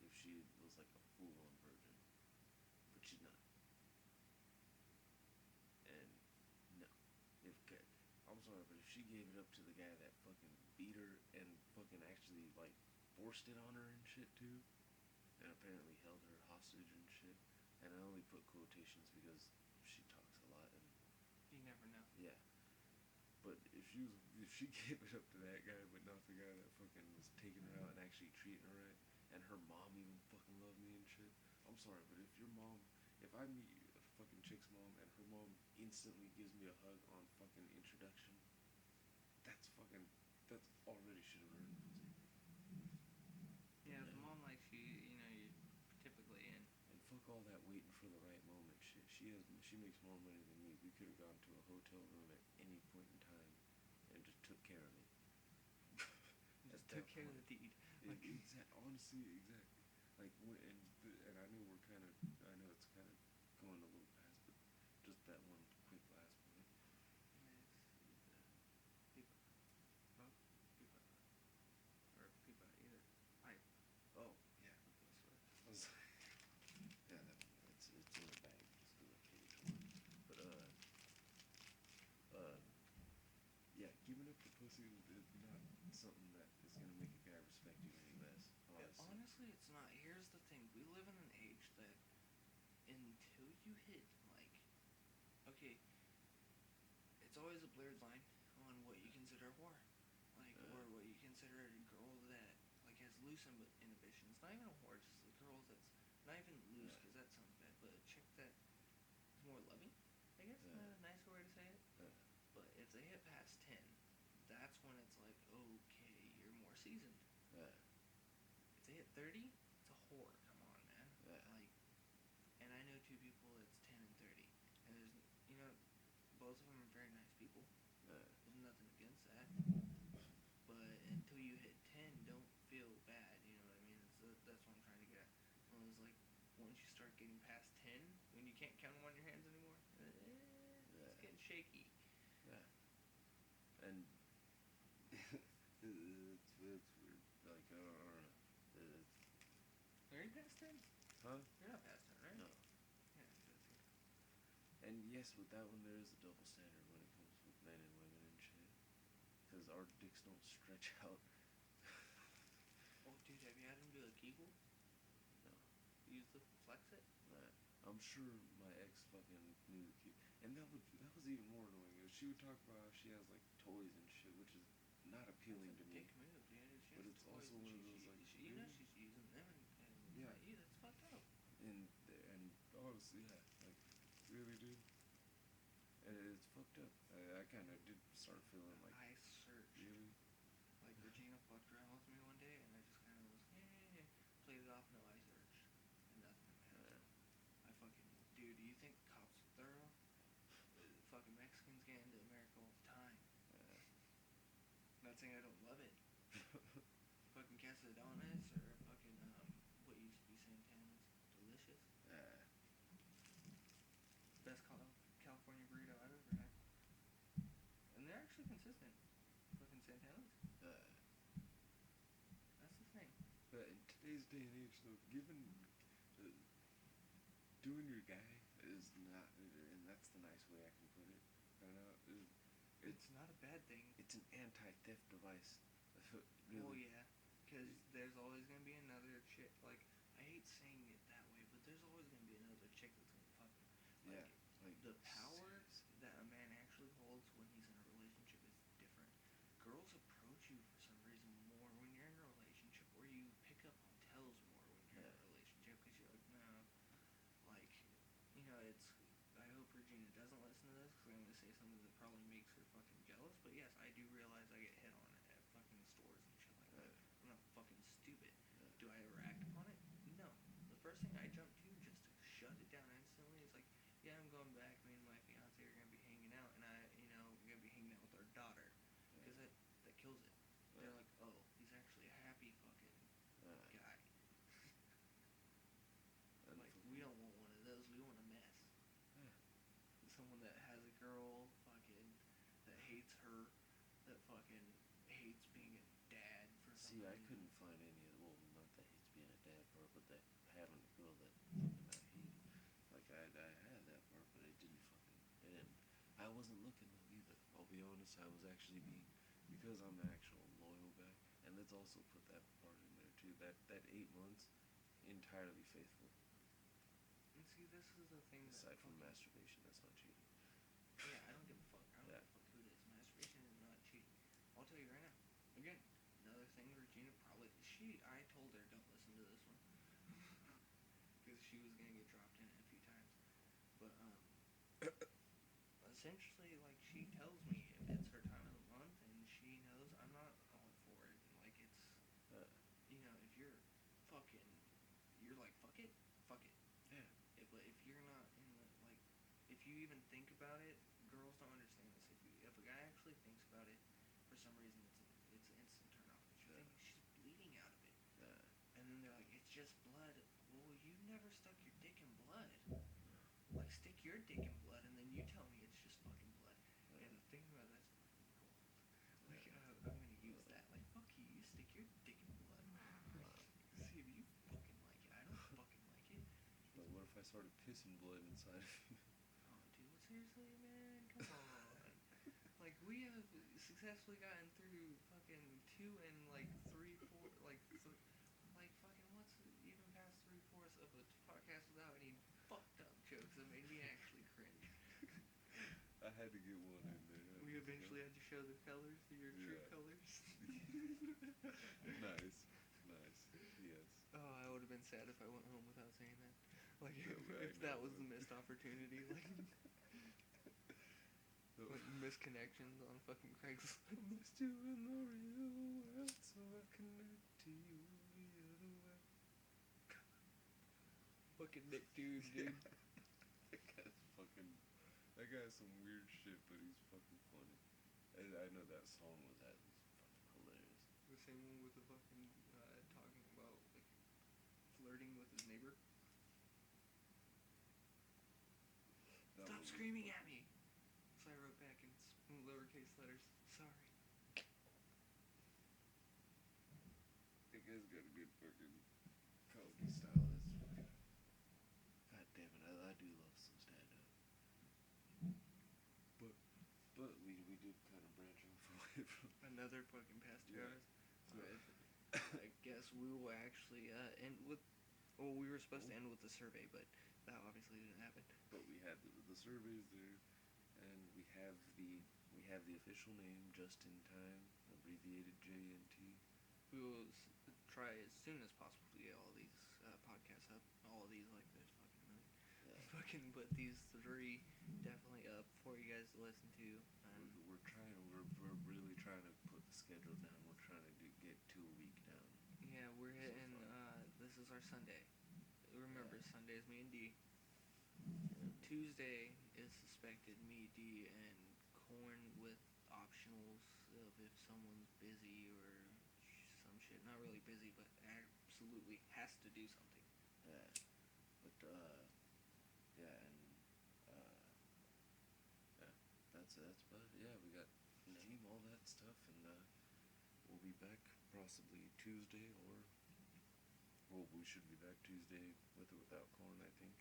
if she was like a full-on virgin, but she's not. And no, I'm sorry, but if she gave it up to the guy that fucking beat her and fucking actually like forced it on her and shit too, and apparently held her hostage and shit, and I only put quotations because she talks a lot and you never know. yeah. But if she gave it up to that guy, but not the guy that fucking was taking her out and actually treating her right, and her mom even fucking loved me and shit. I'm sorry, but if I meet a fucking chick's mom and her mom instantly gives me a hug on fucking introduction, that's already should have earned pussy. Yeah, if the mom likes you, you're typically in. And fuck all that waiting for the right moment shit. She makes more money than me. We could have gone to a hotel room at any point in time and just took care of me. Just took care of the deed. Like, honestly, exactly. Like, and I know I know it's kind of going a little past, but just that one quick last point. Pipa, either. Pipe. Oh yeah. I was like, yeah, it's in the bag. Just do a page one. But yeah, giving up the pussy is not something that is gonna make a guy respect you any less. Honestly, it's not. Here's the thing: we live in an age that until you hit okay, it's always a blurred line on what you consider a whore, or what you consider a girl that has loose inhibitions. Not even a whore, just a girl that's not even loose, because that sounds bad, but a chick that is more loving. I guess a nicer way to say it. But if they hit past 10, that's when it's like, okay, you're more seasoned. If they hit 30, it's a whore. Come on, man. And I know two people that's 10 and 30, and both of them are very nice people. There's nothing against that. But until you hit 10, don't feel bad. You know what I mean? That's what I'm trying to get at. So it's like, once you start getting past 10, when you can't count them on your hands anymore, it's getting shaky. Yeah. And it's weird. Like, I don't know. Are you past 10? Huh? You're not past 10, right? No. Yeah. And yes, with that one, there is a double standard when it comes with men and women and shit. Because our dicks don't stretch out. Oh, dude, have you had him do a Kegel? No. Use the flex it? I'm sure my ex fucking knew the key. And that was even more annoying. She would talk about how she has like toys and shit, which is not appealing to me. Dick move, dude. She but has it's toys also one of those like she's using them and yeah. That's fucked up. And honestly, yeah, like really, dude. And it's fucked up. I kind of did start feeling like I searched. Really? Like Regina fucked around with me one day, and I just kind of was played it off. No, I searched, and nothing, man. I fucking dude. Do you think cops are thorough? Fucking Mexicans get into America all the time. Not saying I don't love it. Fucking quesadones or fucking what used to be Santana's, delicious. Best California burrito I've ever had. And they're actually consistent. Fucking Santana's. That's the thing. But in today's day and age, though, doing your guy is not, and that's the nice way I can put it. I know It's not a bad thing. It's an anti-theft device. Really. Oh yeah, because there's always gonna be another chick. Like, I hate saying it that way, but there's always gonna be another chick that's gonna fucking. Yeah. Like, the power seriously. that a man actually holds when he's in a relationship is different. Girls approach you for some reason more when you're in a relationship, or you pick up on tells more when you're in Yeah. a relationship because you're like, no, like, it's. I hope Regina doesn't listen to this because I'm gonna say something that probably makes her fucking jealous. But yes, I do realize I get hit on at fucking stores and shit like that. I'm not fucking stupid. Do I ever act upon it? No. The first thing I jump to just to shut it down instantly is like, yeah, I'm going back. Me and my fiance are gonna be hanging out, and we're gonna be hanging out with our daughter, because that kills it. They're like, oh, he's actually a happy fucking guy. Like, we don't want one of those. We want a mess. Someone that has a girl, fucking, that hates her, that fucking hates being a dad for some See, I reason. couldn't find any of well, not that hates being a dad part, but that having a girl that fucking I hated. Like I had that part, but it didn't fucking it didn't. I wasn't looking though either. I'll be honest. I was actually being because I'm an actual loyal guy, and let's also put that part in there too. That 8 months, entirely faithful. And see, this is the thing that Aside from fucking, masturbation, that's not cheating. yeah, I don't give a fuck. I don't Yeah. give a fuck who it is. Masturbation is not cheating. I'll tell you right now. Again, another thing Regina probably I told her don't listen to this one because she was gonna get dropped in it a few times. But essentially, like, she tells me if it's her time of the month and she knows I'm not all for it. Like, it's Uh, if you're fucking, you're like fuck it. yeah. But if you're not in the like, if you even think about it, girls don't understand this. If a guy actually thinks about it, for some reason it's an instant turn off. But you think she's bleeding out of it, and then they're like, it's just blood. Well, you never stuck your dick in blood. Like, stick your dick in blood, and then you tell me it's just fucking blood. And think about that's fucking gold. Like, I'm gonna use that. Like, fuck you. You stick your dick in blood. See if you fucking like it. I don't fucking like it. But what if I started pissing blood inside of you? Oh, dude, seriously, man? Come on. Like, we have successfully gotten through fucking 2 and, like, 3/4, like, fucking, what's even past 3/4 of a podcast without any fucked up jokes that made me actually cringe. I had to get one in there. We eventually had to show the colors, your true colors. Nice. Yes. Oh, I would have been sad if I went home without saying that. Like, No, if that was the missed opportunity, like, missed connections on fucking Craigslist. I missed you in the real world, so I connect to you the other way. Fucking Nick dude. That guy's some weird shit, but he's fucking funny. I know that song was fucking hilarious. The same one with the fucking talking about, like, flirting with his neighbor. Stop screaming at me! So I wrote back in lowercase letters, sorry. That guy's got a good fucking comedy style. God damn it, I do love some stand-up. But we did kind of branch off away from Another fucking past 2 Yeah. hours. So I guess we will actually end with. Well, we were supposed to end with the survey, but that obviously didn't happen. But we had the surveys there, and we have the official name just in time, abbreviated JNT. We will try as soon as possible to get all these podcasts up. All of these, like, there's fucking a million. Yeah. Fucking, but these 3 definitely up for you guys to listen to. We're really trying to put the schedule down. We're trying to get 2 a week down. Yeah, we're hitting. This is our Sunday. Remember, Sunday's me and D. Tuesday is suspected me, D, and Corn with optionals of if someone's busy or some shit. Not really busy, but absolutely has to do something. Yeah, but yeah, and yeah, that's about it. Yeah, we got name, all that stuff, and we'll be back possibly Tuesday, or well, we should be back Tuesday with or without Corn, I think.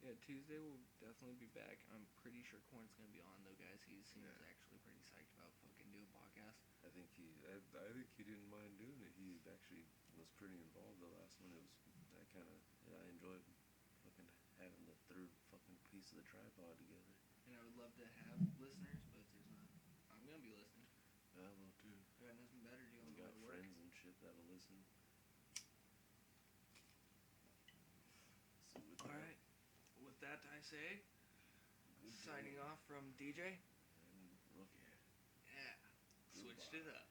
Yeah, Tuesday we'll definitely be back. I'm pretty sure Corn's gonna be on though, guys. He seems actually pretty psyched about fucking doing podcast. I think he didn't mind doing it. He actually was pretty involved the last one. I enjoyed fucking having the third fucking piece of the tripod together. And I would love to have listeners, but there's not. I'm gonna be listening. I will too. I got nothing better to do on We the way got to work. friends and shit that'll listen. So with All that, right. With that, I say, good signing day. off from DJ. And Rookie. Yeah. Switched it up.